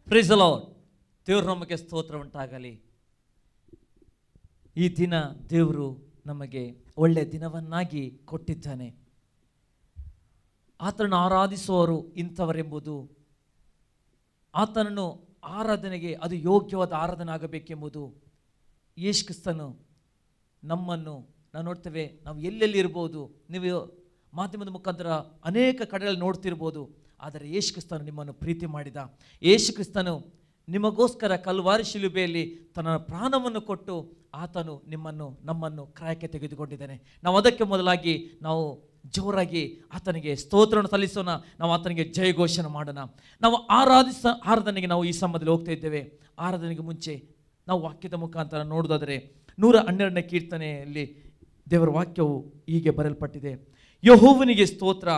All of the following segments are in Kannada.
Price the Lord. ದೇವರು ನಮಗೆ ಸ್ತೋತ್ರ ಉಂಟಾಗಲಿ. ಈ ದಿನ ದೇವರು ನಮಗೆ ಒಳ್ಳೆಯ ದಿನವನ್ನಾಗಿ ಕೊಟ್ಟಿದ್ದಾನೆ. ಆತನನ್ನು ಆರಾಧಿಸುವವರು ಇಂಥವರೆಂಬುದು, ಆತನನ್ನು ಆರಾಧನೆಗೆ ಅದು ಯೋಗ್ಯವಾದ ಆರಾಧನೆ ಆಗಬೇಕೆಂಬುದು ಯೇಸು ಕ್ರಿಸ್ತನು ನಮ್ಮನ್ನು ನಾವು ನೋಡ್ತೇವೆ. ನಾವು ಎಲ್ಲೆಲ್ಲಿ ಇರ್ಬೋದು, ನೀವು ಮಾಧ್ಯಮದ ಮುಖಾಂತರ ಅನೇಕ ಕಡೆಗಳಲ್ಲಿ ನೋಡ್ತಿರ್ಬೋದು, ಆದರೆ ಯೇಸು ಕ್ರಿಸ್ತನು ನಿಮ್ಮನ್ನು ಪ್ರೀತಿ ಮಾಡಿದ. ಯೇಸು ಕ್ರಿಸ್ತನು ನಿಮಗೋಸ್ಕರ ಕಲ್ವಾರಿ ಶಿಲುಬೆಯಲ್ಲಿ ತನ್ನ ಪ್ರಾಣವನ್ನು ಕೊಟ್ಟು ಆತನು ನಮ್ಮನ್ನು ಕ್ರಯಕ್ಕೆ ತೆಗೆದುಕೊಂಡಿದ್ದಾನೆ. ನಾವು ಅದಕ್ಕೆ ಮೊದಲಾಗಿ ನಾವು ಜೋರಾಗಿ ಆತನಿಗೆ ಸ್ತೋತ್ರವನ್ನು ಸಲ್ಲಿಸೋಣ. ನಾವು ಆತನಿಗೆ ಜಯಘೋಷಣೆ ಮಾಡೋಣ. ನಾವು ಆರಾಧನೆಗೆ ನಾವು ಈ ಸಮಯದಲ್ಲಿ ಹೋಗ್ತಾ ಇದ್ದೇವೆ. ಆರಾಧನೆಗೆ ಮುಂಚೆ ನಾವು ವಾಕ್ಯದ ಮುಖಾಂತರ ನೋಡೋದಾದರೆ 112ನೇ ಕೀರ್ತನೆಯಲ್ಲಿ ದೇವರ ವಾಕ್ಯವು ಹೀಗೆ ಬರೆಯಲ್ಪಟ್ಟಿದೆ. ಯೆಹೋವನಿಗೆ ಸ್ತೋತ್ರ,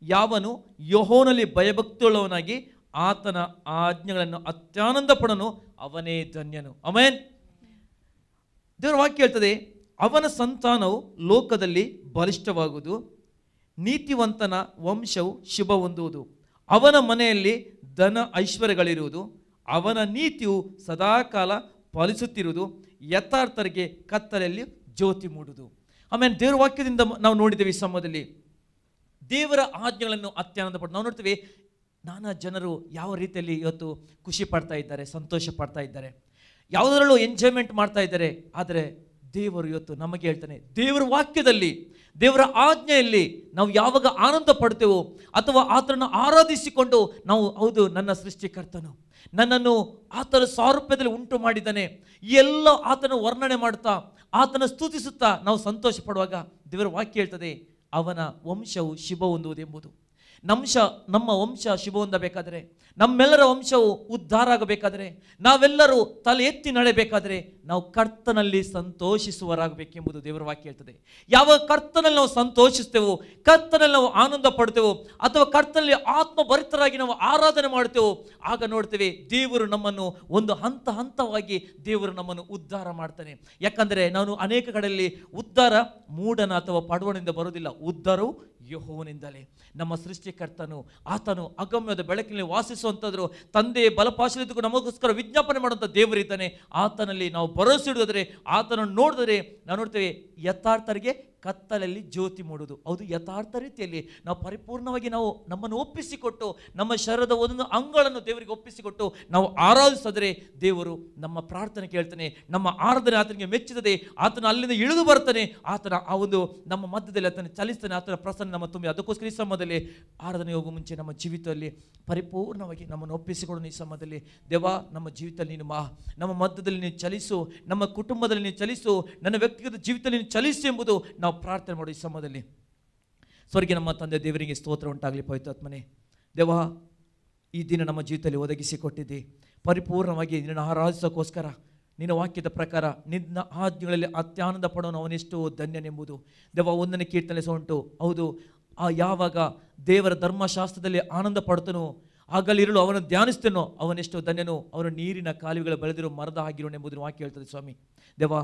ಯಾವನು ಯೆಹೋವನಲ್ಲಿ ಭಯಭಕ್ತಿಯುಳ್ಳವನಾಗಿ ಆತನ ಆಜ್ಞೆಗಳನ್ನು ಅತ್ಯಾನಂದ ಪಡನು ಅವನೇ ಧನ್ಯನು. ಆಮೆನ್. ದೇವರ ವಾಕ್ಯ ಹೇಳ್ತದೆ, ಅವನ ಸಂತಾನವು ಲೋಕದಲ್ಲಿ ಬಲಿಷ್ಠವಾಗುವುದು, ನೀತಿವಂತನ ವಂಶವು ಶುಭ ಹೊಂದುವುದು, ಅವನ ಮನೆಯಲ್ಲಿ ಧನ ಐಶ್ವರ್ಯಗಳಿರುವುದು, ಅವನ ನೀತಿಯು ಸದಾಕಾಲ ಫಲಿಸುತ್ತಿರುವುದು, ಯಥಾರ್ಥರಿಗೆ ಕತ್ತಲೆಯಲ್ಲಿ ಜ್ಯೋತಿ ಮೂಡುವುದು. ಆಮೇಲೆ ದೇವರ ವಾಕ್ಯದಿಂದ ನಾವು ನೋಡಿದ್ದೇವೆ ಈ ಸಮಯದಲ್ಲಿ ದೇವರ ಆಜ್ಞೆಗಳನ್ನು ಅತ್ಯಾನಂದ ಪಟ್ಟು ನಾವು ನೋಡ್ತೀವಿ. ನಾನಾ ಜನರು ಯಾವ ರೀತಿಯಲ್ಲಿ ಇವತ್ತು ಖುಷಿ ಪಡ್ತಾ ಇದ್ದಾರೆ, ಸಂತೋಷ ಪಡ್ತಾ ಇದ್ದಾರೆ, ಯಾವುದರಲ್ಲೂ ಎಂಜಾಯ್ಮೆಂಟ್ ಮಾಡ್ತಾ ಇದ್ದಾರೆ. ಆದರೆ ದೇವರು ಇವತ್ತು ನಮಗೆ ಹೇಳ್ತಾನೆ, ದೇವರ ವಾಕ್ಯದಲ್ಲಿ, ದೇವರ ಆಜ್ಞೆಯಲ್ಲಿ ನಾವು ಯಾವಾಗ ಆನಂದ ಪಡ್ತೇವೋ ಅಥವಾ ಆತನನ್ನು ಆರಾಧಿಸಿಕೊಂಡು ನಾವು ಹೌದು ನನ್ನ ಸೃಷ್ಟಿಕರ್ತನು ನನ್ನನ್ನು ಆತನ ಸಾರೂಪ್ಯದಲ್ಲಿ ಉಂಟು ಮಾಡಿದ್ದಾನೆ, ಎಲ್ಲ ಆತನ ವರ್ಣನೆ ಮಾಡ್ತಾ ಆತನ ಸ್ತುತಿಸುತ್ತಾ ನಾವು ಸಂತೋಷ ಪಡುವಾಗ ದೇವರ ವಾಕ್ಯ ಹೇಳ್ತದೆ, ಅವನ ವಂಶವು ಶುಭ ಹೊಂದುವುದೆಂಬುದು. ನಮ್ಮ ವಂಶ ಶುಭ ಹೊಂದಬೇಕಾದರೆ, ನಮ್ಮೆಲ್ಲರ ವಂಶವು ಉದ್ಧಾರ ಆಗಬೇಕಾದರೆ, ನಾವೆಲ್ಲರೂ ತಲೆ ಎತ್ತಿ ನಡೆಯಬೇಕಾದರೆ ನಾವು ಕರ್ತನಲ್ಲಿ ಸಂತೋಷಿಸುವರಾಗಬೇಕೆಂಬುದು ದೇವರ ವಾಕ್ಯ ಹೇಳ್ತದೆ. ಯಾವ ಕರ್ತನಲ್ಲಿ ನಾವು ಸಂತೋಷಿಸ್ತೇವೋ, ಕರ್ತನಲ್ಲಿ ನಾವು ಆನಂದ ಪಡ್ತೇವೋ ಅಥವಾ ಕರ್ತನಲ್ಲಿ ಆತ್ಮಭರಿತರಾಗಿ ನಾವು ಆರಾಧನೆ ಮಾಡ್ತೇವೋ, ಆಗ ನೋಡ್ತೇವೆ ದೇವರು ನಮ್ಮನ್ನು ಒಂದು ಹಂತವಾಗಿ ದೇವರು ನಮ್ಮನ್ನು ಉದ್ಧಾರ ಮಾಡ್ತಾನೆ. ಯಾಕಂದರೆ ನಾನು ಅನೇಕ ಕಡೆಯಲ್ಲಿ ಉದ್ಧಾರ ಮೂಢನ ಅಥವಾ ಪಡುವನಿಂದ ಬರುವುದಿಲ್ಲ, ಉದ್ಧಾರವು ಯೆಹೋವನಿಂದಲೇ. ನಮ್ಮ ಸೃಷ್ಟಿಕರ್ತನು ಆತನು ಅಗಮ್ಯದ ಬೆಳಕಿನಲ್ಲಿ ವಾಸಿಸುವಂಥದ್ರು, ತಂದೆ ಬಲಪಾಶಲಿದ್ದು ನಮಗೋಸ್ಕರ ವಿಜ್ಞಾಪನೆ ಮಾಡುವಂಥ ದೇವರಿದ್ದಾನೆ. ಆತನಲ್ಲಿ ನಾವು ಭರವಸೆ ಇಡುವುದಾದರೆ, ಆತನನ್ನು ನೋಡಿದರೆ ನಾವು ನೋಡ್ತೇವೆ ಯಥಾರ್ಥರಿಗೆ ಕತ್ತಲಲ್ಲಿ ಜ್ಯೋತಿ ಮೂಡುವುದು. ಹೌದು, ಯಥಾರ್ಥ ರೀತಿಯಲ್ಲಿ ನಾವು ಪರಿಪೂರ್ಣವಾಗಿ ನಾವು ನಮ್ಮನ್ನು ಒಪ್ಪಿಸಿಕೊಟ್ಟು ನಮ್ಮ ಶರೀರದ ಒಂದೊಂದು ಅಂಗಗಳನ್ನು ದೇವರಿಗೆ ಒಪ್ಪಿಸಿಕೊಟ್ಟು ನಾವು ಆರಾಧಿಸಿದರೆ ದೇವರು ನಮ್ಮ ಪ್ರಾರ್ಥನೆ ಕೇಳ್ತಾನೆ, ನಮ್ಮ ಆರಾಧನೆ ಆತನಿಗೆ ಮೆಚ್ಚುತ್ತದೆ. ಆತನ ಅಲ್ಲಿಂದ ಇಳಿದು ಬರ್ತಾನೆ, ಆತನ ಆ ಒಂದು ನಮ್ಮ ಮಧ್ಯದಲ್ಲಿ ಆತನ ಚಲಿಸ್ತಾನೆ, ಆತನ ಪ್ರಸನ್ನ ನಮ್ಮ ತುಂಬಿ. ಅದಕ್ಕೋಸ್ಕರ ಈ ಸಮಯದಲ್ಲಿ ಆರಾಧನೆ ಹೋಗುವ ಮುಂಚೆ ನಮ್ಮ ಜೀವಿತದಲ್ಲಿ ಪರಿಪೂರ್ಣವಾಗಿ ನಮ್ಮನ್ನು ಒಪ್ಪಿಸಿಕೊಡೋಣ. ಈ ಸಮಯದಲ್ಲಿ ದೇವ, ನಮ್ಮ ಜೀವಿತದಲ್ಲಿ ನೀನು ನಮ್ಮ ಮಧ್ಯದಲ್ಲಿ ನೀನು ಚಲಿಸು, ನಮ್ಮ ಕುಟುಂಬದಲ್ಲಿ ನೀನು ಚಲಿಸು, ನನ್ನ ವ್ಯಕ್ತಿಗತ ಜೀವಿತದಲ್ಲಿ ನೀನು ಚಲಿಸು ಎಂಬುದು ನಾವು ಪ್ರಾರ್ಥನೆ ಮಾಡೋ ಈ ಸಮಯದಲ್ಲಿ. ಸ್ವರ್ಗೀಯ ನಮ್ಮ ತಂದೆ ದೇವರಿಗೆ ಸ್ತೋತ್ರ ಉಂಟಾಗಲಿ. ಪವಿತ್ರಾತ್ಮನೇ, ದೇವ, ಈ ದಿನ ನಮ್ಮ ಜೀವಿತದಲ್ಲಿ ಒದಗಿಸಿಕೊಟ್ಟಿದ್ದೆ ಪರಿಪೂರ್ಣವಾಗಿ ನಿನ್ನ ಆರಾಧಿಸೋಕ್ಕೋಸ್ಕರ ನಿನ್ನ ವಾಕ್ಯದ ಪ್ರಕಾರ ನಿನ್ನ ಆಜ್ಞೆಗಳಲ್ಲಿ ಅತ್ಯಾನಂದ ಪಡೋನು ಅವನೆಷ್ಟು ಧನ್ಯನೆಂಬುದು ದೇವ 1ನೇ ಕೀರ್ತನೆ ಉಂಟು. ಹೌದು, ಯಾವಾಗ ದೇವರ ಧರ್ಮಶಾಸ್ತ್ರದಲ್ಲಿ ಆನಂದ ಪಡ್ತನೋ, ಆಗಲಿರಲು ಅವನು ಧ್ಯಾನಿಸ್ತೇನೋ ಅವನೆಷ್ಟು ಧನ್ಯನು, ಅವನು ನೀರಿನ ಕಾಲುವೆಗಳ ಬೆಳೆದಿರೋ ಮರದ ಆಗಿರೋನು ಎಂಬುದನ್ನು ವಾಕ್ಯ ಹೇಳ್ತದೆ. ಸ್ವಾಮಿ ದೇವ,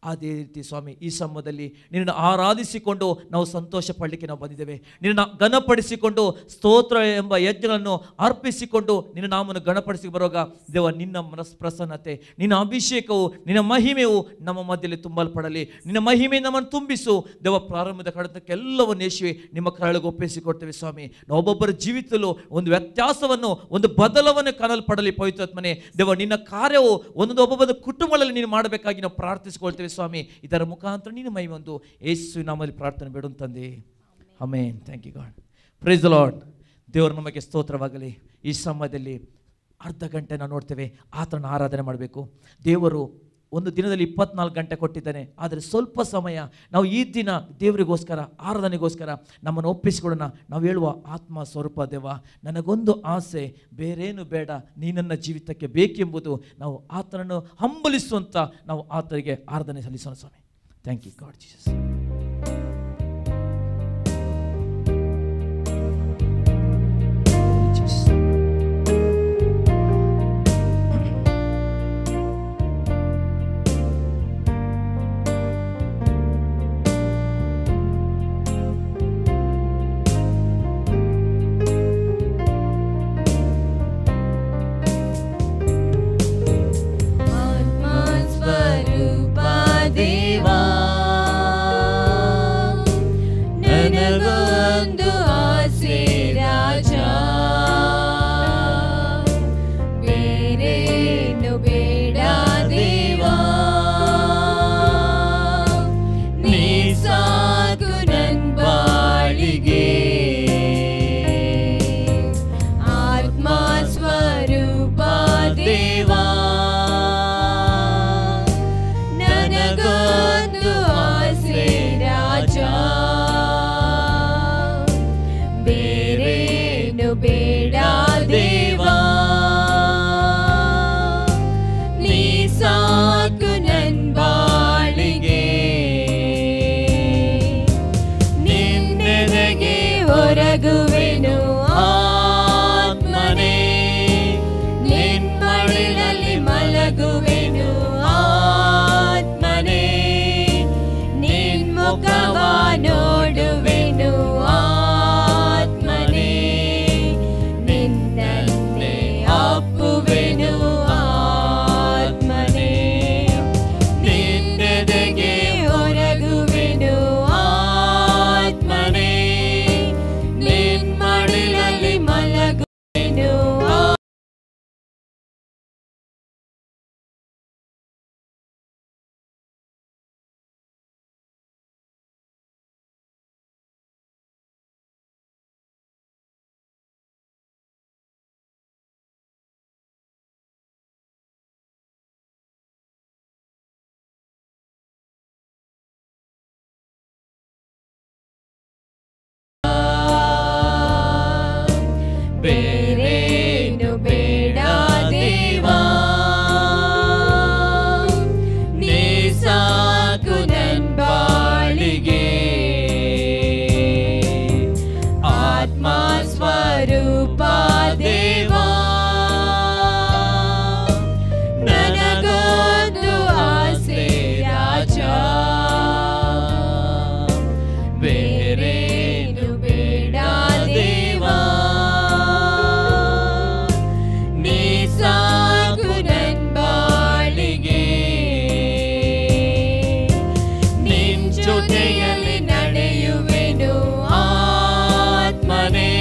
ಅದೇ ರೀತಿ ಸ್ವಾಮಿ ಈ ಸಮಯದಲ್ಲಿ ನಿನ್ನನ್ನು ಆರಾಧಿಸಿಕೊಂಡು ನಾವು ಸಂತೋಷ ಪಡಲಿಕ್ಕೆ ನಾವು ಬಂದಿದ್ದೇವೆ. ನಿನ್ನನ್ನು ಘನಪಡಿಸಿಕೊಂಡು ಸ್ತೋತ್ರ ಎಂಬ ಯಜ್ಞಗಳನ್ನು ಅರ್ಪಿಸಿಕೊಂಡು ನಿನ್ನ ನಾಮವನ್ನು ಘನಪಡಿಸಿ ಬರುವಾಗ ದೇವ, ನಿನ್ನ ಪ್ರಸನ್ನತೆ, ನಿನ್ನ ಅಭಿಷೇಕವು, ನಿನ್ನ ಮಹಿಮೆಯು ನಮ್ಮ ಮಧ್ಯದಲ್ಲಿ ತುಂಬಲ್ಪಡಲಿ. ನಿನ್ನ ಮಹಿಮೆ ನಮ್ಮನ್ನು ತುಂಬಿಸು ದೇವ. ಪ್ರಾರಂಭದ ಕಡತಕ್ಕೆ ಎಲ್ಲವನ್ನು ಯೇಸುವೆ ನಿಮ್ಮ ಕರಳಿಗೆ ಒಪ್ಪಿಸಿಕೊಡ್ತೇವೆ ಸ್ವಾಮಿ. ನಾವು ಒಬ್ಬೊಬ್ಬರ ಜೀವಿತದಲ್ಲೂ ಒಂದು ವ್ಯತ್ಯಾಸವನ್ನು, ಒಂದು ಬದಲವನ್ನು ಕಾಣಲ್ಪಡಲಿ ಪವಿತ್ರಾತ್ಮನೇ. ದೇವ, ನಿನ್ನ ಕಾರ್ಯವು ಒಬ್ಬೊಬ್ಬರ ಕುಟುಂಬಗಳಲ್ಲಿ ನೀನು ಮಾಡಬೇಕಾಗಿ ನಾವು ಪ್ರಾರ್ಥಿಸಿಕೊಳ್ತೇವೆ ಸ್ವಾಮಿ. ಇದರ ಮುಖಾಂತರ ನೀನು ಮಹಿಮೆ ಒಂದು ಯೇಸು ನಾಮದಲ್ಲಿ ಪ್ರಾರ್ಥನೆ ಬೇಡ ತಂದೆ. Amen. Thank you God. Praise the Lord. ದೇವರು ನಮಗೆ ಸ್ತೋತ್ರವಾಗಲಿ. ಈ ಸಮಯದಲ್ಲಿ ಅರ್ಧ ಗಂಟೆ ನಾವು ನೋಡ್ತೇವೆ ಆತನ ಆರಾಧನೆ ಮಾಡಬೇಕು. ದೇವರು ಒಂದು ದಿನದಲ್ಲಿ 24 ಗಂಟೆ ಕೊಟ್ಟಿದ್ದಾನೆ, ಆದರೆ ಸ್ವಲ್ಪ ಸಮಯ ನಾವು ಈ ದಿನ ದೇವರಿಗೋಸ್ಕರ, ಆರಾಧನೆಗೋಸ್ಕರ ನಮ್ಮನ್ನು ಒಪ್ಪಿಸಿಕೊಡೋಣ. ನಾವು ಹೇಳುವ ಆತ್ಮ ಸ್ವರೂಪ ದೇವ, ನನಗೊಂದು ಆಸೆ, ಬೇರೇನು ಬೇಡ, ನೀ ನನ್ನ ಜೀವಿತಕ್ಕೆ ಬೇಕೆಂಬುದು ನಾವು ಆತನನ್ನು ಹಂಬಲಿಸುವಂಥ ನಾವು ಆತನಿಗೆ ಆರಾಧನೆ ಸಲ್ಲಿಸೋಣ ಸ್ವಾಮಿ. Thank you God Jesus. ಬೇರೇನು ಬೇಡ ದೇವಾ, ನೀ ಸಾಕು ನನ್ ಬಾಳಿಗೆ. ಆತ್ಮ ಸ್ವರೂಪ ದೇವಾ, ನನಗೊಂದು ಆಸೆ ರಾಜ, ಬೇರೇನು ಬೇಡ ದೇವಾ, ನೀ ಸಾಕು ನನ್ ಬಾಳಿಗೆ. ನಿನ್ನೆದೆಗೆ ಹೊರಗುವೆನು ಆತ್ಮನೇ, ನಿನ್ ಮಡಿಲಲ್ಲಿ ಮಲಗುವೆನು ಆತ್ಮನೇ, ನಿನ್ ಮುಖವ ನೋಡುವೆನು ಆತ್ಮನೇ, ನಿನ್ನನ್ನೇ ಅಪ್ಪುವೆನು ಆತ್ಮನೇ. ನಿನ್ನೆದೆಗೆ ಹೊರಗುವೆನು ಆತ್ಮನೇ, ನಿನ್ ಮಡಿಲಲ್ಲಿ ಮಲಗುವೆನು ಬೇರೇನು ಬೇಡ ದೇವಾ, ನೀ ಸಾಕು ನನ್ ಬಾಳಿಗೆ. ಆತ್ಮ ಸ್ವರೂಪ ದೇವಾ, ನನಗೊಂದು ಆಸೆ ರಾಜ, ಬೇರೇನು ಬೇಡ ದೇವಾ, ನೀ ಸಾಕು ನನ್ ಬಾಳಿಗೆ. ನಿನ್ ಜೊತೆಯಲ್ಲಿ ನಡೆಯುವೆನು ಆತ್ಮನೇ,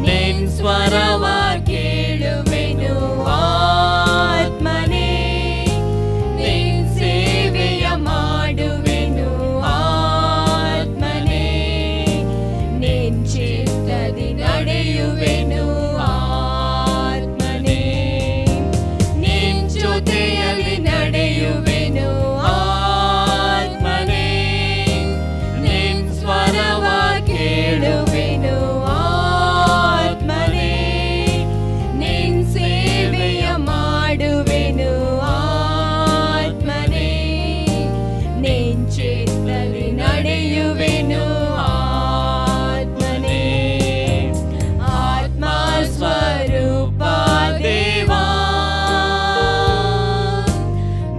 ನಿನ್ ಸ್ವರವ ಕೇಳುವೆನು ಆತ್ಮನೇ, ನಿನ್ ಸೇವೆಯ ಮಾಡುವೆನು ಆತ್ಮನೇ, ನಿನ್ ಚಿತ್ತದಿ ನಡೆಯುವೆನು ಆತ್ಮನೇ, ನಿನ್ ಜೊತೆಯಲ್ಲಿ ನಡೆಯುವೆನು ಆತ್ಮನೇ, ನಿನ್ ಸ್ವರವ ಕೇಳುವೆನು ಆತ್ಮನೇ, ನಿನ್ ಸೇವೆಯ ಮಾಡುವೆನು ಆತ್ಮನೇ, ನಿನ್ ಚಿತ್ತದಲ್ಲಿ ನಡೆಯುವೆನು ಆತ್ಮನೇ. ಆತ್ಮ ಸ್ವರೂಪ ದೇವಾ,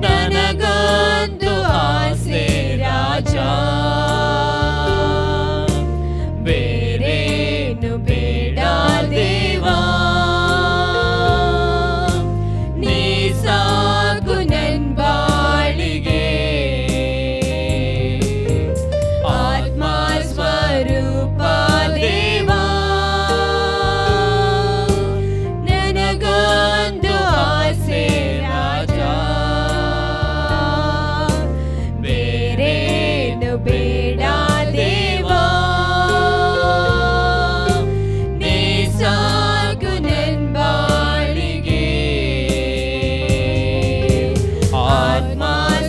ನನಗೊಂದು ಆಸೆ ರಾಜ, ಬೇರೇನು ಬೇಡ ದೇವಾ, ನೀ ಸಾಕು ನನ್ ಬಾಳಿಗೆ. ಆತ್ಮ ಸ್ವರೂಪ ದೇವಾ, ನನಗೊಂದು ಆಸೆ ರಾಜ, ಬೇರೇನು ಬೇಡ ದೇವಾ, ನೀ ಸಾಕು ನನ್ ಬಾಳಿಗೆ. ಆತ್ಮ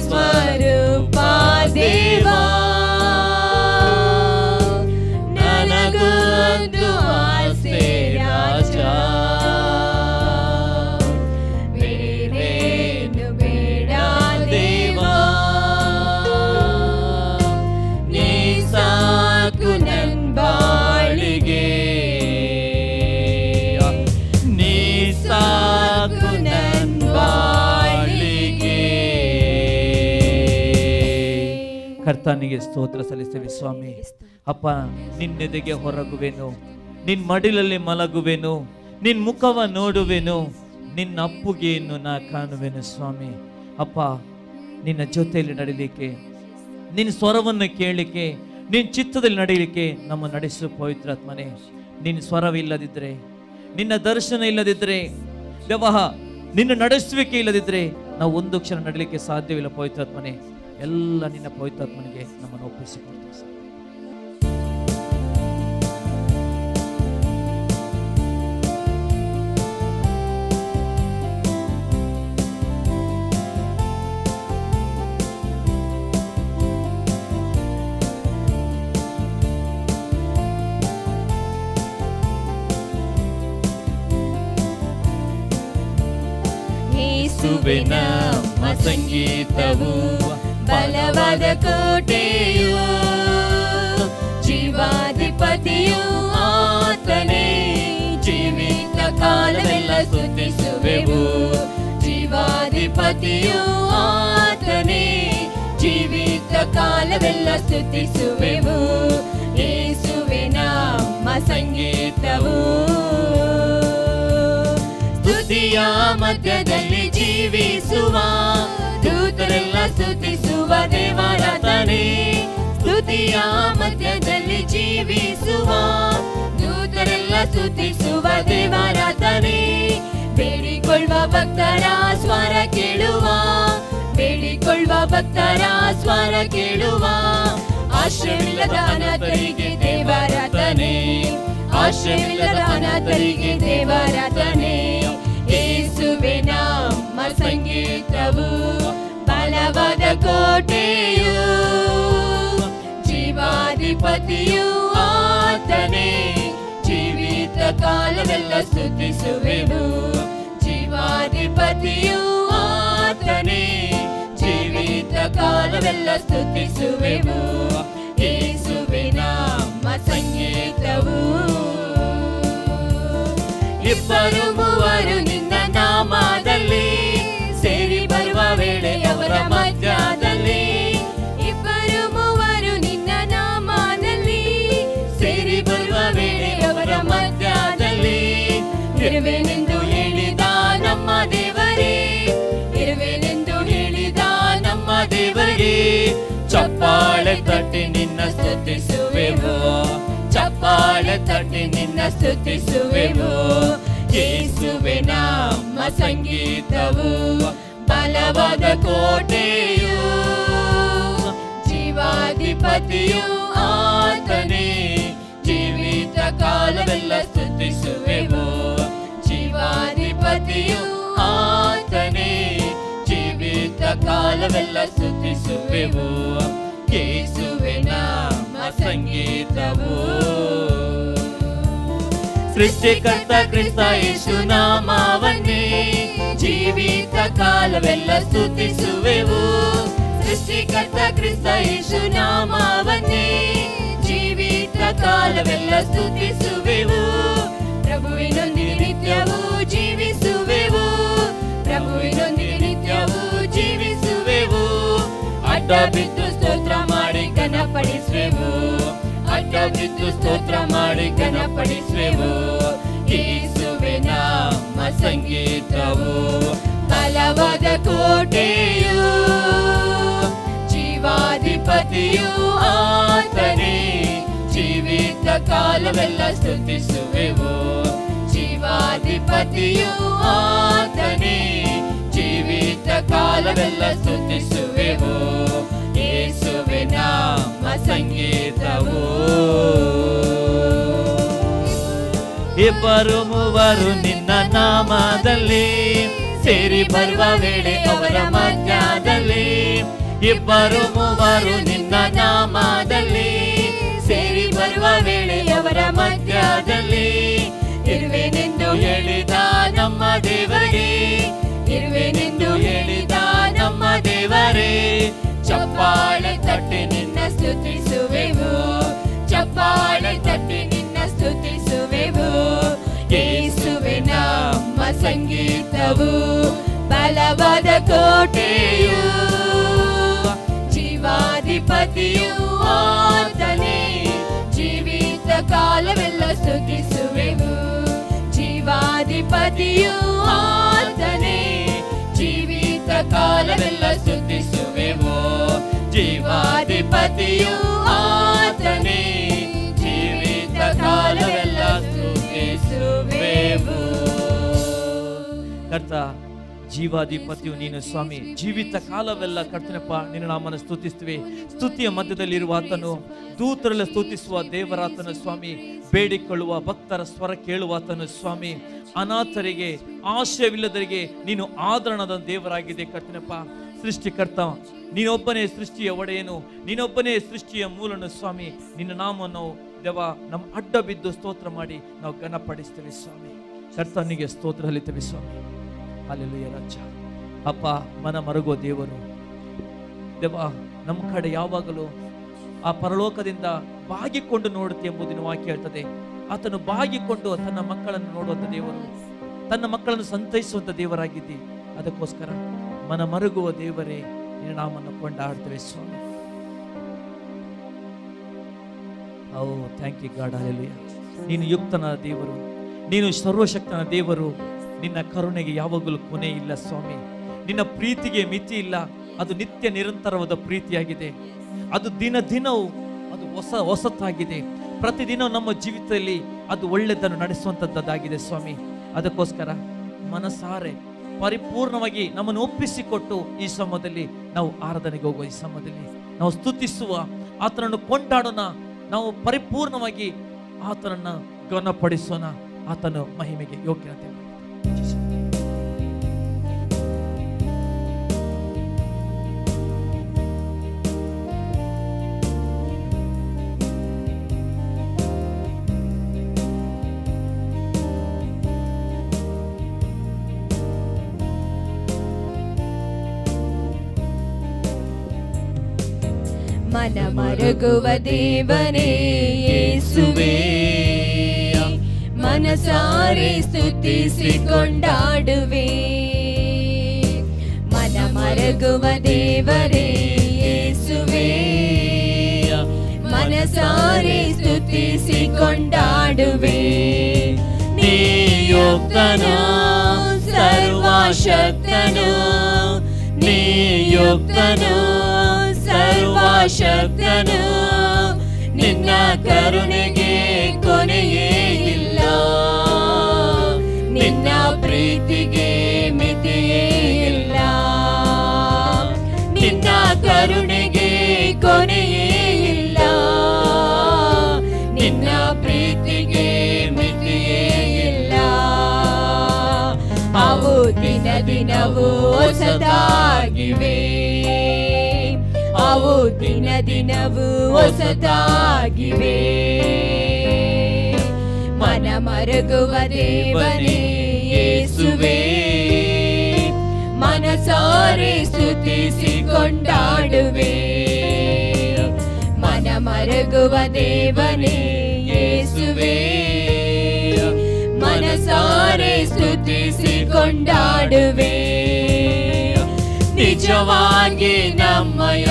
ಸ್ವರೂಪ ದೇವಾ, ನನಗೊಂದು ಆಸೆ ರಾಜ, ಬೇರೇನು ಬೇಡ ದೇವಾ, ನೀ ಸಾಕು ನನ್ ಬಾಳಿಗೆ. ನೀ ಸಾಕು ನನ್ ಬಾಳಿಗೆ. ಕರ್ತನಿಗೆ ಸ್ತೋತ್ರ ಸಲ್ಲಿಸುವೆ ಸ್ವಾಮಿ. ಅಪ್ಪ, ನಿನ್ನೆದೆಗೆ ಹೊರಗುವೆನು, ನಿನ್ ಮಡಿಲಲ್ಲಿ ಮಲಗುವೆನು, ನಿನ್ ಮುಖವ ನೋಡುವೆನು, ನಿನ್ನ ಅಪ್ಪುಗೆಯನ್ನು ನಾ ಕಾಣುವೆನು ಸ್ವಾಮಿ. ಅಪ್ಪ, ನಿನ್ನ ಜೊತೆಯಲ್ಲಿ ನಡೀಲಿಕ್ಕೆ, ನಿನ್ನ ಸ್ವರವನ್ನು ಕೇಳಲಿಕ್ಕೆ, ನಿನ್ನ ಚಿತ್ತದಲ್ಲಿ ನಡೀಲಿಕ್ಕೆ ನಮ್ಮ ನಡೆಸು ಪವಿತ್ರಾತ್ಮನೇ. ನಿನ್ನ ಸ್ವರವಿಲ್ಲದಿದ್ದರೆ, ನಿನ್ನ ದರ್ಶನ ಇಲ್ಲದಿದ್ದರೆ ದೇವ ನಿನ್ನ ನಡೆಸುವಿಕೆ ಇಲ್ಲದಿದ್ರೆ ನಾವು ಒಂದು ಕ್ಷಣ ನಡಲಿಕ್ಕೆ ಸಾಧ್ಯವಿಲ್ಲ. ಪವಿತ್ರಾತ್ಮನೇ, ಎಲ್ಲ ನಿನ್ನ ಪವಿತ್ರಾತ್ಮನಿಗೆ ನಮ್ಮನ್ನು ಒಪ್ಪಿಸಿಕೊಡ್ತೀವಿ ಸರ್. ಯೇಸುವೆ ನಮ್ಮ ಸಂಗೀತವು, ಬಲವಾದ ಕೋಟೆಯು, ಜೀವಾಧಿಪತಿಯು ಆತನೇ, ಜೀವಿತ ಕಾಲವೆಲ್ಲ ಸ್ತುತಿಸುವೆವು. ಜೀವಾಧಿಪತಿಯು ಆತನೇ, ಜೀವಿತ ಕಾಲವೆಲ್ಲ ಸ್ತುತಿಸುವೆವು. ಯೇಸುವೆ ನಮ್ಮ ಸಂಗೀತವು. ಸ್ತುತಿಯ ಮಧ್ಯದಲ್ಲಿ ಜೀವಿಸುವ ದೂತರೆಲ್ಲ ಸ್ತುತಿಸುವ ದೇವರಾತನೇ. ಸ್ತುತಿಯ ಮಧ್ಯದಲ್ಲಿ ಜೀವಿಸುವ ದೂತರೆಲ್ಲ ಸ್ತುತಿಸುವ ದೇವರಾತನೇ. ಬೇಡಿಕೊಳ್ಳುವ ಭಕ್ತರ ಸ್ವರ ಕೇಳುವ, ಬೇಡಿಕೊಳ್ಳುವ ಭಕ್ತರ ಸ್ವರ ಕೇಳುವ. ಆಶ್ರಯವಿಲ್ಲದ ಅನಾಥರಿಗೆ ದೇವರಾತನೇ, ಆಶ್ರಯವಿಲ್ಲದ ಅನಾಥರಿಗೆ ದೇವರಾತನೇ. ಯೇಸುವೆ ನಮ್ಮ ಸಂಗೀತವು, ಬಲವಾದ ಕೋಟೆಯು, ಜೀವಾಧಿಪತಿಯು ಆತನೇ, ಜೀವಿತ ಕಾಲವೆಲ್ಲ ಸ್ತುತಿಸುವೆವು. ಜೀವಾಧಿಪತಿಯು ಆತನೇ, ಜೀವಿತ ಕಾಲವೆಲ್ಲ ಸ್ತುತಿಸುವೆವು. ಯೇಸುವೆ ನಮ್ಮ ಸಂಗೀತವು. ಇಬ್ಬರು ಮೂವರು ನಿನ್ನ ನಾಮದಲ್ಲಿ ಸೇರಿ ಬರುವ ವೇಳೆ ಅವರ ಮಧ್ಯದಲ್ಲಿ, ಇಬ್ಬರು ಮೂವರು ನಿನ್ನ ನಾಮದಲ್ಲಿ ಸೇರಿ ಬರುವ ವೇಳೆ ಅವರ ಮಧ್ಯದಲ್ಲಿ, ಇರುವೆನೆಂದು ಹೇಳಿದ ನಮ್ಮ ದೇವರೇ, ಇರುವೆನೆಂದು ಹೇಳಿದ ನಮ್ಮ ದೇವರಿಗೆ ಚಪ್ಪಾಳೆ ತಟ್ಟಿ ನಿನ್ನ ಸ್ತುತಿಸುವೆವು. ಚಪ್ಪಾಳೆ ತಟ್ಟಿ ನಿನ್ನ ಸ್ತುತಿಸುವೆವು. ಯೇಸುವೆ ನಮ್ಮ ಸಂಗೀತವು, ಬಲವಾದ ಕೋಟೆಯು, ಜೀವಾಧಿಪತಿಯು ಆತನೇ, ಜೀವಿತ ಕಾಲವೆಲ್ಲ ಸ್ತುತಿಸುವೆವು. ಜೀವಾಧಿಪತಿಯು ಆತನೇ, ಜೀವಿತ ಕಾಲವೆಲ್ಲ ಸ್ತುತಿಸುವೆವು. ಯೇಸುವೆ ನಮ್ಮ ಸಂಗೀತವು. ಸೃಷ್ಟಿಕರ್ತ ಕ್ರಿಸ್ತ ಯೇಸು ನಾಮವನ್ನೇ ಜೀವಿತ ಕಾಲವೆಲ್ಲ ಸ್ತುತಿಸುವೆವು. ಸೃಷ್ಟಿಕರ್ತ ಕ್ರಿಸ್ತ ಯೇಸು ನಾಮವನ್ನೇ ಜೀವಿತ ಕಾಲವೆಲ್ಲ ಸ್ತುತಿಸುವೆವು. ಪ್ರಭುವಿನೊಂದಿಗೆ ನಿತ್ಯವೂ ಜೀವಿಸುವೆವು. ಪ್ರಭುವಿನೊಂದಿಗೆ ನಿತ್ಯವೂ ಜೀವಿಸುವೆವು. ಅಡ್ಡ ಬಿದ್ದು ಸ್ತೋತ್ರ ಮಾಡಿ ಘನಪಡಿಸುವೆವು. ಅಡ್ಡ ಬಿದ್ದು ಸ್ತೋತ್ರ ಮಾಡಿ ಘನಪಡಿಸುವೆವು. ಯೇಸುವೆ ನಮ್ಮ ಸಂಗೀತವು, ಬಲವಾದ ಕೋಟೆಯು, ಜೀವಾಧಿಪತಿಯು ಆತನೇ, ಜೀವಿತ ಕಾಲವೆಲ್ಲ ಸ್ತುತಿಸುವೆವು. ಜೀವಾಧಿಪತಿಯು ಆತನೇ, ಜೀವಿತ ಕಾಲವೆಲ್ಲ ಸ್ತುತಿಸುವೆವು. ಯೇಸುವೆ ನಮ್ಮ ಸಂಗೀತವು. ಇಬ್ಬರು ಮೂವರು ನಿನ್ನ ನಾಮದಲ್ಲಿ ಸೇರಿ ಬರುವ ವೇಳೆ ಅವರ ಮಧ್ಯದಲ್ಲಿ, ಇಬ್ಬರು ಮೂವರು ನಿನ್ನ ನಾಮದಲ್ಲಿ ಸೇರಿ ಬರುವ ವೇಳೆ ಅವರ ಮಧ್ಯದಲ್ಲಿ, ಇರುವೆನೆಂದು ಹೇಳಿದ ನಮ್ಮ ದೇವರಿಗೆ, ಇರುವೆನೆಂದು ಹೇಳಿದ ನಮ್ಮ ದೇವರೇ ಚಪ್ಪಾಳೆ ತಟ್ಟಿ ನಿನ್ನ ಸ್ತುತಿಸುವೆವು. ಚಪ್ಪಾಳೆ ತಟ್ಟಿ ನಿನ್ನ ಸ್ತುತಿಸುವೆವು. ಯೇಸುವೆ ನಮ್ಮ ಸಂಗೀತವು, ಬಲವಾದ ಕೋಟೆಯು, ಜೀವಾಧಿಪತಿಯು ಆತನೇ, ಜೀವಿತ ಕಾಲವೆಲ್ಲ ಸ್ತುತಿಸುವೆವು. ಜೀವಾಧಿಪತಿಯು ಆತನೇ, ಜೀವಿತ ಕಾಲವೆಲ್ಲ ಸ್ತುತಿಸುವೆವು. ಜೀವಾಧಿಪತಿಯು ಆತನೇ, ಜೀವಿತ ಕಾಲವೆಲ್ಲ ಸ್ತುತಿಸುವೆವು. ಕರ್ತ ಜೀವಾಧಿಪತಿಯು ನೀನು ಸ್ವಾಮಿ. ಜೀವಿತ ಕಾಲವೆಲ್ಲ ಕರ್ತನಪ್ಪ ನಿನ್ನ ನಾಮನ ಸ್ತುತಿಸ್ತೀವಿ. ಸ್ತುತಿಯ ಮಧ್ಯದಲ್ಲಿರುವ ಆತನು, ದೂತರೆಲ್ಲ ಸ್ತುತಿಸುವ ದೇವರಾತನು ಸ್ವಾಮಿ. ಬೇಡಿಕೊಳ್ಳುವ ಭಕ್ತರ ಸ್ವರ ಕೇಳುವಾತನು ಸ್ವಾಮಿ. ಅನಾಥರಿಗೆ, ಆಶಯವಿಲ್ಲದರಿಗೆ ನೀನು ಆದರಣದ ದೇವರಾಗಿದೆ ಕರ್ತನಪ್ಪ. ಸೃಷ್ಟಿಕರ್ತ ನೀನೊಬ್ಬನೇ ಸೃಷ್ಟಿಯ ಒಡೆಯನು, ನೀನೊಬ್ಬನೇ ಸೃಷ್ಟಿಯ ಮೂಲನು ಸ್ವಾಮಿ. ನಿನ್ನ ನಾಮವನ್ನು ದೇವ ನಮ್ಮ ಅಡ್ಡ ಬಿದ್ದು ಸ್ತೋತ್ರ ಮಾಡಿ ನಾವು ಘನಪಡಿಸ್ತೇವೆ ಸ್ವಾಮಿ. ಕರ್ತನಿಗೆ ಸ್ತೋತ್ರ ಹಲಿತೇವೆ ಸ್ವಾಮಿ. ಹಲ್ಲೆಲೂಯಾ ರಾಜ. ಅಪ್ಪ, ಮನ ಮರುಗೋ ದೇವರು ದೇವ, ನಮ್ಮ ಕಡೆ ಯಾವಾಗಲೂ ಆ ಪರಲೋಕದಿಂದ ಬಾಗಿಕೊಂಡು ನೋಡುತ್ತೆ ಎಂಬುದನ್ನು ವಾಕ್ಯ ಹೇಳ್ತದೆ. ಆತನು ಬಾಗಿಕೊಂಡು ತನ್ನ ಮಕ್ಕಳನ್ನು ನೋಡುವಂತ ದೇವರು, ತನ್ನ ಮಕ್ಕಳನ್ನು ಸಂತೈಸುವಂತ ದೇವರಾಗಿದ್ದಿ. ಅದಕ್ಕೋಸ್ಕರ ಮನ ಮರುಗುವ ದೇವರೇ ನಿನ್ನ ನಾಮವನ್ನು ಕೊಂಡಾಡ್ತೇವೆ ಸ್ವಾಮಿ. ಓ ಥ್ಯಾಂಕ್ ಯು ಗಾಡ್. ಹಲ್ಲೆಲೂಯಾ. ನೀನು ಯುಕ್ತನ ದೇವರು, ನೀನು ಸರ್ವಶಕ್ತನ ದೇವರು. ನಿನ್ನ ಕರುಣೆಗೆ ಯಾವಾಗಲೂ ಕೊನೆ ಇಲ್ಲ ಸ್ವಾಮಿ. ನಿನ್ನ ಪ್ರೀತಿಗೆ ಮಿತಿ ಇಲ್ಲ. ಅದು ನಿತ್ಯ ನಿರಂತರವಾದ ಪ್ರೀತಿಯಾಗಿದೆ. ಅದು ದಿನ ದಿನವೂ ಅದು ಹೊಸತಾಗಿದೆ. ಪ್ರತಿದಿನ ನಮ್ಮ ಜೀವಿತದಲ್ಲಿ ಅದು ಒಳ್ಳೆದನ್ನು ನಡೆಸುವಂತದ್ದಾಗಿದೆ ಸ್ವಾಮಿ. ಅದಕ್ಕೋಸ್ಕರ ಮನಸಾರೆ ಪರಿಪೂರ್ಣವಾಗಿ ನಮ್ಮನ್ನು ಒಪ್ಪಿಸಿಕೊಟ್ಟು ಈ ಸಮಯದಲ್ಲಿ ನಾವು ಆರಾಧನೆಗೆ ಹೋಗುವ, ಈ ಸಮಯದಲ್ಲಿ ನಾವು ಸ್ತುತಿಸುವ, ಆತನನ್ನು ಕೊಂಡಾಡೋಣ. ನಾವು ಪರಿಪೂರ್ಣವಾಗಿ ಆತನನ್ನು ಘನಪಡಿಸೋಣ. ಆತನ ಮಹಿಮೆಗೆ ಯೋಗ್ಯತೆ. ಮನ ಮರುಗುವ ದೇವನೇ ಯೇಸುವೇ, ಮನಸಾರೆ ಸ್ತುತಿಸಿ ಕೊಂಡಾಡುವೆ. ಮನ ಮರುಗುವ ದೇವರೇ ಯೇಸುವೇ, ಮನಸಾರೆ ಸ್ತುತಿಸಿ ಕೊಂಡಾಡುವೆ. ನೀ ಯುಕ್ತನು ಸರ್ವಶಕ್ತನು, ನೀ ಯುಕ್ತನು ಸರ್ವಶಕ್ತನು. ನಿನ್ನ ಕರುಣೆಗೆ ಕೊನೆಯೇ ಇಲ್ಲ, ನಿನ್ನ ಪ್ರೀತಿಗೆ ಮಿತಿಯೇ ಇಲ್ಲ. ನಿನ್ನ ಕರುಣೆಗೆ ಕೊನೆಯೇ ಇಲ್ಲ, ನಿನ್ನ ಪ್ರೀತಿಗೆ ಮಿತಿಯೇ ಇಲ್ಲ. ಅವು ದಿನ ದಿನವೂ ಹೊಸದಾಗಿವೆ, ಅವು ದಿನ ದಿನವೂ ಹೊಸದಾಗಿವೆ. ಮನ ಮರುಗುವ ದೇವನೇ ಯೇಸುವೇ, ಮನಸಾರೆ ಸ್ತುತಿಸಿ ಕೊಂಡಾಡುವೆ. ಮನ ಮರುಗುವ ದೇವನೇ ಯೇಸುವೇ, ಮನಸಾರೆ ಸ್ತುತಿಸಿ ಕೊಂಡಾಡುವೆ. ನಿಜವಾಗಿ ನಮ್ಮಯ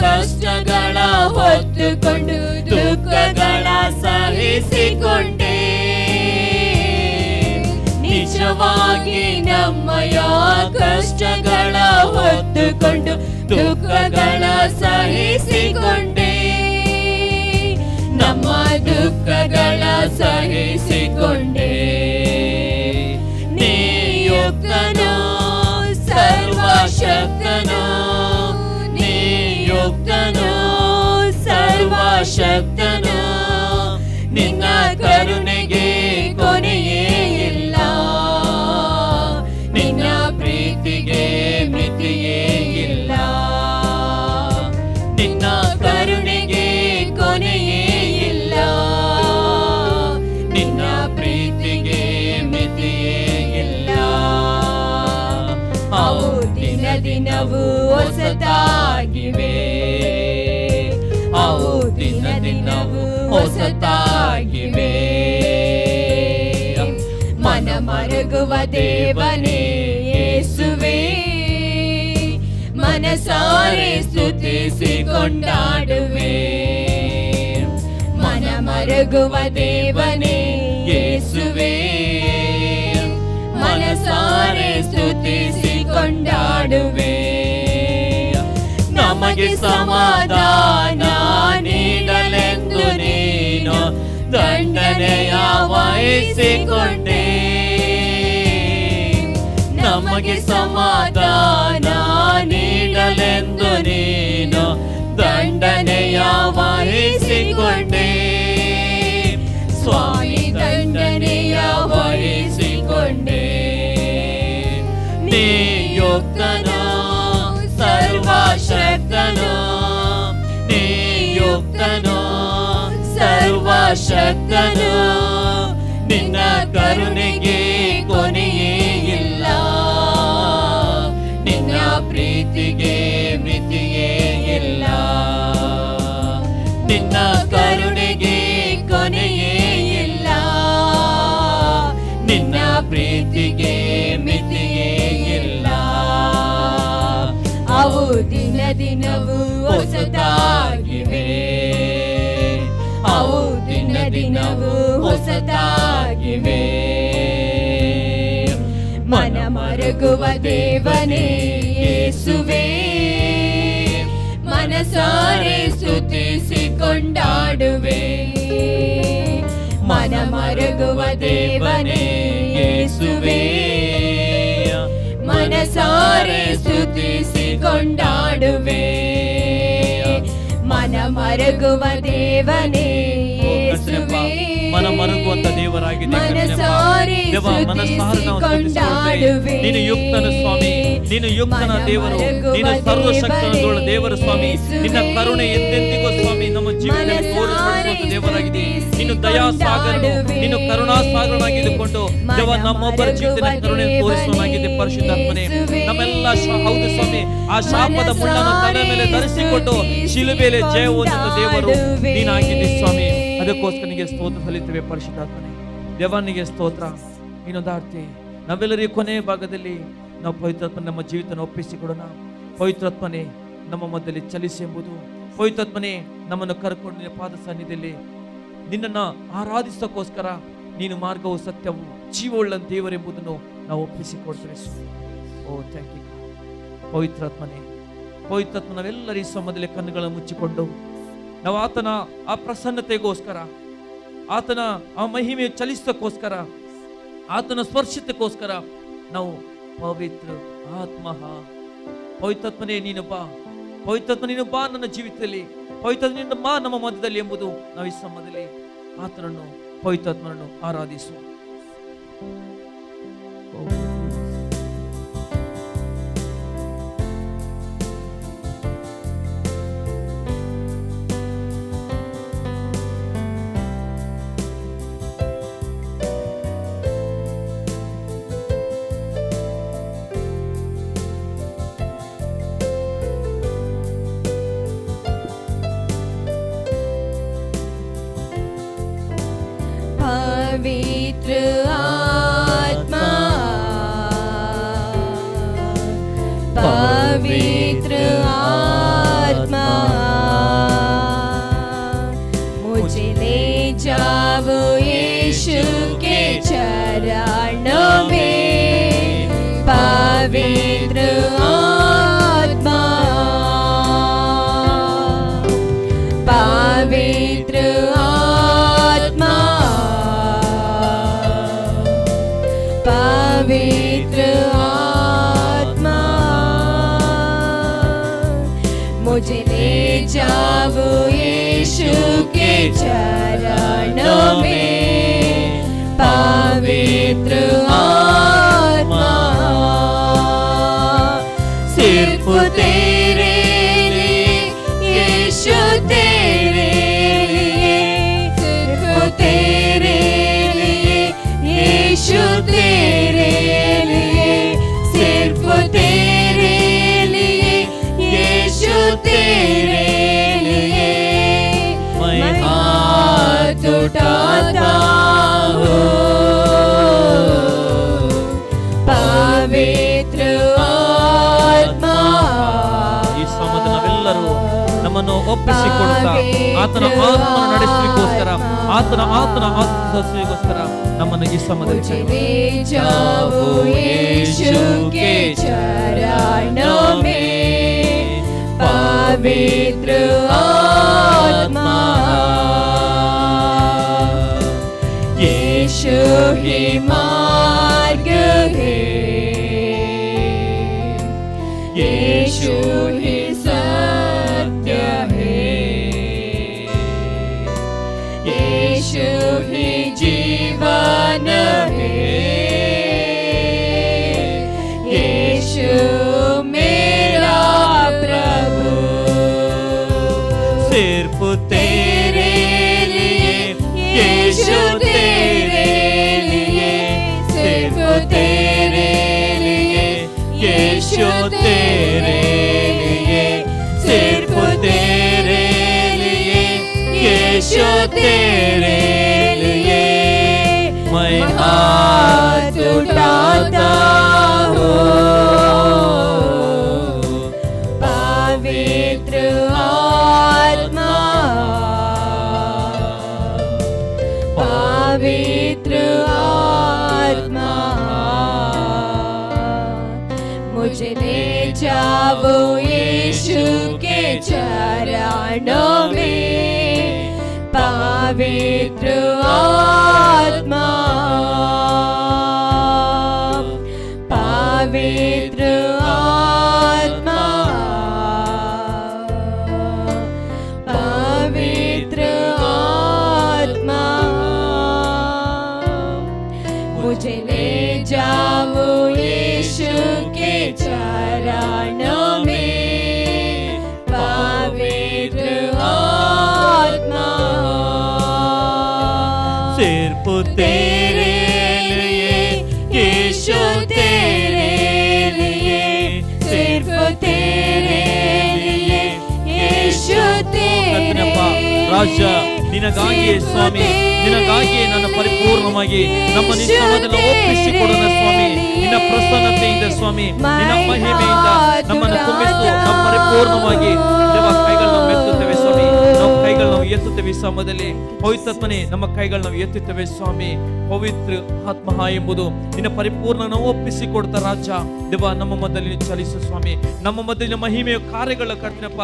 ಕಷ್ಟಗಳ ಹೊತ್ತುಕೊಂಡು ದುಃಖಗಳ ಸಹಿಸಿಕೊಂಡೆ. ನಿಜವಾಗಿ ನಮ್ಮಯ ಕಷ್ಟಗಳ ಹೊತ್ತುಕೊಂಡು ದುಃಖಗಳ ಸಹಿಸಿಕೊಂಡೆ. ನಮ್ಮ ದುಃಖಗಳ ಸಹಿಸಿಕೊಂಡೆ. ನೀ ಯುಕ್ತನು ಸರ್ವಶಕ್ತನು, ನೀ ಯುಕ್ತನು ಸರ್ವಶಕ್ತನು. ನಿನ್ನ ಕರುಣೆಗೆ ಕೊನೆಯೇ ಇಲ್ಲ, ನಿನ್ನ ಪ್ರೀತಿಗೆ ಮಿತಿಯೇ ಇಲ್ಲ. ನಿನ್ನ ಕರುಣೆಗೆ ಕೊನೆಯೇ ಇಲ್ಲ, ನಿನ್ನ ಪ್ರೀತಿಗೆ ಮಿತಿಯೇ ಇಲ್ಲ. ಅವು ದಿನ ದಿನವೂ ಹೊಸದಾಗಿವೆ, ಅವು ದಿನ ದಿನವೂ ಹೊಸದಾಗಿವೆ. ಮನ ಮರುಗುವ ದೇವನೇ ಯೇಸುವೇ, ಮನಸಾರೆ ಸ್ತುತಿಸಿ ಕೊಂಡಾಡುವೆ. ಮನ ಮರುಗುವ ದೇವನೇ ಯೇಸುವೇ, ಮನಸಾರೆ ಸ್ತುತಿಸಿ ಕೊಂಡಾಡುವೆ. ನಮಗೆ ಸಮಾಧಾನ ನೀಡಲೆಂದು ನೀನು ದಂಡನೆಯ ವಹಿಸಿಕೊಂಡೆ. ನಮಗೆ ಸಮಾಧಾನ ನೀಡಲೆಂದು ನೀನು ದಂಡನೆಯ ವಹಿಸಿಕೊಂಡೆ. ಸ್ವಾಮಿ ದಂಡನೆಯ ವಹಿಸಿಕೊಂಡೆ. ನೀ ಯುಕ್ತನು ಸರ್ವಶಕ್ತನು, ನೀ ಯುಕ್ತನು ಸರ್ವಶಕ್ತನು. ನಿನ್ನ ಕರುಣೆಗೆ ಕೊನೆಯೇ ಇಲ್ಲ, ನಿನ್ನ ಪ್ರೀತಿಗೆ ಮಿತಿಯೇ ಇಲ್ಲ. ನಿನ್ನ ಕರುಣೆಗೆ ಕೊನೆಯೇ ಇಲ್ಲ, ನಿನ್ನ ಪ್ರೀತಿಗೆ ಮಿತಿಯೇ ಇಲ್ಲ. ಅವು ದಿನ ದಿನವೂ ಹೊಸದಾಗಿವೆ, ಅವು ದಿನ ದಿನವೂ ಹೊಸದಾಗಿವೆ. ಮನ ಮರುಗುವ ದೇವನೇ ಯೇಸುವೇ, ಮನಸಾರೆ ಸ್ತುತಿಸಿ ಕೊಂಡಾಡುವೆ. ಮನ ಮರುಗುವ ದೇವನೇ ಯೇಸುವೇ, ಮನಸಾರೆ ಸ್ತುತಿಸಿ ಕೊಂಡಾಡುವೆ. ಮನ ಮರುಗುವ ದೇವನೇ ಯೇಸುವೇ, ಮನ ಮರುಗುವಂತ ದೇವರಾಗಿದೆ. ನೀನು ಯುಕ್ತನು ಸ್ವಾಮಿ, ನೀನು ಯುಕ್ತನ ದೇವರು, ನೀನು ಸರ್ವಶಕ್ತನ ದೇವರು ಸ್ವಾಮಿ. ನಿನ್ನ ಕರುಣೆ ಎಂದೆಂದಿಗೂ ಸ್ವಾಮಿ ನಮ್ಮ ಜೀವನದಲ್ಲಿ ತೋರಿಸುವಂತ ದೇವರಾಗಿದೆ. ನೀನು ದಯಾ ಸಾಗರನು, ನೀನು ಕರುಣಾ ಸಾಗರನಾಗಿದ್ದುಕೊಂಡು ದೇವ ನಮ್ಮೊಬ್ಬರ ಜೀವಿತದಲ್ಲಿ ಕರುಣೆ ತೋರಿಸುವನಾಗಿದೆ. ಪರಿಶುದ್ಧಾತ್ಮನೇ, ನಮ್ಮೆಲ್ಲ ಹೌದು ಸ್ವಾಮಿ, ಆ ಶಾಪದ ಮುಳ್ಳನ್ನು ತಲೆ ಮೇಲೆ ಧರಿಸಿಕೊಂಡು ಶಿಲುಬೆಯಲ್ಲಿ ಜಯ ಹೊಂದಿದ ದೇವರು ನೀನಾಗಿದ್ದಿ ಸ್ವಾಮಿ. ಅದಕ್ಕೋಸ್ಕರ ನಿಮಗೆ ಸ್ತೋತ್ರ ಸಲ್ಲಿಸುತ್ತೇವೆ ಪರಿಶುದ್ಧಾತ್ಮನೇ. ದೇವನಿಗೆ ಸ್ತೋತ್ರ. ಇನ್ನೊಂದಾರ್ತಿ ನಾವೆಲ್ಲರಿಗೂ ಕೊನೆಯ ಭಾಗದಲ್ಲಿ ನಾವು ಪವಿತ್ರಾತ್ಮನೆ ನಮ್ಮ ಜೀವಿತ ಒಪ್ಪಿಸಿಕೊಡೋಣ. ಪವಿತ್ರಾತ್ಮನೆ ನಮ್ಮ ಮಧ್ಯದಲ್ಲಿ ಚಲಿಸಿ ಎಂಬುದು, ಪವಿತ್ರಾತ್ಮನೆ ನಮ್ಮನ್ನು ಕರ್ಕೊಂಡು ನಿನ್ನ ಪಾದ ಸನ್ನಿಧಿಯಲ್ಲಿ ನಿನ್ನನ್ನು ಆರಾಧಿಸೋಕ್ಕೋಸ್ಕರ ನೀನು ಮಾರ್ಗವು ಸತ್ಯವು ಜೀವವುಳ್ಳ ದೇವರೆಂಬುದನ್ನು ನಾವು ಒಪ್ಪಿಸಿಕೊಡ್ತೇವೆ. ಓ ಥ್ಯಾಂಕ್ ಯು ಪವಿತ್ರಾತ್ಮನೆ. ಪವಿತ್ರಾತ್ಮ ನಾವೆಲ್ಲರ ಈ ಸಮಯದಲ್ಲಿ ಕಣ್ಣುಗಳನ್ನು ಮುಚ್ಚಿಕೊಂಡು ನಾವು ಆತನ ಆ ಪ್ರಸನ್ನತೆಗೋಸ್ಕರ, ಆತನ ಆ ಮಹಿಮೆ ಚಲಿಸೋಕ್ಕೋಸ್ಕರ, ಆತನ ಸ್ಪರ್ಶತೆಗೋಸ್ಕರ ನಾವು ಪವಿತ್ರ ಆತ್ಮ ಪವಿತ್ರಾತ್ಮನೇ ನೀನು ಬಾ, ಪವಿತ್ರಾತ್ಮ ನೀನು ಬಾ ನನ್ನ ಜೀವಿತದಲ್ಲಿ, ಪವಿತ್ರಾತ್ಮ ನೀನು ಬಾ ನಮ್ಮ ಮಧ್ಯದಲ್ಲಿ ಎಂಬುದು ನಾವು ಈ ಸಮಯದಲ್ಲಿ ಆತನನ್ನು ಪವಿತ್ರಾತ್ಮನನ್ನು ಆರಾಧಿಸುವ. पवित्र आत्मा, पवित्र आत्मा, मुझे ले जाओ यीशु के चरणों में. पवित्र आत्मा, पवित्र आत्मा, पवित्र आत्मा, मुझे ले जाओ यीशु के चरणों में. पवित्र आत्मा, सिर्फ तेरे लिए यीशु, तेरे लिए, सिर्फ तेरे लिए यीशु, तेरे लिए, सिर्फ तेरे लिए यीशु, तेरे लिए मैं हाथ उठाता हूँ. पवित्र आत्मा, ಈ ಸಮಯದಲ್ಲಿ ನಾವೆಲ್ಲರೂ ನಮ್ಮನ್ನು ಒಪ್ಪಿಸಿಕೊಡುತ್ತಾ ಆತನ ಆತ್ಮ ನಡೆಸಲಿಕ್ಕೋಸ್ಕರ, ಆತನ ಆತ್ಮಗೋಸ್ಕರ ನಮ್ಮನ್ನು ಈ ಸಮಯದಲ್ಲಿ जाओ यीशु के चरणों में. पवित्र आत्मा, यीशु ही मार्ग है, यीशु ही सत्य है, यीशु ही जीवन है, यीशु मेरा प्रभु। सिर्फ तेरे लिए यीशु, तेरे लिए, सिर्फ तेरे लिए यीशु, तेरे लिए, सिर्फ तेरे लिए यीशु, तेरे लिए मैं हाथ उठाता हूँ। पवित्र आत्मा, पवित्र आत्मा, मुझे ले जाओ यीशु के चरणों में। पवित्र आत्मा, पवित्र आत्मा, पवित्र आत्मा, मुझे ले जाओ यीशु के चरणों में। पवित्र आत्मा, सिर्फ तेरे लिए यीशु, तेरे लिए, सिर्फ तेरे लिए यीशु, तेरे ರಾಜ ನಿನಗಾಗಿಯೇ ಸ್ವಾಮಿ, ನಿನಗಾಗಿಯೇ ನನ್ನ ಪರಿಪೂರ್ಣವಾಗಿ ನಮ್ಮ ನಿಶ್ಚಯವನ್ನು ಒಪ್ಪಿಸಿಕೊಡೋಣ ಸ್ವಾಮಿ. ನಿನ್ನ ಪ್ರಸನ್ನತೆಯಿಂದ ಸ್ವಾಮಿ, ನಿನ್ನ ಮಹಿಮೆಯಿಂದ ನಮ್ಮನ್ನು ತುಂಬಿಸು. ನಮ್ಮ ಪರಿಪೂರ್ಣವಾಗಿ ದೇವ ಕೈಗಳನ್ನು ನಾವು ಎತ್ತುತ್ತೇವೆ ಸ್ವಾಮಿ, ನಾವು ಕೈಗಳು ನಾವು ಎತ್ತುತ್ತೇವೆ ಸಮಯದಲ್ಲಿ. ಪವಿತ್ರಾತ್ಮನೇ ನಮ್ಮ ಕೈಗಳು ನಾವು ಎತ್ತುತ್ತೇವೆ ಸ್ವಾಮಿ. ಪವಿತ್ರ ಆತ್ಮ ಎಂಬುದು ನಿನ್ನ ಪರಿಪೂರ್ಣ ನಾವು ಒಪ್ಪಿಸಿಕೊಡ್ತಾ ರಾಜ ದೇವ ನಮ್ಮ ಮಧ್ಯದಲ್ಲಿ ಚಲಿಸು ಸ್ವಾಮಿ. ನಮ್ಮ ಮಧ್ಯದಲ್ಲಿ ಮಹಿಮೆಯ ಕಾರ್ಯಗಳ ಕರ್ತನಪ್ಪ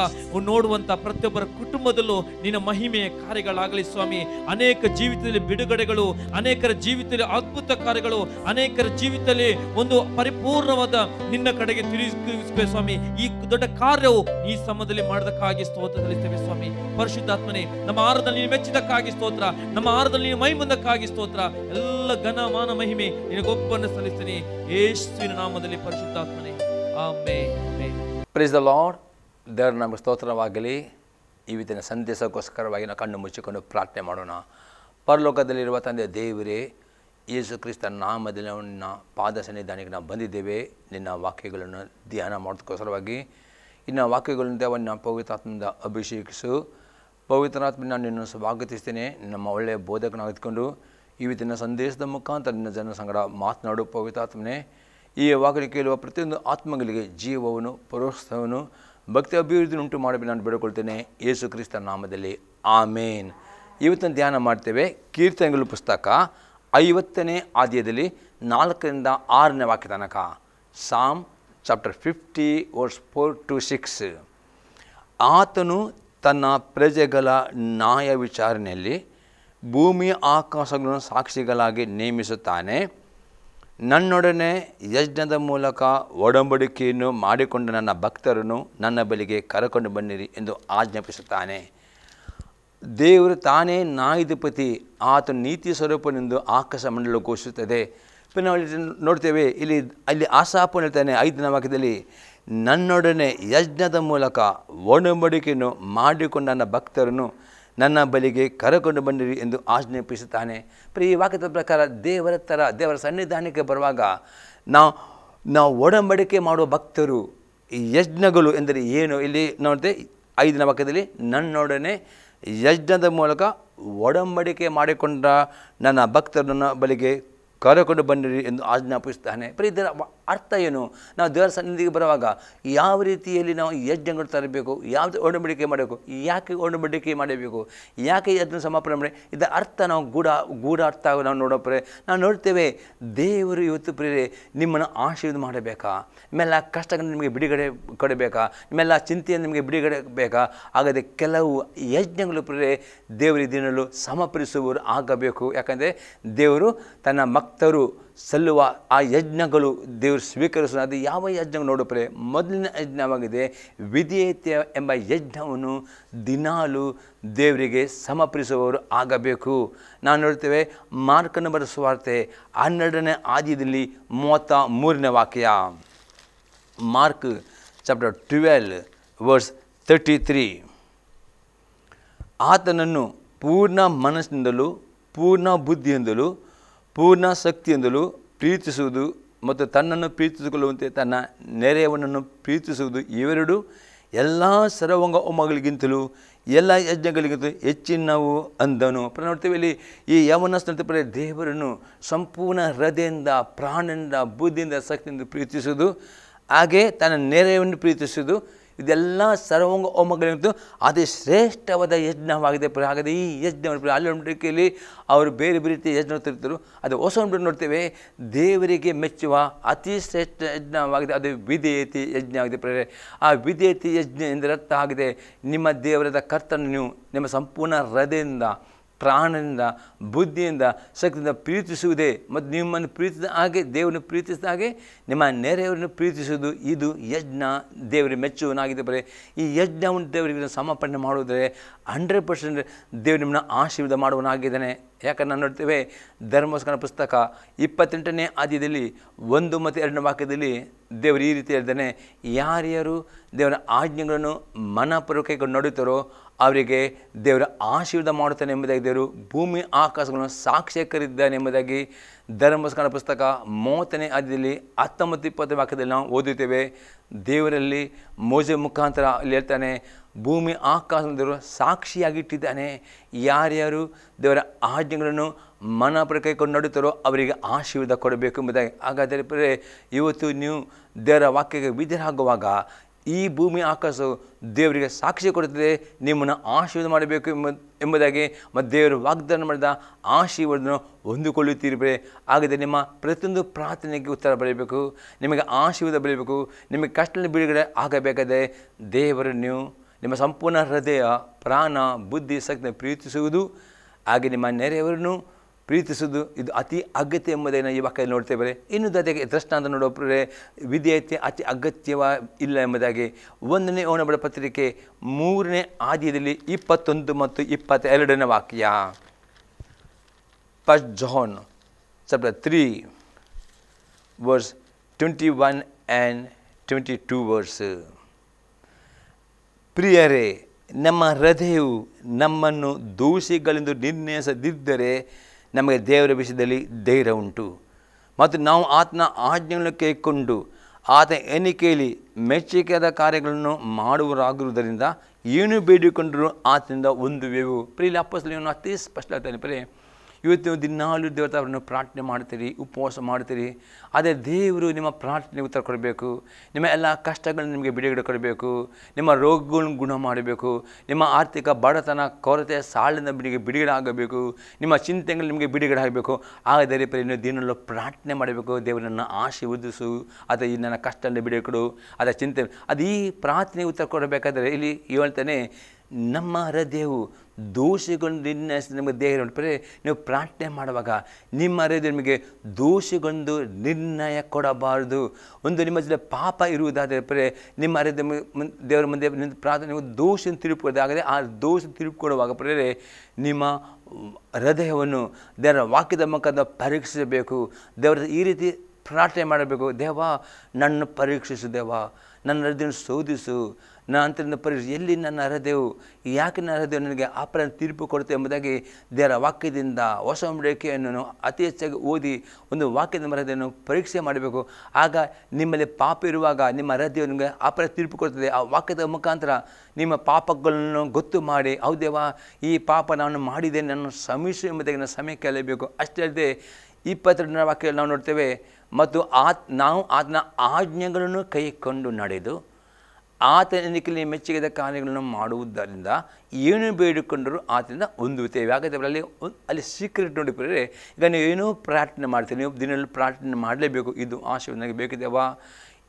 ನೋಡುವಂತ ಪ್ರತಿಯೊಬ್ಬರ ಕುಟುಂಬದಲ್ಲೂ ನಿನ್ನ ಮಹಿಮೆಯ ಕಾರ್ಯಗಳಾಗಲಿ ಸ್ವಾಮಿ. ಅನೇಕ ಜೀವಿತದಲ್ಲಿ ಬಿಡುಗಡೆಗಳು, ಅನೇಕರ ಜೀವಿತದಲ್ಲಿ ಅದ್ಭುತ ಕಾರ್ಯಗಳು, ಅನೇಕರ ಜೀವಿತದಲ್ಲಿ ಒಂದು ಪರಿಪೂರ್ಣವಾದ ನಿನ್ನ ಕಡೆಗೆ ತಿರುಗಿಸುತ್ತೇವೆ ಸ್ವಾಮಿ. ಈ ದೊಡ್ಡ ಕಾರ್ಯವು ಈ ಸಮಯದಲ್ಲಿ ಮಾಡೋದಕ್ಕಾಗಿ ಸ್ತೋತ್ರ ಸಲ್ಲಿಸ್ತೇವೆ ಸ್ವಾಮಿ. ಪರಿಶುದ್ಧಾತ್ಮನೇ ನಮ್ಮ ಆಹಾರದಲ್ಲಿ ನೀನು ಮೆಚ್ಚಿದಕ್ಕಾಗಿ ಸ್ತೋತ್ರ, ನಮ್ಮ ಆಹಾರದಲ್ಲಿ ನೀನು ಮೈ ಮುಂದಕ್ಕಾಗಿ ಸ್ತೋತ್ರ. ಎಲ್ಲ ಘನ ಮಾನ ಮಹಿಮೆ ನಿನಗೊಬ್ಬನ್ನು ಸಲ್ಲಿಸ್ತೀನಿ ಯೇಸುವಿನ ನಾಮದಲ್ಲಿ ಪರಿಶುದ್ಧಾತ್ಮನೇ, ಆಮೆನ್. Price the lord. ದೇವರ ನಮಗೆ ಸ್ತೋತ್ರವಾಗಲಿ. ಈ ವಿಧಿನ ಸಂದೇಶಕ್ಕೋಸ್ಕರವಾಗಿ ನಾವು ಕಣ್ಣು ಮುಚ್ಚಿಕೊಂಡು ಪ್ರಾರ್ಥನೆ ಮಾಡೋಣ. ಪರಲೋಕದಲ್ಲಿರುವ ತಂದೆ ದೇವರೇ, ಯೇಸು ಕ್ರಿಸ್ತನ ನಾಮದಲ್ಲಿ ನಿನ್ನ ಪಾದ ಸನ್ನಿಧಾನಕ್ಕೆ ನಾವು ಬಂದಿದ್ದೇವೆ. ನಿನ್ನ ವಾಕ್ಯಗಳನ್ನು ಧ್ಯಾನ ಮಾಡೋದಕ್ಕೋಸ್ಕರವಾಗಿ ಇನ್ನು ವಾಕ್ಯಗಳನ್ನು ದೇವನ್ನ ಪವಿತ್ರಾತ್ಮದಿಂದ ಅಭಿಷೇಕಿಸು. ಪವಿತ್ರಾತ್ಮನ ನಿನ್ನನ್ನು ಸ್ವಾಗತಿಸ್ತೇನೆ. ನಮ್ಮ ಒಳ್ಳೆಯ ಬೋಧಕನಾಗಿದ್ಕೊಂಡು ಈ ವಿಧಿನ ಸಂದೇಶದ ಮುಖಾಂತರ ನಿನ್ನ ಜನ ಸಂಗಡ ಮಾತನಾಡು ಪವಿತ್ರಾತ್ಮನೇ. ಈ ವಾಕ್ಯ ಕೇಳುವ ಪ್ರತಿಯೊಂದು ಆತ್ಮಗಳಿಗೆ ಜೀವವನ್ನು, ಪ್ರೋತ್ಸಾಹವನ್ನು, ಭಕ್ತಿ ಅಭಿವೃದ್ಧಿಯನ್ನು ಉಂಟು ಮಾಡಬೇಕು ನಾನು ಬೇಡಿಕೊಳ್ತೇನೆ ಯೇಸು ಕ್ರಿಸ್ತನ ನಾಮದಲ್ಲಿ, ಆಮೇನ್. ಇವತ್ತನ್ನು ಧ್ಯಾನ ಮಾಡ್ತೇವೆ ಕೀರ್ತನೆಗಳ ಪುಸ್ತಕ 50ನೇ ಅಧ್ಯಾಯದಲ್ಲಿ 4ರಿಂದ 6ನೇ ವಾಕ್ಯ ತನಕ. ಸಾಮ್ ಚಾಪ್ಟರ್ 50 ವರ್ಸ್ 4 to 6. ಆತನು ತನ್ನ ಪ್ರಜೆಗಳ ನ್ಯಾಯ ವಿಚಾರಣೆಯಲ್ಲಿ ಭೂಮಿಯ ಆಕಾಶಗಳನ್ನು ಸಾಕ್ಷಿಗಳಾಗಿ ನೇಮಿಸುತ್ತಾನೆ. ನನ್ನೊಡನೆ ಯಜ್ಞದ ಮೂಲಕ ಒಡಂಬಡಿಕೆಯನ್ನು ಮಾಡಿಕೊಂಡ ನನ್ನ ಭಕ್ತರನ್ನು ನನ್ನ ಬಳಿಗೆ ಕರೆಕೊಂಡು ಬನ್ನಿರಿ ಎಂದು ಆಜ್ಞಾಪಿಸುತ್ತಾನೆ. ದೇವರು ತಾನೇ ನ್ಯಾಯಾಧಿಪತಿ, ಆತನು ನೀತಿ ಸ್ವರೂಪನೆಂದು ಆಕಾಶ ಮಂಡಲ ಘೋಷಿಸುತ್ತದೆ. ನಾವು ನೋಡ್ತೇವೆ ಅಲ್ಲಿ ಆಸಾಪು ಹೇಳ್ತಾನೆ 5ನೇ ವಾಕ್ಯದಲ್ಲಿ, ನನ್ನೊಡನೆ ಯಜ್ಞದ ಮೂಲಕ ಒಡಂಬಡಿಕೆಯನ್ನು ಮಾಡಿಕೊಂಡ ನನ್ನ ಭಕ್ತರನ್ನು ನನ್ನ ಬಳಿಗೆ ಕರೆಕೊಂಡು ಬಂದಿರಿ ಎಂದು ಆಜ್ಞಾಪಿಸುತ್ತಾನೆ. ಈ ವಾಕ್ಯದ ಪ್ರಕಾರ ದೇವರ ಸನ್ನಿಧಾನಕ್ಕೆ ಬರುವಾಗ ನಾವು ಒಡಂಬಡಿಕೆ ಮಾಡುವ ಭಕ್ತರು. ಈ ಯಜ್ಞಗಳು ಎಂದರೆ ಏನು? ಇಲ್ಲಿ ನೋಡಿದೆ 5ನೇ ವಾಕ್ಯದಲ್ಲಿ, ನನ್ನೊಡನೆ ಯಜ್ಞದ ಮೂಲಕ ಒಡಂಬಡಿಕೆ ಮಾಡಿಕೊಂಡ ನನ್ನ ಭಕ್ತರನ್ನ ಬಳಿಗೆ ಕರೆಕೊಂಡು ಬನ್ನಿರಿ ಎಂದು ಆಜ್ಞಾಪಿಸುತ್ತಾನೆ. ಇದರ ಅರ್ಥ ಏನು? ನಾವು ದೇವರ ಸನ್ನಿಧಿಗೆ ಬರುವಾಗ ಯಾವ ರೀತಿಯಲ್ಲಿ ನಾವು ಯಜ್ಞಗಳು ತರಬೇಕು, ಯಾವುದು ಒಡಂಬಡಿಕೆ ಮಾಡಬೇಕು, ಯಾಕೆ ಒಡಂಬಡಿಕೆ ಮಾಡಬೇಕು, ಯಾಕೆ ಅದನ್ನು ಸಮರ್ಪಣೆ ಮಾಡಿ, ಇದರ ಅರ್ಥ ನಾವು ಗೂಢ ಅರ್ಥ ನಾವು ನೋಡೋಪ್ರೆ ನಾವು ನೋಡ್ತೇವೆ. ದೇವರು ಇವತ್ತು ಪ್ರಿಯರೇ ನಿಮ್ಮನ್ನು ಆಶೀರ್ವಾದ ಮಾಡಬೇಕಾ, ನಿಮ್ಮೆಲ್ಲ ಕಷ್ಟಗಳನ್ನು ನಿಮಗೆ ಬಿಡುಗಡೆ ಕೊಡಬೇಕಾ, ನಿಮ್ಮೆಲ್ಲ ಚಿಂತೆಯನ್ನು ನಿಮಗೆ ಬಿಡುಗಡೆ ಬೇಕಾ? ಹಾಗಾದರೆ ಕೆಲವು ಯಜ್ಞಗಳು ಪ್ರಿಯರೇ ದೇವರು ದಿನಲ್ಲೂ ಸಮರ್ಪಿಸುವವರು ಆಗಬೇಕು. ಯಾಕಂದರೆ ದೇವರು ತನ್ನ ಭಕ್ತರು ಸಲ್ಲುವ ಆ ಯಜ್ಞಗಳು ದೇವರು ಸ್ವೀಕರಿಸೋಣ. ಅದು ಯಾವ ಯಜ್ಞ ನೋಡಪ್ರೆ, ಮೊದಲಿನ ಯಜ್ಞವಾಗಿದೆ. ವಿಧೇಯತೆ ಎಂಬ ಯಜ್ಞವನ್ನು ದಿನಾಲು ದೇವರಿಗೆ ಸಮರ್ಪಿಸುವವರು ಆಗಬೇಕು. ನಾವು ನೋಡ್ತೇವೆ ಮಾರ್ಕನ ಬರೆದ ಸುವಾರ್ತೆ 12ನೇ ಅಧ್ಯಾಯದಲ್ಲಿ 33ನೇ ವಾಕ್ಯ. Mark chapter 12 verse 33. ಆತನನ್ನು ಪೂರ್ಣ ಮನಸ್ಸಿನಿಂದಲೂ ಪೂರ್ಣ ಬುದ್ಧಿಯಿಂದಲೂ ಪೂರ್ಣ ಶಕ್ತಿಯಿಂದಲೂ ಪ್ರೀತಿಸುವುದು ಮತ್ತು ತನ್ನನ್ನು ಪ್ರೀತಿಸಿಕೊಳ್ಳುವಂತೆ ತನ್ನ ನೆರೆಯವನನ್ನು ಪ್ರೀತಿಸುವುದು, ಇವೆರಡು ಎಲ್ಲ ಸರ್ವಾಂಗ ಹೋಮಗಳಿಗಿಂತಲೂ ಎಲ್ಲ ಯಜ್ಞಗಳಿಗಿಂತಲೂ ಹೆಚ್ಚಿನವು ಅಂದನು. ನೋಡ್ತೇವೆ ಇಲ್ಲಿ ಈ ಯವನಸ್ಥೆ ದೇವರನ್ನು ಸಂಪೂರ್ಣ ಹೃದಯದಿಂದ, ಪ್ರಾಣದಿಂದ, ಬುದ್ಧಿಯಿಂದ, ಶಕ್ತಿಯಿಂದ ಪ್ರೀತಿಸುವುದು, ಹಾಗೆ ತನ್ನ ನೆರೆಯನ್ನು ಪ್ರೀತಿಸುವುದು, ಇದೆಲ್ಲ ಸರ್ವಾಂಗ ಹೋಮಗಳಿಗಿಂತ ಅತಿ ಶ್ರೇಷ್ಠವಾದ ಯಜ್ಞವಾಗಿದೆ. ಹಾಗಾದರೆ ಈ ಯಜ್ಞ ಅಲ್ಲಿ ಅವರು ಬೇರೆ ಬೇರೆ ರೀತಿಯ ಯಜ್ಞ ತಿರುತ್ತಾರೆ. ಅದು ಹೊಸ ನೋಡ್ತೇವೆ, ದೇವರಿಗೆ ಮೆಚ್ಚುವ ಅತಿ ಶ್ರೇಷ್ಠ ಯಜ್ಞವಾಗಿದೆ. ಅದು ವಿಧೇಯತೆ ಯಜ್ಞವಾಗಿದೆ. ಆ ವಿಧೇಯತೆ ಯಜ್ಞ ಎಂದರೆ ಅರ್ಥ ಆಗಿದೆ, ನಿಮ್ಮ ದೇವರಾದ ಕರ್ತನ ನೀವು ನಿಮ್ಮ ಸಂಪೂರ್ಣ ಹೃದಯದಿಂದ, ಪ್ರಾಣದಿಂದ, ಬುದ್ಧಿಯಿಂದ, ಶಕ್ತಿಯಿಂದ ಪ್ರೀತಿಸುವುದೇ. ಮತ್ತು ನಿಮ್ಮನ್ನು ಪ್ರೀತಿಸಿದ ಹಾಗೆ ದೇವರನ್ನು ಪ್ರೀತಿಸಿದ ಹಾಗೆ ನಿಮ್ಮ ನೆರೆಯವರನ್ನು ಪ್ರೀತಿಸುವುದು, ಇದು ಯಜ್ಞ ದೇವರಿಗೆ ಮೆಚ್ಚುವನಾಗಿದೆ. ಈ ಯಜ್ಞವನ್ನು ದೇವರಿಗೆ ಸಮರ್ಪಣೆ ಮಾಡುವುದರೆ 100% ದೇವರು ನಿಮ್ಮನ್ನು ಆಶೀರ್ವಾದ ಮಾಡುವನಾಗಿದ್ದಾನೆ. ಯಾಕಂದ್ರೆ ನಾವು ನೋಡ್ತೇವೆ ಧರ್ಮೋಸ್ಕರ ಪುಸ್ತಕ 28ನೇ ಅಧ್ಯಾಯದಲ್ಲಿ 1 ಮತ್ತು 2ನೇ ವಾಕ್ಯದಲ್ಲಿ ದೇವರು ಈ ರೀತಿ ಹೇಳ್ತಾನೆ, ಯಾರ್ಯಾರು ದೇವರ ಆಜ್ಞೆಗಳನ್ನು ಮನಪೂರ್ವಕ ನಡೆಯುತ್ತಾರೋ ಅವರಿಗೆ ದೇವರ ಆಶೀರ್ವಾದ ಮಾಡುತ್ತಾನೆ ಎಂಬುದಾಗಿ ದೇವರು ಭೂಮಿ ಆಕಾಶಗಳನ್ನು ಸಾಕ್ಷಿಕರಿದ್ದಾನೆ ಎಂಬುದಾಗಿ ಧರ್ಮೋಸ್ಕರ ಪುಸ್ತಕ 30ನೇ ಅಧ್ಯಾಯದಲ್ಲಿ 19-20 ವಾಕ್ಯದಲ್ಲಿ ನಾವು ಓದುತ್ತೇವೆ. ದೇವರಲ್ಲಿ ಮೋಸೆ ಮುಖಾಂತರ ಅಲ್ಲಿ ಹೇಳ್ತಾನೆ, ಭೂಮಿ ಆಕಾಶ ದೇವರು ಸಾಕ್ಷಿಯಾಗಿಟ್ಟಿದ್ದಾನೆ, ಯಾರ್ಯಾರು ದೇವರ ಆಜ್ಞೆಗಳನ್ನು ಮನಪೂರ್ವಕ ನಡೆಯುತ್ತಾರೋ ಅವರಿಗೆ ಆಶೀರ್ವಾದ ಕೊಡಬೇಕು ಎಂಬುದಾಗಿ. ಹಾಗಾದರೆ ಇವತ್ತು ನೀವು ದೇವರ ವಾಕ್ಯಕ್ಕೆ ವಿಧೇಯರಾಗುವಾಗ ಈ ಭೂಮಿ ಆಕಾಶವು ದೇವರಿಗೆ ಸಾಕ್ಷಿ ಕೊಡುತ್ತದೆ, ನಿಮ್ಮನ್ನು ಆಶೀರ್ವಾದ ಮಾಡಬೇಕು ಎಂಬುದಾಗಿ. ಮತ್ತು ದೇವರು ವಾಗ್ದಾನ ಮಾಡಿದ ಆಶೀರ್ವಾದವನ್ನು ಹೊಂದಿಕೊಳ್ಳುತ್ತೀರಿ. ಹಾಗಾದರೆ ನಿಮ್ಮ ಪ್ರತಿಯೊಂದು ಪ್ರಾರ್ಥನೆಗೆ ಉತ್ತರ ಬರಬೇಕು, ನಿಮಗೆ ಆಶೀರ್ವಾದ ಬರಬೇಕು, ನಿಮಗೆ ಕಷ್ಟದಲ್ಲಿ ಬಿಡುಗಡೆ ಆಗಬೇಕಾದರೆ ದೇವರನ್ನು ನೀವು ನಿಮ್ಮ ಸಂಪೂರ್ಣ ಹೃದಯ, ಪ್ರಾಣ, ಬುದ್ಧಿ, ಶಕ್ತಿಯನ್ನು ಪ್ರೀತಿಸುವುದು, ಹಾಗೆ ನಿಮ್ಮ ನೆರೆಯವರನ್ನು ಪ್ರೀತಿಸುವುದು ಇದು ಅತಿ ಅಗತ್ಯ ಎಂಬುದನ್ನು ಈ ವಾಕ್ಯದಲ್ಲಿ ನೋಡ್ತೇವೆ. ಇನ್ನು ಅದಕ್ಕೆ ದೃಷ್ಟಾಂತ ನೋಡೋಪ್ರೆ ವಿಧೇಯತೆ ಅತಿ ಅಗತ್ಯವ ಇಲ್ಲ ಎಂಬುದಾಗಿ 1ನೇ ಯೋಹನ ಪತ್ರಿಕೆ 3ನೇ ಅಧ್ಯಾಯದಲ್ಲಿ 21 ಮತ್ತು 22ನೇ ವಾಕ್ಯ. 1 John chapter 3 verse 21 and 22 verse. ಪ್ರಿಯರೇ, ನಮ್ಮ ಹೃದಯವು ನಮ್ಮನ್ನು ದೋಷಿಗಳೆಂದು ನಿರ್ಣಯಿಸದಿದ್ದರೆ ನಮಗೆ ದೇವರ ವಿಷಯದಲ್ಲಿ ಧೈರ್ಯ ಉಂಟು, ಮತ್ತು ನಾವು ಆತನ ಆಜ್ಞೆಗಳನ್ನು ಕೈಕೊಂಡು ಆತ ಎಣಿಕೆಯಲ್ಲಿ ಮೆಚ್ಚುಗೆಯಾದ ಕಾರ್ಯಗಳನ್ನು ಮಾಡುವರಾಗಿರುವುದರಿಂದ ಏನು ಬೇಡಿಕೊಂಡರೂ ಆತನಿಂದ ಹೊಂದುವೆವು. ಪ್ರಿಯ ಅಪ್ಪಸ್ತಲನು ಅತಿ ಸ್ಪಷ್ಟ ಆಗ್ತಾನೆ. ಇವತ್ತು ದಿನಾಲು ದೇವರ ಅವರನ್ನು ಪ್ರಾರ್ಥನೆ ಮಾಡ್ತೀರಿ, ಉಪವಾಸ ಮಾಡ್ತೀರಿ, ಆದರೆ ದೇವರು ನಿಮ್ಮ ಪ್ರಾರ್ಥನೆಗೆ ಉತ್ತರ ಕೊಡಬೇಕು. ನಿಮ್ಮ ಎಲ್ಲ ಕಷ್ಟಗಳನ್ನು ನಿಮಗೆ ಬಿಡುಗಡೆ ಕೊಡಬೇಕು, ನಿಮ್ಮ ರೋಗಗಳನ್ನು ಗುಣ ಮಾಡಬೇಕು, ನಿಮ್ಮ ಆರ್ಥಿಕ ಬಡತನ, ಕೊರತೆ, ಸಾಲಿನ ಬಿಡುಗಡೆ ಆಗಬೇಕು, ನಿಮ್ಮ ಚಿಂತೆಗಳು ನಿಮಗೆ ಬಿಡುಗಡೆ ಆಗಬೇಕು. ಆದರೆ ನೀವು ದಿನಲ್ಲೂ ಪ್ರಾರ್ಥನೆ ಮಾಡಬೇಕು, ದೇವರನ್ನು ಆಶೀರ್ವದಿಸು, ಅಥವಾ ಈ ನನ್ನ ಕಷ್ಟದಿಂದ ಬಿಡುಗಡೆ ಕೊಡು, ಅದರ ಚಿಂತೆ. ಅದು ಈ ಪ್ರಾರ್ಥನೆಗೆ ಉತ್ತರ ಕೊಡಬೇಕಾದರೆ ಇಲ್ಲಿ ಹೇಳ್ತಾನೆ, ನಮ್ಮ ಹೃದಯವು ದೋಷಿಗೊಂಡು ನಿರ್ಣಯಿಸಿ ನಿಮಗೆ ದೇಹ ಉಂಟು. ನೀವು ಪ್ರಾರ್ಥನೆ ಮಾಡುವಾಗ ನಿಮ್ಮ ಹೃದಯ ನಿಮಗೆ ದೋಷಿಗೊಂಡು ನಿರ್ಣಯ ಕೊಡಬಾರದು. ಒಂದು ನಿಮ್ಮ ಜೊತೆ ಪಾಪ ಇರುವುದಾದರೆ ನಿಮ್ಮ ಹೃದಯ ದೇವರ ಮುಂದೆ ಪ್ರಾರ್ಥನೆ ನೀವು ದೋಷ ತಿರುಪುವುದಾಗದೆ ಆ ದೋಷ ತಿರುಪುಕೊಡುವಾಗ ನಿಮ್ಮ ಹೃದಯವನ್ನು ದೇವರ ವಾಕ್ಯದ ಮುಖಾಂತರ ಪರೀಕ್ಷಿಸಬೇಕು. ದೇವರ ಈ ರೀತಿ ಪ್ರಾರ್ಥನೆ ಮಾಡಬೇಕು, ದೇವ ನನ್ನ ಪರೀಕ್ಷಿಸು, ದೇವ ನನ್ನ ಹೃದಯವನ್ನು ಶೋಧಿಸು, ನನ್ನ ಅಂತರಿಂದ ಪರೀಕ್ಷೆ, ಎಲ್ಲಿ ನನ್ನ ಹೃದಯವು, ಯಾಕೆ ನನ್ನ ಹೃದಯ ನನಗೆ ಅಪರಾಧ ತೀರ್ಪು ಕೊಡುತ್ತೆ ಎಂಬುದಾಗಿ ದೇವರ ವಾಕ್ಯದಿಂದ ಹೊಸ ಒಡಂಬಡಿಕೆಯನ್ನು ಅತಿ ಹೆಚ್ಚಾಗಿ ಓದಿ ಒಂದು ವಾಕ್ಯದ ಹೃದಯವನ್ನು ಪರೀಕ್ಷೆ ಮಾಡಬೇಕು. ಆಗ ನಿಮ್ಮಲ್ಲಿ ಪಾಪ ಇರುವಾಗ ನಿಮ್ಮ ಹೃದಯ ನಿಮಗೆ ಅಪರಾಧ ತೀರ್ಪು ಕೊಡ್ತದೆ. ಆ ವಾಕ್ಯದ ಮುಖಾಂತರ ನಿಮ್ಮ ಪಾಪಗಳನ್ನು ಗೊತ್ತು ಮಾಡಿ, ಹೌದೇವ ಈ ಪಾಪ ನಾನು ಮಾಡಿದೆ, ನನ್ನ ಕ್ಷಮಿಸು ಎಂಬುದಾಗಿ ನಾನು ಸಮಯ ಕೇಳಬೇಕು. ಅಷ್ಟೇ ಅಲ್ಲದೆ 22ನೇ ವಾಕ್ಯದಲ್ಲಿ ನಾವು ನೋಡ್ತೇವೆ, ಮತ್ತು ನಾವು ಆತನ ಆಜ್ಞೆಗಳನ್ನು ಕೈಕೊಂಡು ನಡೆದು ಆತ ಎಣಿಕೆಯಲ್ಲಿ ಮೆಚ್ಚುಗೆದ ಕಾರ್ಯಗಳನ್ನು ಮಾಡುವುದರಿಂದ ಏನು ಬೇಡಿಕೊಂಡರೂ ಆತನಿಂದ ಹೊಂದುತ್ತೇವೆ. ಹಾಗಾದರೆ ಅಲ್ಲಿ ಸೀಕ್ರೆಟ್ ನೋಡಿಕೊಂಡ್ರೆ, ಈಗ ನೀವು ಏನೋ ಪ್ರಾರ್ಥನೆ ಮಾಡ್ತೀರಿ, ನೀವು ದಿನದಲ್ಲಿ ಪ್ರಾರ್ಥನೆ ಮಾಡಲೇಬೇಕು. ಇದು ಆಶೀರ್ವಾದ ನನಗೆ ಬೇಕಿದೆವಾ,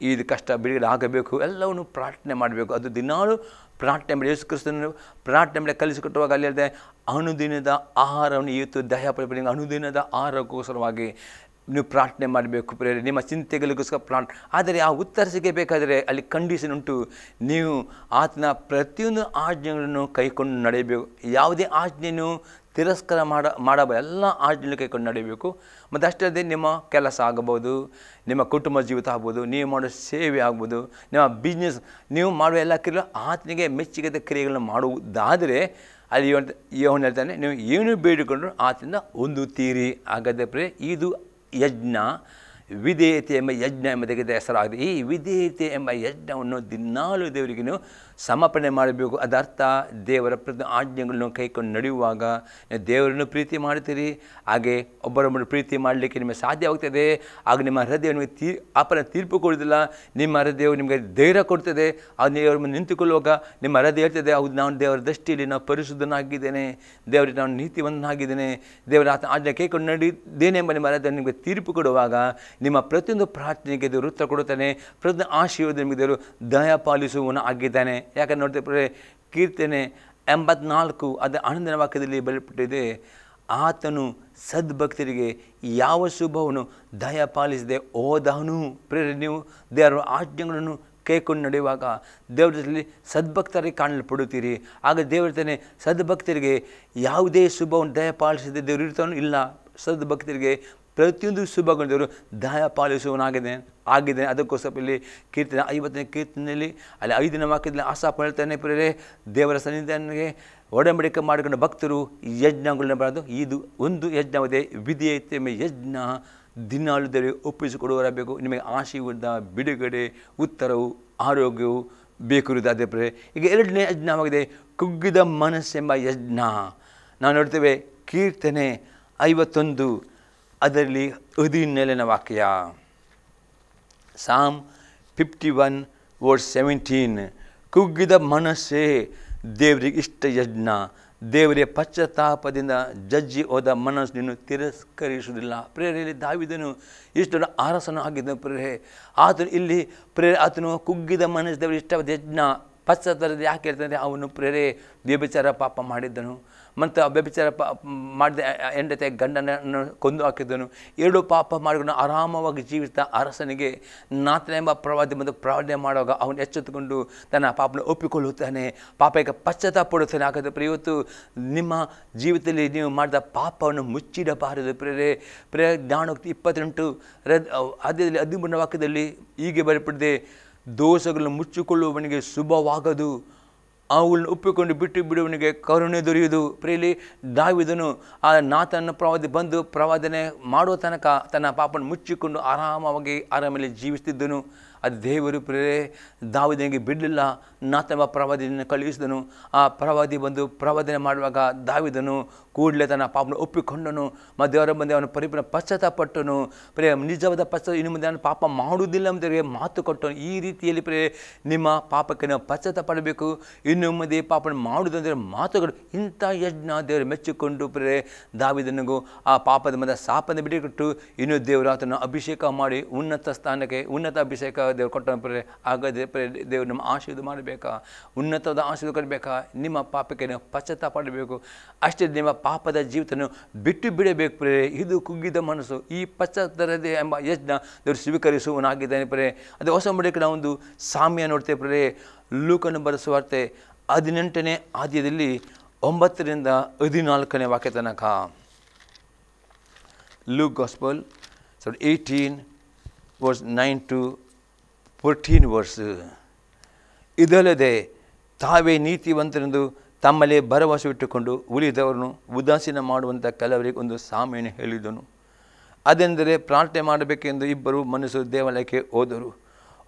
ಇದು ಕಷ್ಟ ಬಿಡುಗಡೆ ಆಗಬೇಕು, ಎಲ್ಲವನ್ನು ಪ್ರಾರ್ಥನೆ ಮಾಡಬೇಕು. ಅದು ದಿನಾಲು ಪ್ರಾರ್ಥನೆ ಮಾಡಿ, ಯೇಸು ಕ್ರಿಸ್ತನು ಪ್ರಾರ್ಥನೆ ಮಾಡಿ ಕಲಿಸಿಕೊಟ್ಟುವಾಗ ಅಲ್ಲಿ ಹೇಳಿದೆ, ಅನುದಿನದ ಆಹಾರವನ್ನು ಇವತ್ತು ದಯಪಡಿ, ಅನುದಿನದ ಆಹಾರಕ್ಕೋಸ್ಕರವಾಗಿ ನೀವು ಪ್ರಾರ್ಥನೆ ಮಾಡಬೇಕು ಪ್ರೇರೆ, ನಿಮ್ಮ ಚಿಂತೆಗಳಿಗೋಸ್ಕರ ಆದರೆ ಆ ಉತ್ತರ ಸಿಗಬೇಕಾದರೆ ಅಲ್ಲಿ ಕಂಡೀಷನ್ ಉಂಟು. ನೀವು ಆತನ ಪ್ರತಿಯೊಂದು ಆಜ್ಞೆಗಳನ್ನು ಕೈಕೊಂಡು ನಡೆಯಬೇಕು. ಯಾವುದೇ ಆಜ್ಞೆಯನ್ನು ತಿರಸ್ಕಾರ ಮಾಡಬಾರದು. ಎಲ್ಲ ಆಜ್ಞೆಯನ್ನು ಕೈಕೊಂಡು ನಡೆಯಬೇಕು. ಮತ್ತು ಅಷ್ಟೇ ಅಲ್ಲದೆ ನಿಮ್ಮ ಕೆಲಸ ಆಗ್ಬೋದು, ನಿಮ್ಮ ಕುಟುಂಬ ಜೀವಿತ ಆಗ್ಬೋದು, ನೀವು ಮಾಡೋ ಸೇವೆ ಆಗ್ಬೋದು, ನಿಮ್ಮ ಬಿಸ್ನೆಸ್, ನೀವು ಮಾಡುವ ಎಲ್ಲ ಕ್ರಿಯೆಗಳು ಆತನಿಗೆ ಮೆಚ್ಚುಗೆದ ಕ್ರಿಯೆಗಳನ್ನು ಮಾಡುವುದಾದರೆ ಅಲ್ಲಿ ಯೋಹನ ಹೇಳ್ತಾನೆ, ನೀವು ಏನು ಬೇಡಿಕೊಂಡ್ರು ಆತನಿಂದ ಹೊಂದುತ್ತೀರಿ. ಹಾಗಾದರೆ ಪ್ರಿಯರೇ, ಇದು ಯಜ್ಞ, ವಿಧೇಯತೆ ಎಂಬ ಯಜ್ಞ ಎಂಬುದಕ್ಕೆ ಹೆಸರಾಗಿದೆ. ಈ ವಿಧೇಯತೆ ಎಂಬ ಯಜ್ಞವನ್ನು ದಿನಾಲು ದೇವರಿಗೆ ನೀವು ಸಮರ್ಪಣೆ ಮಾಡಬೇಕು. ಅದರ್ಥ ದೇವರ ಪ್ರತಿ ಆಜ್ಞೆಗಳನ್ನು ಕೈಕೊಂಡು ನಡೆಯುವಾಗ ದೇವರನ್ನು ಪ್ರೀತಿ ಮಾಡ್ತೀರಿ. ಹಾಗೆ ಒಬ್ಬರೊಬ್ಬರು ಪ್ರೀತಿ ಮಾಡಲಿಕ್ಕೆ ನಿಮಗೆ ಸಾಧ್ಯವಾಗ್ತದೆ. ಆಗ ನಿಮ್ಮ ಹೃದಯ ನಿಮಗೆ ಅಪನ ತೀರ್ಪು ಕೊಡೋದಿಲ್ಲ. ನಿಮ್ಮ ಹೃದಯವು ನಿಮಗೆ ಧೈರ್ಯ ಕೊಡ್ತದೆ. ಅದು ದೇವರ ಮುಂದೆ ನಿಂತುಕೊಳ್ಳುವಾಗ ನಿಮ್ಮ ಹೃದಯ ಹೇಳ್ತದೆ, ಹೌದು ನಾನು ದೇವರ ದೃಷ್ಟಿಯಲ್ಲಿ ನಾವು ಪರಿಶುದ್ಧನಾಗಿದ್ದೇನೆ, ದೇವರಿಗೆ ನಾನು ನೀತಿವಂತನಾಗಿದ್ದೇನೆ, ದೇವರ ಆಜ್ಞೆ ಕೈಕೊಂಡು ನಡೆದಿದ್ದೇನೆ ಎಂಬ ನಿಮ್ಮ ಹೃದಯ ನಿಮಗೆ ತೀರ್ಪು ಕೊಡುವಾಗ ನಿಮ್ಮ ಪ್ರತಿಯೊಂದು ಪ್ರಾರ್ಥನೆಗೆ ದೇವರು ಉತ್ತರ ಕೊಡುತ್ತಾನೆ. ಪ್ರತಿಯೊಂದು ಆಶೀರ್ವಾದ ನಿಮಗೆ ದೇವರು ದಯಪಾಲಿಸುವವನು ಆಗಿದ್ದಾನೆ. ಯಾಕಂದ್ರೆ ನೋಡ್ತೇವೆ ಕೀರ್ತನೆ 84 ಅದು 11ನೇ ವಾಕ್ಯದಲ್ಲಿ ಬರೆಯಲ್ಪಟ್ಟಿದೆ, ಆತನು ಸದ್ಭಕ್ತರಿಗೆ ಯಾವ ಶುಭವನ್ನು ದಯಪಾಲಿಸದೆ ಹೋದವನು. ಪ್ರೇರೆ, ನೀವು ದೇವರ ಆಜ್ಞೆಗಳನ್ನು ಕೈಕೊಂಡು ನಡೆಯುವಾಗ ದೇವರಲ್ಲಿ ಸದ್ಭಕ್ತರಿಗೆ ಕಾಣಲ್ಪಡುತ್ತೀರಿ. ಆಗ ದೇವರ್ತಾನೆ ಸದ್ಭಕ್ತರಿಗೆ ಯಾವುದೇ ಶುಭವನ್ನು ದಯಪಾಲಿಸದೆ ದೇವರು ಇರ್ತಾನೋ ಇಲ್ಲ. ಸದ್ಭಕ್ತರಿಗೆ ಪ್ರತಿಯೊಂದು ಶುಭಗಳನ್ನು ದೇವರು ದಯಪಾಲಿಸುವನಾಗಿದೆ. ಅದಕ್ಕೋಸ್ಕರ ಇಲ್ಲಿ ಕೀರ್ತನೆ 50ನೇ ಕೀರ್ತನೆಯಲ್ಲಿ ಅಲ್ಲಿ 5ನೇ ವಾಕ್ಯದಲ್ಲಿ ಆಸಾಪ ಹೇಳ್ತಾನೆ, ಪ್ರೇರೆ, ದೇವರ ಸನ್ನಿಧಾನಕ್ಕೆ ಒಡಂಬಡಿಕೆ ಮಾಡಿಕೊಂಡ ಭಕ್ತರು ಯಜ್ಞಗಳನ್ನ ಬರೋದು. ಇದು ಒಂದು ಯಜ್ಞವಿದೆ, ವಿಧೇಯತೆ ಯಜ್ಞ. ದಿನಾಲು ದೇವರಿಗೆ ಒಪ್ಪಿಸಿಕೊಡುವರಬೇಕು. ನಿಮಗೆ ಆಶೀರ್ವಾದ, ಬಿಡುಗಡೆ, ಉತ್ತರವು, ಆರೋಗ್ಯವು ಬೇಕಿರುವುದಾದರೆ ಪ್ರೇರೆ. ಈಗ 2ನೇ ಯಜ್ಞವಾಗಿದೆ ಕುಗ್ಗಿದ ಮನಸ್ಸೆಂಬ ಯಜ್ಞ. ನಾವು ನೋಡ್ತೇವೆ ಕೀರ್ತನೆ 51 ಅದರಲ್ಲಿ 17ನೇ ವಾಕ್ಯ, Psalm 51 verse 17, ಕುಗ್ಗಿದ ಮನಸ್ಸೇ ದೇವರಿಗೆ ಇಷ್ಟ ಯಜ್ಞ, ದೇವರೇ ಪಶ್ಚಾತ್ತಾಪದಿಂದ ಜಜ್ಜಿ ಹೋದ ಮನಸ್ಸು ನೀನು ತಿರಸ್ಕರಿಸುವುದಿಲ್ಲ. ಪ್ರೇರೆಯಲ್ಲಿ ದಾವೀದನು ಇಷ್ಟು ಅರಸನು ಆಗಿದ್ದ ಪ್ರೇರೆ. ಆತನು ಇಲ್ಲಿ ಆತನು ಕುಗ್ಗಿದ ಮನಸ್ಸು ದೇವರಿಗೆ ಇಷ್ಟವಾದ ಯಜ್ಞ. ಪಶ್ಚಾತ್ತಾಪದ ಯಾಕೆ ಹೇಳ್ತಾರೆ, ಅವನು ಪ್ರೇರೆ ವ್ಯಭಿಚಾರ ಪಾಪ ಮಾಡಿದ್ದನು ಮತ್ತು ವ್ಯಭಿಚಾರ ಮಾಡಿದ ಹೆಂಡತಿ ಗಂಡನನ್ನು ಕೊಂದು ಹಾಕಿದ್ದನು. 2 ಪಾಪ ಮಾಡಿಕೊಂಡು ಆರಾಮವಾಗಿ ಜೀವಿತ ಅರಸನಿಗೆ ನಾತನ ಎಂಬ ಪ್ರವಾದಿ ಬಂದು ಪ್ರಾರ್ಥನೆ ಮಾಡುವಾಗ ಅವನು ಎಚ್ಚೆತ್ತುಕೊಂಡು ತನ್ನ ಪಾಪನ ಒಪ್ಪಿಕೊಳ್ಳುತ್ತಾನೆ, ಪಾಪಕ್ಕೆ ಪಶ್ಚಾತ್ತಾಪ ಪಡುತ್ತಾನೆ. ಹಾಗಾದರೆ ಇವತ್ತು ನಿಮ್ಮ ಜೀವಿತದಲ್ಲಿ ನೀವು ಮಾಡಿದ ಪಾಪವನ್ನು ಮುಚ್ಚಿಡಬಾರದು ಪ್ರೇರೆ. ಜ್ಞಾನೋಕ್ತಿ 28 ಅದೇ 13ನೇ ವಾಕ್ಯದಲ್ಲಿ ಹೀಗೆ ಬರೆಯಲ್ಪಟ್ಟಿದೆ, ದೋಷಗಳನ್ನು ಮುಚ್ಚಿಕೊಳ್ಳುವವನಿಗೆ ಶುಭವಾಗದು, ಅವುಗಳನ್ನು ಒಪ್ಪಿಕೊಂಡು ಬಿಟ್ಟು ಬಿಡುವವನಿಗೆ ಕರುಣೆ ದೊರೆಯುವುದು. ಪ್ರೇಲಿ ದಾವೀದನು ಆ ನಾತನ ಪ್ರವಾದಿ ಬಂದು ಪ್ರವಾದನೆ ಮಾಡುವ ತನಕ ತನ್ನ ಪಾಪವನ್ನು ಮುಚ್ಚಿಕೊಂಡು ಆರಾಮವಾಗಿ ಆರಾಮಲ್ಲಿ ಜೀವಿಸ್ತಿದ್ದನು. ಅದು ದೇವರು ಪ್ರೇರೆ ದಾವೀದನಿಗೆ ಬಿಡಲಿಲ್ಲ. ನಾತನ ಪ್ರವಾದಿಯನ್ನು ಕಳುಹಿಸಿದನು. ಆ ಪ್ರವಾದಿ ಬಂದು ಪ್ರವಾದನೆ ಮಾಡುವಾಗ ದಾವೀದನು ಕೂಡಲೇ ತನ್ನ ಪಾಪನ ಒಪ್ಪಿಕೊಂಡನು. ಮತ್ತು ದೇವರ ಮುಂದೆ ಅವನು ಪರಿಪೂರ್ಣ ಪಶ್ಚಾತ್ತಾಪಟ್ಟನು. ನಿಜವಾದ ಪಶ್ಚಾತ್ತಾಪ ಇನ್ನು ಮುಂದೆ ನಾನು ಪಾಪ ಮಾಡುವುದಿಲ್ಲ ಎಂಬುದರಿಗೆ ಮಾತು ಕೊಟ್ಟನು. ಈ ರೀತಿಯಲ್ಲಿ ನಿಮ್ಮ ಪಾಪಕ್ಕೆ ನಾವು ಪಶ್ಚಾತ್ತಾಪ ಪಡಬೇಕು. ಇನ್ನು ಮುಂದೆ ಪಾಪನ ಮಾಡುವುದಂದರೆ ಮಾತುಗಳು. ಇಂಥ ಯಜ್ಞ ದೇವರು ಮೆಚ್ಚಿಕೊಂಡು ದಾವೀದನಿಗೂ ಆ ಪಾಪದ ಮದ ಶಾಪನ ಬಿಡಿಕೊಟ್ಟು ಇನ್ನು ದೇವರು ಆತನ ಅಭಿಷೇಕ ಮಾಡಿ ಉನ್ನತ ಸ್ಥಾನಕ್ಕೆ ಉನ್ನತ ಅಭಿಷೇಕ ದೇವರು ಕೊಟ್ಟನು. ಹಾಗಾದರೆ ದೇವರು ನಮ್ಮ ಆಶೀರ್ವಾದ ಮಾಡಬೇಕಾ, ಉನ್ನತವಾದ ಆಶೀರ್ವಾದ ಕೊಡಬೇಕಾ, ನಿಮ್ಮ ಪಾಪಕ್ಕೆ ನಾವು ಪಶ್ಚಾತ್ತಾಪ ಪಡಬೇಕು. ಅಷ್ಟೇ ನಿಮ್ಮ ಪಾಪದ ಜೀವಿತವನ್ನು ಬಿಟ್ಟು ಬಿಡಬೇಕು ಪ್ರೇರೆ. ಇದು ಕುಗ್ಗಿದ ಮನಸ್ಸು. ಈ ಪಶ್ಚಾತ್ತಾಪದ ಎಂಬ ಯಜ್ಞ ದೇವರು ಸ್ವೀಕರಿಸುವನಾಗಿದ್ದಾನೆ ಪ್ರೇರೆ. ಅದು ಹೊಸ ಒಡಂಬಡಿಕೆಯ ಒಂದು ಸಾಮ್ಯ ನೋಡ್ತೇವೆ ಪ್ರೇರೆ. ಲೂಕನ ಬರೆದ ಸುವಾರ್ತೆ 18ನೇ ಅಧ್ಯಾಯದಲ್ಲಿ 9ರಿಂದ 14ನೇ ವಾಕ್ಯ ತನಕ. Luke gospel 18 verse 9 to 14 verse. ಇದಲ್ಲದೆ ತಾವೇ ನೀತಿವಂತರೆಂದು ತಮ್ಮಲ್ಲೇ ಭರವಸೆ ಇಟ್ಟುಕೊಂಡು ಉಳಿದವರನ್ನು ಉದಾಸೀನ ಮಾಡುವಂಥ ಕೆಲವರಿಗೆ ಒಂದು ಸಾಮ್ಯವನ್ನು ಹೇಳಿದನು. ಅದೆಂದರೆ ಪ್ರಾರ್ಥನೆ ಮಾಡಬೇಕೆಂದು 2 ಮನುಷ್ಯರು ದೇವಾಲಯಕ್ಕೆ ಹೋದರು.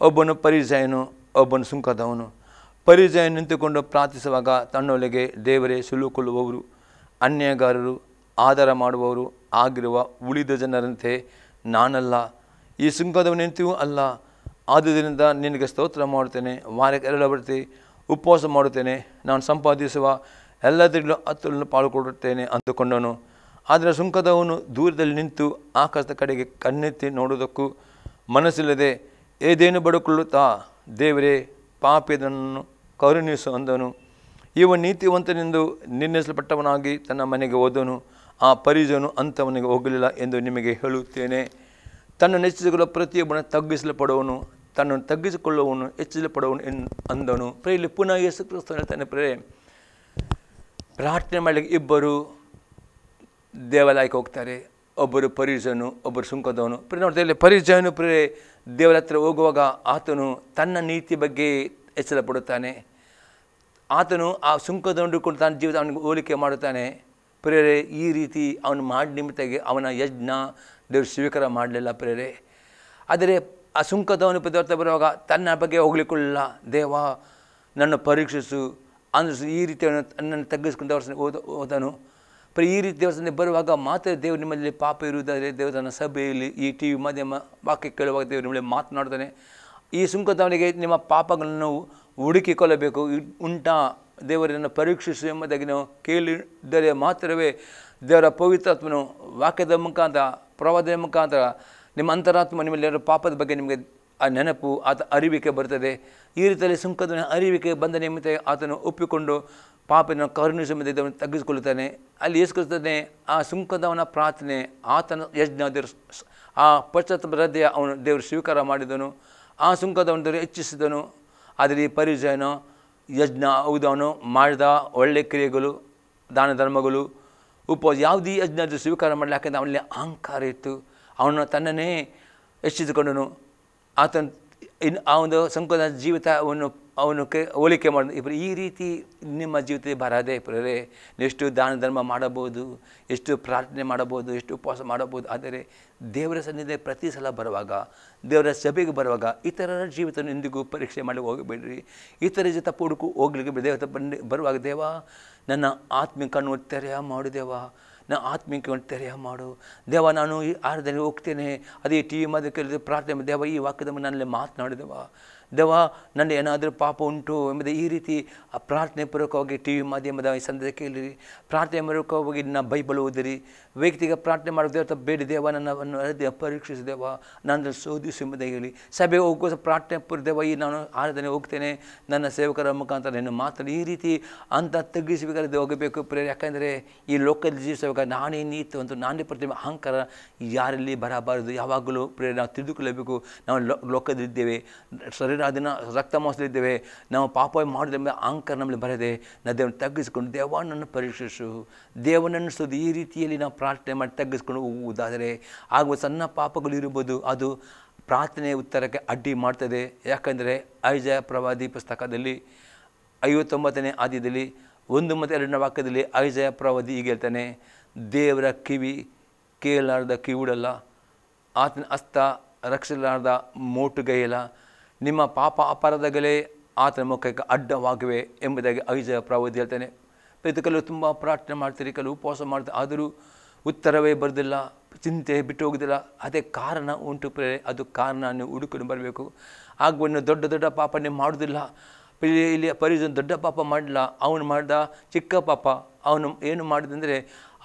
ಒಬ್ಬನು ಪರಿಸಯನು, ಒಬ್ಬನು ಸುಂಕದವನು. ಪರಿಸಯನು ನಿಂತುಕೊಂಡು ಪ್ರಾರ್ಥಿಸುವಾಗ ತನ್ನೊಳಗೆ, ದೇವರೇ ಸುಲುಕೊಳ್ಳುವವರು, ಅನ್ಯಾಯಗಾರರು, ಆಧಾರ ಮಾಡುವವರು ಆಗಿರುವ ಉಳಿದ ಜನರಂತೆ ನಾನಲ್ಲ, ಈ ಸುಂಕದವನೆಂತೆಯೂ ಅಲ್ಲ. ಆದುದರಿಂದ ನಿನಗೆ ಸ್ತೋತ್ರ ಮಾಡುತ್ತೇನೆ, ವಾರಕ್ಕೆ 2 ಬರ್ತಿ ಉಪವಾಸ ಮಾಡುತ್ತೇನೆ, ನಾನು ಸಂಪಾದಿಸುವ ಎಲ್ಲದರಲ್ಲೂ 10 ಪಾಲ್ಗೊಳ್ಳುತ್ತೇನೆ ಅಂದುಕೊಂಡನು. ಆದರೆ ಸುಂಕದವನು ದೂರದಲ್ಲಿ ನಿಂತು ಆಕಾಶದ ಕಡೆಗೆ ಕಣ್ಣೆತ್ತಿ ನೋಡುವುದಕ್ಕೂ ಮನಸ್ಸಿಲ್ಲದೆ ಏದೇನು ಬಡುಕೊಳ್ಳುತ್ತಾ, ದೇವರೇ ಪಾಪಿಯದನ್ನು ಕರುಣಿಸು ಅಂದನು. ಇವ ನೀತಿವಂತನೆಂದು ನಿರ್ಣಯಿಸಲ್ಪಟ್ಟವನಾಗಿ ತನ್ನ ಮನೆಗೆ ಹೋದನು. ಆ ಪರಿಸಯನು ಅಂಥವನಿಗೆ ಹೋಗಲಿಲ್ಲ ಎಂದು ನಿಮಗೆ ಹೇಳುತ್ತೇನೆ. ತನ್ನನ್ನು ಹೆಚ್ಚಿಸಿಕೊಳ್ಳುವ ಪ್ರತಿಯೊಬ್ಬನ ತಗ್ಗಿಸಲ್ಪಡುವನು, ತನ್ನನ್ನು ತಗ್ಗಿಸಿಕೊಳ್ಳುವವನು ಹೆಚ್ಚಿಸಲ್ಪಡುವನು ಅಂದನು. ಇಲ್ಲಿ ಪುನಃ ಯೇಸು ಕ್ರಿಸ್ತನು ಹೇಳ್ತಾನೆ ಪ್ರಾರ್ಥನೆ ಮಾಡಲಿಕ್ಕೆ ಇಬ್ಬರು ದೇವಾಲಯಕ್ಕೆ ಹೋಗ್ತಾರೆ, ಒಬ್ಬರು ಪರಿಸನು, ಒಬ್ಬರು ಸುಂಕದವನು. ನೋಡ್ತಾ ಪರಿಸನು ದೇವರ ಹತ್ರ ಹೋಗುವಾಗ ಆತನು ತನ್ನ ನೀತಿ ಬಗ್ಗೆ ಹೆಚ್ಚಳಪಡುತ್ತಾನೆ. ಆತನು ಆ ಸುಂಕದವನು ಕೊಂಡು ತನ್ನ ಜೀವಿತ ಅವನಿಗೆ ಹೋಲಿಕೆ ಮಾಡುತ್ತಾನೆ. ಈ ರೀತಿ ಅವನು ಮಾಡಿ ನಿಮಿತ್ತಾಗಿ ಅವನ ಯಜ್ಞ ದೇವರು ಸ್ವೀಕಾರ ಮಾಡಲಿಲ್ಲ ಆದರೆ ಆ ಸುಂಕದವನು ಪದಾರ್ಥ ಬರುವಾಗ ತನ್ನ ಬಗ್ಗೆ ಹೋಗ್ಲಿಕ್ಕಿಲ್ಲ. ದೇವ ನನ್ನ ಪರೀಕ್ಷಿಸು ಅಂದ್ರೆ ಈ ರೀತಿ ನನ್ನನ್ನು ತಗ್ಗಿಸ್ಕೊಂಡು ಹೋದನು. ಈ ರೀತಿ ದೇವಸ್ಥಾನ ಬರುವಾಗ ಮಾತ್ರ ದೇವರು ನಿಮ್ಮಲ್ಲಿ ಪಾಪ ಇರುವುದಾದರೆ ದೇವಸ್ಥಾನ ಸಭೆಯಲ್ಲಿ ಈ ಟಿ ವಿ ಮಾಧ್ಯಮ ವಾಕ್ಯ ಕೇಳುವಾಗ ದೇವರು ನಿಮ್ಮಲ್ಲಿ ಮಾತನಾಡ್ತಾನೆ. ಈ ಸುಂಕದವನಿಗೆ ನಿಮ್ಮ ಪಾಪಗಳನ್ನು ಹುಡುಕಿಕೊಳ್ಳಬೇಕು, ಉಂಟಾ ದೇವರನ್ನು ಪರೀಕ್ಷಿಸು ಎಂಬುದಾಗಿ ನಾವು ಕೇಳಿದರೆ ಮಾತ್ರವೇ ದೇವರ ಪವಿತ್ರಾತ್ಮನು ವಾಕ್ಯದ ಮುಖಾಂತರ ಪ್ರವಾದದ ಮುಖಾಂತರ ನಿಮ್ಮ ಅಂತರಾತ್ಮ ನಿಮ್ಮಲ್ಲಿ ಪಾಪದ ಬಗ್ಗೆ ನಿಮಗೆ ಆ ನೆನಪು ಅರಿವಿಕೆ ಬರ್ತದೆ. ಈ ರೀತಿಯಲ್ಲಿ ಸುಂಕದವನ ಅರಿವಿಕೆ ಬಂದ ನಿಮಿತ್ತ ಆತನು ಒಪ್ಪಿಕೊಂಡು ಪಾಪನ ಕರುಣಿಸುವ ದೇವರನ್ನು ತಗ್ಗಿಸಿಕೊಳ್ಳುತ್ತಾನೆ. ಅಲ್ಲಿ ಯೇಸುಕ್ರಿಸ್ತನೇ ಆ ಸುಂಕದವನ ಪ್ರಾರ್ಥನೆ, ಆತನ ಯಜ್ಞ ದೇವರು ಆ ಪಶ್ಚಾತ್ತಾಪ ಹೃದಯ ಅವನು ದೇವರು ಸ್ವೀಕಾರ ಮಾಡಿದನು. ಆ ಸುಂಕದವನು ದೇವರು ಹೆಚ್ಚಿಸಿದನು. ಆದರೆ ಈ ಪರಿಚಯನ ಯಜ್ಞ ಹೌದು, ಅವನು ಮಾಡಿದ ಒಳ್ಳೆಯ ಕ್ರಿಯೆಗಳು, ದಾನ ಧರ್ಮಗಳು, ಉಪವಾಸ ಯಾವುದೇ ಯಜ್ಞ ಸ್ವೀಕಾರ ಮಾಡಲಿ. ಯಾಕೆಂದರೆ ಅವನಲ್ಲಿ ಅಹಂಕಾರ ಇತ್ತು. ಅವನು ತನ್ನನ್ನೇ ಹೆಚ್ಚಿಸಿಕೊಂಡನು. ಆತನ ಆ ಒಂದು ಸಂಕುಲ ಜೀವಿತ ಅವನು ಹೋಲಿಕೆ ಮಾಡಿದ. ಈ ರೀತಿ ನಿಮ್ಮ ಜೀವಿತ ಬರದೇ ಎಷ್ಟು ದಾನ ಧರ್ಮ ಮಾಡಬಹುದು, ಎಷ್ಟು ಪ್ರಾರ್ಥನೆ ಮಾಡಬಹುದು, ಎಷ್ಟು ಉಪವಾಸ ಮಾಡಬಹುದು. ಆದರೆ ದೇವರ ಸನ್ನಿಧಿ ಪ್ರತಿ ಸಲ ಬರುವಾಗ, ದೇವರ ಸಭೆಗೆ ಬರುವಾಗ ಇತರರ ಜೀವಿತ ಎಂದಿಗೂ ಪರೀಕ್ಷೆ ಮಾಡಿ ಹೋಗಬೇಡ್ರಿ. ಇತರ ಜೊತೆ ಹುಡುಕು ಹೋಗ್ಲಿಕ್ಕೆ ದೇವತ ಬರುವಾಗ ದೇವ ನನ್ನ ಆತ್ಮಿಕ ಕಣ್ಣು ತೆರೆಯ ಮಾಡು, ದೇವ ನಾನು ಆತ್ಮೀಕ ತೆರೆಯ ಮಾಡು ದೇವ. ನಾನು ಈ ಆರಾಧನೆ ಹೋಗ್ತೇನೆ, ಅದೇ ಟಿ ವಿ ಮಾದ ಕೇಳಿದ್ರೆ ಪ್ರಾರ್ಥನೆ ದೇವ ಈ ವಾಕ್ಯದ ನನ್ನಲ್ಲಿ ಮಾತನಾಡಿದೆವ ದೇವ, ನನ್ನ ಏನಾದರೂ ಪಾಪ ಉಂಟು ಎಂಬುದು ಈ ರೀತಿ ಪ್ರಾರ್ಥನೆ ಪೂರ್ವಕವಾಗಿ ಟಿ ವಿ ಮಾಧ್ಯಮದ ಈ ಸಂದೇಶ ಕೇಳಿರಿ. ಪ್ರಾರ್ಥನೆ ಪೂರ್ವಕವಾಗಿ ನಾನು ಬೈಬಲ್ ಓದಿರಿ. ವ್ಯಕ್ತಿಗೆ ಪ್ರಾರ್ಥನೆ ಮಾಡೋದು ದೇವ ಬೇಡಿ ದೇವ ನನ್ನನ್ನು ಪರೀಕ್ಷಿಸಿದೇವ, ನಾನು ಶೋಧಿಸು ಎಂಬುದಾಗಿ ಹೇಳಿ ಸಭೆಗೆ ಹೋಗುವ ಪ್ರಾರ್ಥನೆ ಪೂರ್ವದೇವ ಈ ನಾನು ಆರಾಧನೆ ಹೋಗ್ತೇನೆ, ನನ್ನ ಸೇವಕರ ಮುಖಾಂತರ ನಿನ್ನ ಮಾತನ್ನು ಈ ರೀತಿ ಅಂತ ತಗ್ಗಿಸಬೇಕಾದ್ರೆ ಹೋಗಬೇಕು ಯಾಕಂದರೆ ಈ ಲೋಕದಲ್ಲಿ ಜೀವಿಸುವಾಗ ನಾನೇ ನೀತು ಅಂತ ನಾನೇ ಪ್ರತಿಮೆ ಅಹಂಕಾರ ಯಾರಲ್ಲಿ ಬರಬಾರದು. ಯಾವಾಗಲೂ ನಾವು ತಿಳಿದುಕೊಳ್ಳಬೇಕು. ನಾವು ಲೋಕದಲ್ಲಿದ್ದೇವೆ, ಶರೀರ ಅದನ್ನು ರಕ್ತ ಮಾಂಸದಲ್ಲಿದ್ದೇವೆ, ನಾವು ಪಾಪ ಮಾಡಿದ ಅಹಂಕಾರ ನಮ್ಮಲ್ಲಿ ಬರದೆ ನಾವು ದೇವರನ್ನು ತಗ್ಗಿಸಿಕೊಂಡು ದೇವನನ್ನು ಪರೀಕ್ಷಿಸು, ದೇವನನ್ನು ಸ್ತುತಿ ಈ ರೀತಿಯಲ್ಲಿ ನಾವು ಪ್ರಾರ್ಥನೆ ಮಾಡಿ ತಗ್ಗಿಸ್ಕೊಂಡು ಹೋಗುವುದಾದರೆ ಆಗುವ ಸಣ್ಣ ಪಾಪಗಳು ಇರ್ಬೋದು, ಅದು ಪ್ರಾರ್ಥನೆಯ ಉತ್ತರಕ್ಕೆ ಅಡ್ಡಿ ಮಾಡ್ತದೆ. ಯಾಕಂದರೆ ಐಜಯ ಪ್ರವಾದಿ ಪುಸ್ತಕದಲ್ಲಿ 59ನೇ ಅಧ್ಯಾಯದಲ್ಲಿ 1 ಮತ್ತು 2ನೇ ವಾಕ್ಯದಲ್ಲಿ ಐಜಯ ಪ್ರವಾದಿ ಹೀಗೆ ಹೇಳ್ತಾನೆ, ದೇವರ ಕಿವಿ ಕೇಳಲಾರ್ದ ಕಿವುಡಲ್ಲ, ಆತನ ಹಸ್ತ ರಕ್ಷಿಸಲಾರ್ದ ಮೋಟುಗೈಯಲ್ಲ, ನಿಮ್ಮ ಪಾಪ ಅಪರಾಧಗಳೇ ಆತನ ಮುಖಕ್ಕೆ ಅಡ್ಡವಾಗಿವೆ ಎಂಬುದಾಗಿ ಐಜಯ ಪ್ರವಾದಿ ಹೇಳ್ತಾನೆ. ಕೆಲವು ತುಂಬ ಪ್ರಾರ್ಥನೆ ಮಾಡ್ತೀರಿ, ಕೆಲವು ಉಪವಾಸ ಮಾಡ್ತಾರೆ, ಆದರೂ ಉತ್ತರವೇ ಬರೋದಿಲ್ಲ, ಚಿಂತೆ ಬಿಟ್ಟು ಹೋಗೋದಿಲ್ಲ. ಅದೇ ಕಾರಣ ಉಂಟು ಅದು ಕಾರಣ ನೀವು ಹುಡುಕೊಂಡು ಬರಬೇಕು. ಆಗ ದೊಡ್ಡ ದೊಡ್ಡ ಪಾಪ ನೀವು ಮಾಡೋದಿಲ್ಲ. ಇಲ್ಲಿ ಪರಿಸರ ದೊಡ್ಡ ಪಾಪ ಮಾಡಲಿಲ್ಲ, ಅವನು ಮಾಡಿದ ಚಿಕ್ಕ ಪಾಪ. ಅವನು ಏನು ಮಾಡಿದಂದರೆ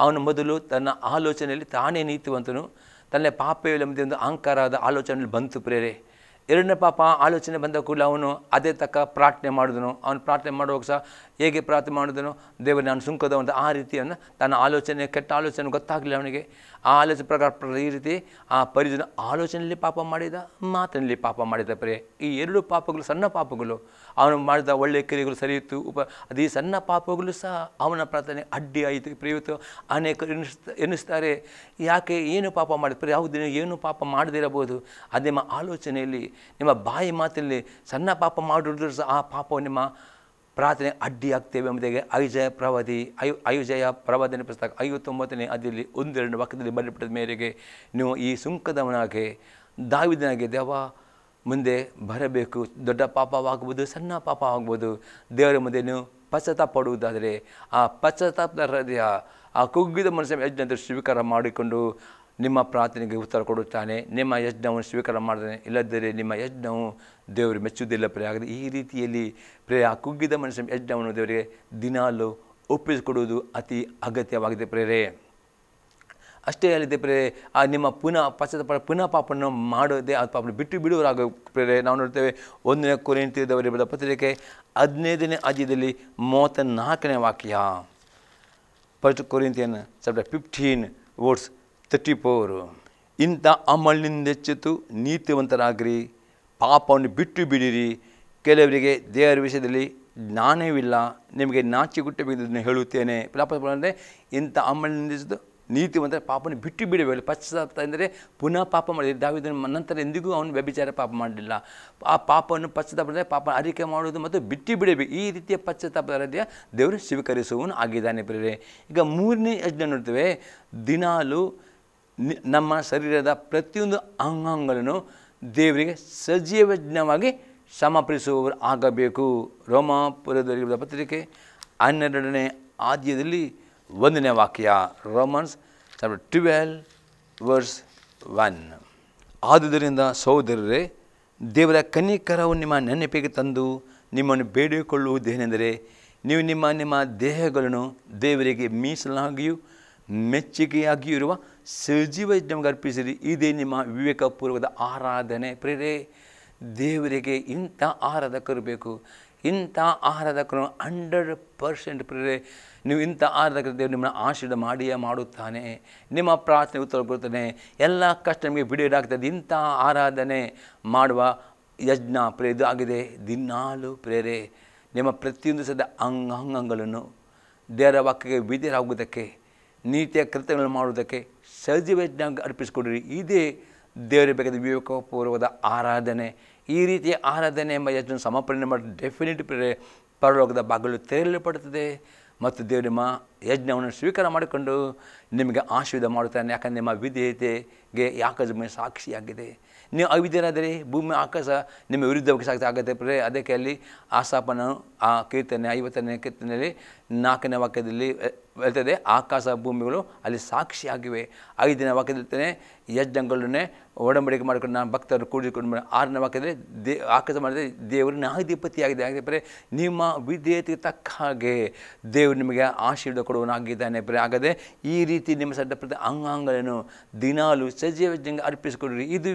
ಅವನು ಮೊದಲು ತನ್ನ ಆಲೋಚನೆಯಲ್ಲಿ ತಾನೇ ನೀತಿವಂತನು, ತನ್ನ ಪಾಪವೆಂಬುದೇ ಒಂದು ಅಹಂಕಾರದ ಆಲೋಚನೆಯಲ್ಲಿ ಬಂತು ಎರಡನೇ ಪಾಪ ಆಲೋಚನೆ ಬಂದ ಕೂಡಲೇ ಅವನು ಅದೇ ತಕ್ಕ ಪ್ರಾರ್ಥನೆ ಮಾಡಿದನು. ಅವನು ಪ್ರಾರ್ಥನೆ ಮಾಡುವಾಗ ಸಹ ಹೇಗೆ ಪ್ರಾರ್ಥನೆ ಮಾಡಿದನು, ದೇವರು ನಾನು ಸುಂಕದವಂತ ಆ ರೀತಿಯನ್ನು ತನ್ನ ಆಲೋಚನೆ ಕೆಟ್ಟ ಆಲೋಚನೆ ಗೊತ್ತಾಗಲಿಲ್ಲ ಅವನಿಗೆ. ಆ ಆಲೋಚನೆ ಪ್ರಕಾರ ಈ ರೀತಿ ಆ ಪರಿಜನ ಆಲೋಚನೆಯಲ್ಲಿ ಪಾಪ ಮಾಡಿದ, ಮಾತಿನಲ್ಲಿ ಪಾಪ ಮಾಡಿದ ಈ ಎರಡು ಪಾಪಗಳು ಸಣ್ಣ ಪಾಪಗಳು. ಅವನು ಮಾಡಿದ ಒಳ್ಳೆಯ ಕ್ರಿಯೆಗಳು ಸರಿಯಿತ್ತು, ಅದೇ ಸಣ್ಣ ಪಾಪಗಳು ಸಹ ಅವನ ಪ್ರಾರ್ಥನೆ ಅಡ್ಡಿ ಆಯಿತು. ಇವತ್ತು ಅನೇಕರು ಎನ್ನಿಸ್ತಾರೆ, ಯಾಕೆ ಏನು ಪಾಪ ಮಾಡಿದ ಯಾವುದಿನ ಏನು ಪಾಪ ಮಾಡದಿರಬಹುದು, ಅದು ನಿಮ್ಮ ಆಲೋಚನೆಯಲ್ಲಿ ನಿಮ್ಮ ಬಾಯಿ ಮಾತಿನಲ್ಲಿ ಸಣ್ಣ ಪಾಪ ಮಾಡಿದ್ರು ಸಹ ಆ ಪಾಪವು ನಿಮ್ಮ ಪ್ರಾರ್ಥನೆ ಅಡ್ಡಿ ಆಗ್ತೇವೆ ಎಂಬುದಾಗಿ ಐಜಯ ಪ್ರವಾದನೆ ಪುಸ್ತಕ 59ನೇ ಅಧ್ಯಾಯದಲ್ಲಿ 1-2 ವಾಕ್ಯದಲ್ಲಿ ಬರೆಯಲ್ಪಟ್ಟ ಮೇರೆಗೆ ನೀವು ಈ ಸುಂಕದವನಾಗೆ ದಾವೀದನಾಗೆ ದೇವ ಮುಂದೆ ಬರಬೇಕು. ದೊಡ್ಡ ಪಾಪವಾಗ್ಬೋದು, ಸಣ್ಣ ಪಾಪ ಆಗ್ಬೋದು. ದೇವರ ಮುಂದೆ ನೀವು ಪಶ್ಚಾತ್ತಾಪ ಪಡುವುದಾದರೆ ಆ ಪಶ್ಚಾತ್ತಾಪದ ಹೃದಯ, ಆ ಕುಗ್ಗಿದ ಮನಸ್ಸಿನ ಯಜ್ಞದ ಸ್ವೀಕಾರ ಮಾಡಿಕೊಂಡು ನಿಮ್ಮ ಪ್ರಾರ್ಥನೆಗೆ ಉತ್ತರ ಕೊಡುತ್ತಾನೆ. ನಿಮ್ಮ ಯಜ್ಞವನ್ನು ಸ್ವೀಕಾರ ಮಾಡಿದಾನೆ, ಇಲ್ಲದ್ದರೆ ನಿಮ್ಮ ಯಜ್ಞವು ದೇವರು ಮೆಚ್ಚುವುದಿಲ್ಲ ಆಗದೆ ಈ ರೀತಿಯಲ್ಲಿ ಆ ಕುಗ್ಗಿದ ಮನುಷ್ಯನ ಯಜ್ಞವನ್ನು ದೇವರಿಗೆ ದಿನಾಲು ಒಪ್ಪಿಸಿಕೊಡುವುದು ಅತಿ ಅಗತ್ಯವಾಗಿದೆ ಅಷ್ಟೇ ಅಲ್ಲದೆ ಆ ನಿಮ್ಮ ಪುನಃ ಪಾಪವನ್ನು ಮಾಡೋದೇ ಆ ಪಾಪವನ್ನು ಬಿಟ್ಟು ಬಿಡುವರಾಗ ನಾವು ನೋಡ್ತೇವೆ. 1ನೇ ಕೊರಿಂಥಿಯದವರಿಗೆ ಬರೆದ ಪತ್ರಿಕೆ 15ನೇ ಅಧ್ಯಾಯದಲ್ಲಿ 34ನೇ ವಾಕ್ಯ. 1 Corinthians chapter 15 verse 34. ಇಂಥ ಅಮಲಿನಿಂದೆಚ್ಚಿತು ನೀತಿವಂತರಾಗಿರಿ, ಪಾಪವನ್ನು ಬಿಟ್ಟು ಬಿಡಿರಿ. ಕೆಲವರಿಗೆ ದೇವರ ವಿಷಯದಲ್ಲಿ ಜ್ಞಾನವಿಲ್ಲ, ನಿಮಗೆ ನಾಚಿಗುಟ್ಟಬೇಕೆಂದು ಹೇಳುತ್ತೇನೆ. ಅಂದರೆ ಇಂಥ ಅಮಲಿನಿಂದ ನೀತಿವಂತರ ಪಾಪವನ್ನು ಬಿಟ್ಟು ಬಿಡಬೇಕು. ಪಶ್ಚಾತ್ತಾಪ ಅಂದರೆ ಪುನಃ ಪಾಪ ಮಾಡಿದರೆ ದಾವೀದನ ನಂತರ ಎಂದಿಗೂ ಅವನು ವ್ಯಭಿಚಾರ ಪಾಪ ಮಾಡಲಿಲ್ಲ. ಆ ಪಾಪವನ್ನು ಪಶ್ಚಾತ್ತಾಪ ಪಾಪ ಅರಿಕೆ ಮಾಡುವುದು ಮತ್ತು ಬಿಟ್ಟು ಬಿಡಬೇಕು. ಈ ರೀತಿಯ ಪಶ್ಚಾತ್ತಾಪದ ದೇವರು ಸ್ವೀಕರಿಸುವವನು ಆಗಿದ್ದಾನೆ ಪ್ರಿಯರೇ. ಈಗ ಮೂರನೇ ಯಜ್ಞ ನೋಡ್ತೇವೆ, ದಿನಾಲು ನಮ್ಮ ಶರೀರದ ಪ್ರತಿಯೊಂದು ಅಂಗಾಂಗಗಳನ್ನು ದೇವರಿಗೆ ಸಜೀವ ಯಜ್ಞವಾಗಿ ಸಮರ್ಪಿಸುವವರು ಆಗಬೇಕು. ರೋಮಾಪುರದಲ್ಲಿರುವ ಪತ್ರಿಕೆ 12ನೇ ಅಧ್ಯಾಯದಲ್ಲಿ 1ನೇ ವಾಕ್ಯ, ರೋಮನ್ಸ್ ಚಾಪ್ಟರ್ 12:1. ಆದುದರಿಂದ ಸಹೋದರರೇ, ದೇವರ ಕನಿಕರವನ್ನು ನಿಮ್ಮ ನೆನಪಿಗೆ ತಂದು ನಿಮ್ಮನ್ನು ಬೇಡಿಕೊಳ್ಳುವುದೇನೆಂದರೆ, ನೀವು ನಿಮ್ಮ ದೇಹಗಳನ್ನು ದೇವರಿಗೆ ಮೀಸಲಾಗಿಯೂ ಮೆಚ್ಚುಗೆಯಾಗಿಯೂ ಇರುವ ಸಜೀವ ಯಜ್ಞವಾಗಿ ಅರ್ಪಿಸಿರಿ. ಇದೇ ನಿಮ್ಮ ವಿವೇಕಪೂರ್ವಕದ ಆರಾಧನೆ. ಪ್ರಿಯರೇ, ದೇವರಿಗೆ ಇಂಥ ಆರಾಧಕರು ಬೇಕು. ಇಂಥ ಆರಾಧಕರು 100% ಪ್ರಿಯರೇ, ನೀವು ಇಂಥ ಆರಾಧಕರು ದೇವರು ನಿಮ್ಮನ್ನು ಆಶೀರ್ವಾದ ಮಾಡಿಯೇ ಮಾಡುತ್ತಾನೆ. ನಿಮ್ಮ ಪ್ರಾರ್ಥನೆ ಉತ್ತರ ಕೊಡ್ತಾನೆ. ಎಲ್ಲ ಕಷ್ಟ ನಿಮಗೆ ಬಿಡುಗಡೆಯಾಗ್ತದೆ. ಇಂಥ ಆರಾಧನೆ ಮಾಡುವ ಯಜ್ಞ ಪ್ರಿಯ ಇದು ಆಗಿದೆ. ದಿನಾಲು ಪ್ರೇರೆ ನಿಮ್ಮ ಪ್ರತಿಯೊಂದು ಸದ ಅಂಗಾಂಗಗಳನ್ನು ದೇವರ ವಾಕ್ಯಕ್ಕೆ ವಿಧೇಯರಾಗುವುದಕ್ಕೆ, ನೀತಿಯ ಕೃತ್ಯಗಳನ್ನು ಮಾಡುವುದಕ್ಕೆ ಸಜೀವ ಯಜ್ಞ ಅರ್ಪಿಸಿಕೊಡಿರಿ. ಇದೇ ದೇವರಿಗೆ ಬೇಕಾದ ವಿವೇಕಪೂರ್ವಕದ ಆರಾಧನೆ. ಈ ರೀತಿಯ ಆರಾಧನೆ ಎಂಬ ಯಜ್ಞ ಸಮರ್ಪಣೆ ಮಾಡಿ ಡೆಫಿನೆಟ್ ಪ್ರೇರೆ ಪರಲೋಕದ ಬಾಗಿಲು ತೆರೆಯಲ್ಪಡುತ್ತದೆ ಮತ್ತು ದೇವರು ನಿಮ್ಮ ಯಜ್ಞವನ್ನು ಸ್ವೀಕಾರ ಮಾಡಿಕೊಂಡು ನಿಮಗೆ ಆಶೀರ್ವಾದ ಮಾಡುತ್ತಾನೆ. ಯಾಕಂದರೆ ನಿಮ್ಮ ವಿಧೇಯತೆಗೆ ಆಕಾಶ ಭೂಮಿ ಸಾಕ್ಷಿಯಾಗಿದೆ. ನೀವು ಅವಿಧೇಯರಾದರೆ ಭೂಮಿ ಆಕಾಶ ನಿಮ್ಮ ವಿರುದ್ಧವಾಗಿ ಸಾಕ್ಷಿ ಆಗುತ್ತೆ ಪ್ರಿಯರೇ. ಅದಕ್ಕೆ ಅಲ್ಲಿ ಆಸಾಪನ ಆ ಕೀರ್ತನೆ 50ನೇ ಕೀರ್ತನೆಯಲ್ಲಿ 4ನೇ ವಾಕ್ಯದಲ್ಲಿ ಹೇಳ್ತದೆ, ಆಕಾಶ ಭೂಮಿಗಳು ಅಲ್ಲಿ ಸಾಕ್ಷಿಯಾಗಿವೆ. 5ನೇ ವಾಕ್ಯದಲ್ಲಿರ್ತಾನೆ, ಯಜ್ಞಗಳನ್ನೇ ಒಡಂಬಡಿಕೆ ಮಾಡಿಕೊಂಡು ನಾನು ಭಕ್ತರು ಕೂಡಿಕೊಂಡು. 6ನೇ ವಾಕ್ಯದಲ್ಲಿ ಆಕಾಶ ಮಾಡಿದರೆ ದೇವರು ನ್ಯಾಯಾಧಿಪತಿಯಾಗಿದೆ. ಹಾಗೆ ನಿಮ್ಮ ವಿಧೇಯತೆಗೆ ತಕ್ಕ ಹಾಗೆ ದೇವರು ನಿಮಗೆ ಆಶೀರ್ವಾದ ಕೊಡುವನಾಗಿದ್ದಾನೆ ಪ್ರಿಯ. ಹಾಗಾದರೆ ಈ ರೀತಿ ನಿಮ್ಮ ಸಡ್ಡ ಪ್ರತಿ ಅಂಗಾಂಗಗಳನ್ನು ದಿನಾಲು ಸಜೀವ ಯಜ್ಞಕ್ಕೆ ಅರ್ಪಿಸಿಕೊಡ್ರಿ. ಇದು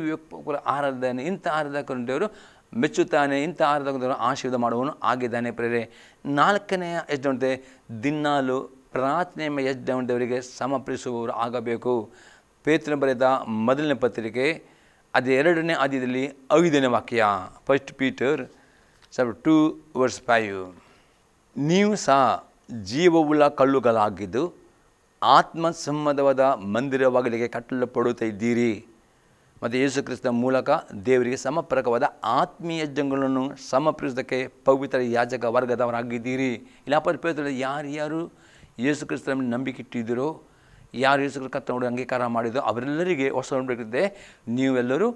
ಆರಾಧನೆ. ಇಂಥ ಆರಾಧಕರನ್ನು ದೇವರು ಮೆಚ್ಚುತ್ತಾನೆ. ಇಂಥ ಆರಾಧಕರನ್ನು ಆಶೀರ್ವಾದ ಮಾಡುವವನು ಆಗಿದ್ದಾನೆ ಪ್ರಿಯರೇ. 4ನೇ ಯಜ್ಞವಂತೆ ದಿನಾಲು ಪ್ರಾರ್ಥನೆ ಎಂಬ ಯಜ್ಞವನ್ನು ದೇವರಿಗೆ ಸಮರ್ಪಿಸುವವರು ಆಗಬೇಕು. ಪೇತ್ರನ ಬರೆದ ಮೊದಲನೇ ಪತ್ರಿಕೆ ಅದು 2ನೇ ಅಧ್ಯಾಯದಲ್ಲಿ 5ನೇ ವಾಕ್ಯ, 1 Peter 2:5. ನೀವು ಸಹ ಜೀವವುಳ್ಳ ಕಲ್ಲುಗಳಾಗಿದ್ದು ಆತ್ಮಸಮ್ಮತವಾದ ಮಂದಿರವಾಗಲಿಕ್ಕೆ ಕಟ್ಟಲ್ಪಡುತ್ತಾ ಇದ್ದೀರಿ ಮತ್ತು ಯೇಸು ಕ್ರಿಸ್ತನ ಮೂಲಕ ದೇವರಿಗೆ ಸಮರ್ಪಕವಾದ ಆತ್ಮೀಯ ಯಜ್ಞಗಳನ್ನು ಸಮರ್ಪಿಸುವುದಕ್ಕೆ ಪವಿತ್ರ ಯಾಜಕ ವರ್ಗದವರಾಗಿದ್ದೀರಿ. ಇಲ್ಲ ಪೇತ್ರ ಯಾರ್ಯಾರು ಯೇಸು ಕ್ರಿಸ್ತನ ನಂಬಿಕೆ ಇಟ್ಟಿದ್ದೀರೋ, ಯಾರು ಯೇಸು ಕ್ರಿಸ್ತನ ಅಂಗೀಕಾರ ಮಾಡಿದೋ ಅವರೆಲ್ಲರಿಗೆ ಹೊಸ ನಂಬಿಕೆ. ನೀವೆಲ್ಲರೂ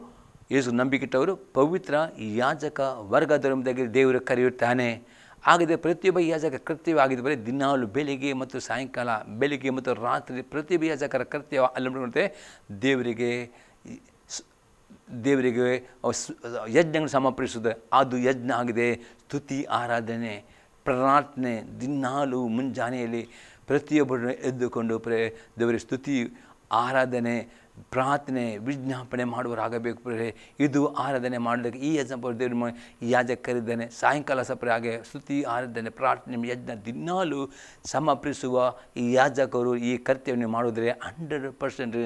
ಯೇಸು ನಂಬಿಕೆಟ್ಟವರು ಪವಿತ್ರ ಯಾಜಕ ವರ್ಗದವರಾಗಿ ದೇವರು ಕರೆಯುತ್ತಾನೆ. ಹಾಗಾದರೆ ಪ್ರತಿಯೊಬ್ಬ ಯಾಜಕ ಕರ್ತವ್ಯ ಬರೀ ದಿನಾಲು ಬೆಳಿಗ್ಗೆ ಮತ್ತು ಸಾಯಂಕಾಲ, ಬೆಳಿಗ್ಗೆ ಮತ್ತು ರಾತ್ರಿ ಪ್ರತಿಯೊಬ್ಬ ಯಾಜಕರ ಕರ್ತವ್ಯ ಅಲ್ಲಿ ದೇವರಿಗೆ ಯಜ್ಞಗಳನ್ನು ಸಮರ್ಪಿಸುವುದು ಅದು ಯಜ್ಞ ಆಗಿದೆ. ಸ್ತುತಿ ಆರಾಧನೆ ಪ್ರಾರ್ಥನೆ ದಿನಾಲು ಮುಂಜಾನೆಯಲ್ಲಿ ಪ್ರತಿಯೊಬ್ಬರನ್ನು ಎದ್ದುಕೊಂಡು ದೇವರಿಗೆ ಸ್ತುತಿ ಆರಾಧನೆ ಪ್ರಾರ್ಥನೆ ವಿಜ್ಞಾಪನೆ ಮಾಡುವರಾಗಬೇಕು ಪ್ರಿಯರೇ. ಇದು ಆರಾಧನೆ ಮಾಡಲಿಕ್ಕೆ ಈ ಯಜ್ಞ ದೇವರು ಯಾಜಕರಿದ್ದಾನೆ. ಸಾಯಂಕಾಲ ಸಪ್ರೆ ಹಾಗೆ ಸ್ತುತಿ ಆರಾಧನೆ ಪ್ರಾರ್ಥನೆ ಯಜ್ಞ ದಿನಾಲು ಸಮರ್ಪಿಸುವ ಈ ಯಾಜಕರು ಈ ಕರ್ತವ್ಯವನ್ನು ಮಾಡಿದರೆ 100%